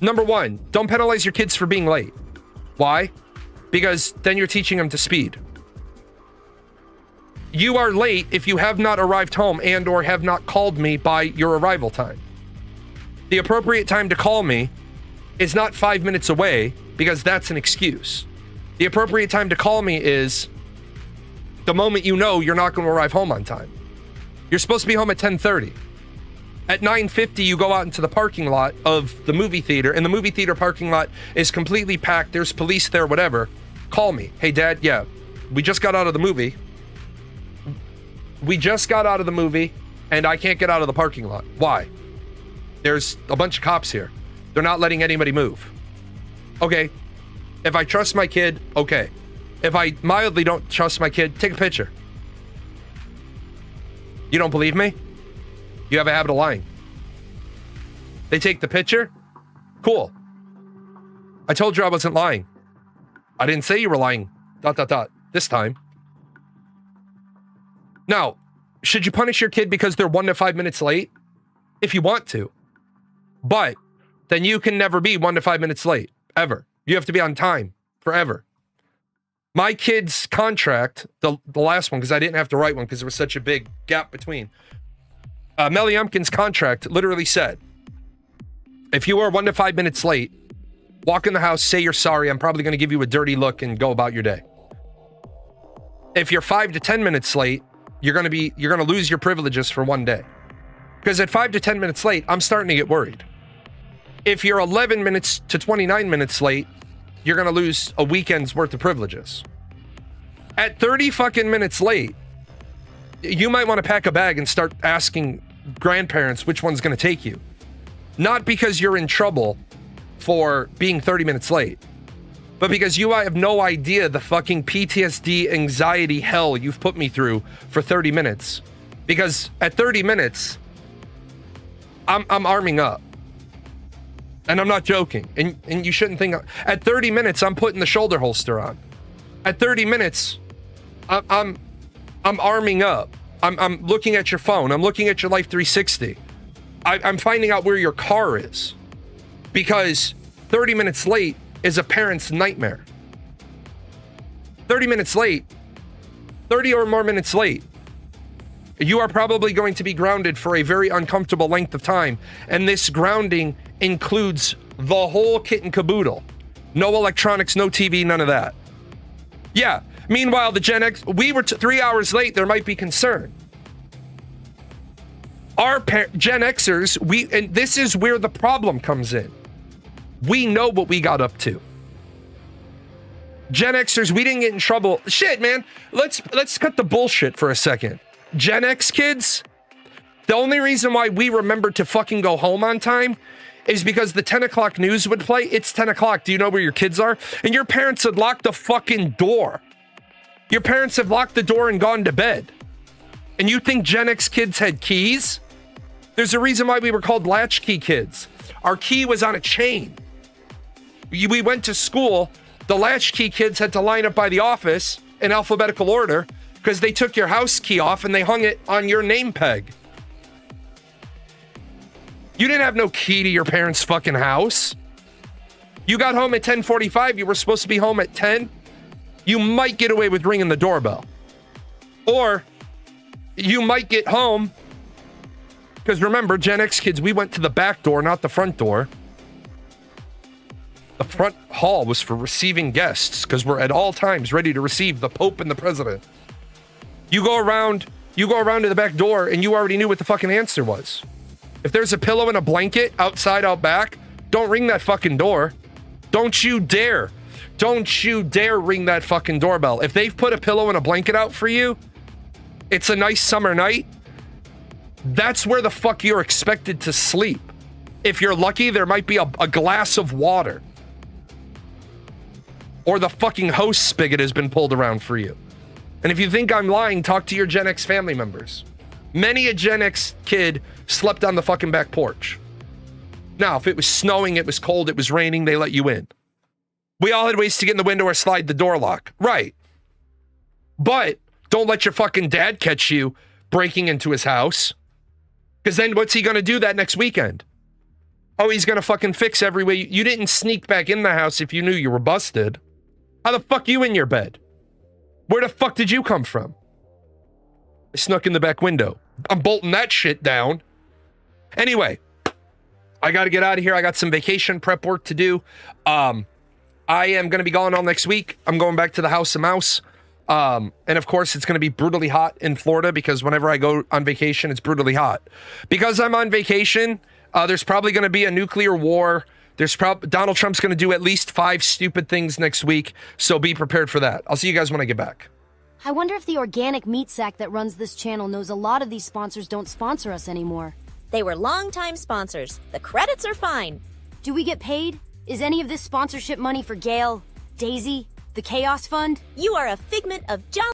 Number one, don't penalize your kids for being late. Why? Because then you're teaching them to speed. You are late if you have not arrived home and or have not called me by your arrival time. The appropriate time to call me is not 5 minutes away because that's an excuse. The appropriate time to call me is the moment you know you're not going to arrive home on time. You're supposed to be home at 10:30. At 9:50, you go out into the parking lot of the movie theater, and the movie theater parking lot is completely packed. There's police there, whatever. Call me. Hey, Dad, yeah, we just got out of the movie. And I can't get out of the parking lot. Why? There's a bunch of cops here. They're not letting anybody move. Okay. If I trust my kid, okay. If I mildly don't trust my kid, take a picture. You don't believe me? You have a habit of lying. They take the picture? Cool. I told you I wasn't lying. I didn't say you were lying. ... This time. Now, should you punish your kid because they're 1 to 5 minutes late? If you want to. But then you can never be 1 to 5 minutes late. Ever. You have to be on time. Forever. My kid's contract, the last one, because I didn't have to write one because there was such a big gap between. Melly Umpkin's contract literally said, if you are 1 to 5 minutes late, walk in the house, say you're sorry, I'm probably going to give you a dirty look and go about your day. If you're 5 to 10 minutes late, you're going to lose your privileges for one day. Because at 5 to 10 minutes late, I'm starting to get worried. If you're 11 minutes to 29 minutes late, you're going to lose a weekend's worth of privileges. At 30 fucking minutes late, you might want to pack a bag and start asking grandparents which one's going to take you. Not because you're in trouble for being 30 minutes late, but because you have no idea the fucking PTSD, anxiety hell you've put me through for 30 minutes. Because at 30 minutes, I'm arming up. And I'm not joking. And you shouldn't think... At 30 minutes, I'm putting the shoulder holster on. At 30 minutes, I'm arming up. I'm looking at your phone. I'm looking at your Life 360. I'm finding out where your car is. Because 30 minutes late is a parent's nightmare. 30 minutes late, 30 or more minutes late, you are probably going to be grounded for a very uncomfortable length of time. And this grounding includes the whole kit and caboodle. No electronics, no TV, none of that. Yeah. Meanwhile, the Gen X, we were 3 hours late, there might be concern. Our Gen Xers, and this is where the problem comes in. We know what we got up to. Gen Xers, we didn't get in trouble. Shit, man. Let's cut the bullshit for a second. Gen X kids, the only reason why we remember to fucking go home on time is because the 10 o'clock news would play. It's 10 o'clock. Do you know where your kids are? And your parents had locked the fucking door. Your parents have locked the door and gone to bed. And you think Gen X kids had keys? There's a reason why we were called latchkey kids. Our key was on a chain. We went to school. The latchkey kids had to line up by the office in alphabetical order because they took your house key off and they hung it on your name peg. You didn't have no key to your parents' fucking house. You got home at 10:45. You were supposed to be home at 10. You might get away with ringing the doorbell. Or you might get home because remember, Gen X kids, we went to the back door, not the front door. The front hall was for receiving guests because we're at all times ready to receive the Pope and the President. You go around to the back door and you already knew what the fucking answer was. If there's a pillow and a blanket outside, out back, don't ring that fucking door. Don't you dare. Don't you dare ring that fucking doorbell. If they've put a pillow and a blanket out for you, it's a nice summer night, that's where the fuck you're expected to sleep. If you're lucky, there might be a glass of water. Or the fucking hose spigot has been pulled around for you. And if you think I'm lying, talk to your Gen X family members. Many a Gen X kid slept on the fucking back porch. Now, if it was snowing, it was cold, it was raining, they let you in. We all had ways to get in the window or slide the door lock. Right. But don't let your fucking dad catch you breaking into his house. Because then what's he going to do that next weekend? Oh, he's going to fucking fix every way. You didn't sneak back in the house if you knew you were busted. How the fuck you in your bed? Where the fuck did you come from? I snuck in the back window. I'm bolting that shit down. Anyway, I got to get out of here. I got some vacation prep work to do. I am going to be gone all next week. I'm going back to the House of Mouse. And of course, it's going to be brutally hot in Florida because whenever I go on vacation, it's brutally hot. Because I'm on vacation, there's probably going to be a nuclear war. Donald Trump's going to do at least 5 stupid things next week. So be prepared for that. I'll see you guys when I get back. I wonder if the organic meat sack that runs this channel knows a lot of these sponsors don't sponsor us anymore. They were longtime sponsors. The credits are fine. Do we get paid? Is any of this sponsorship money for Gail, Daisy, the Chaos Fund? You are a figment of John.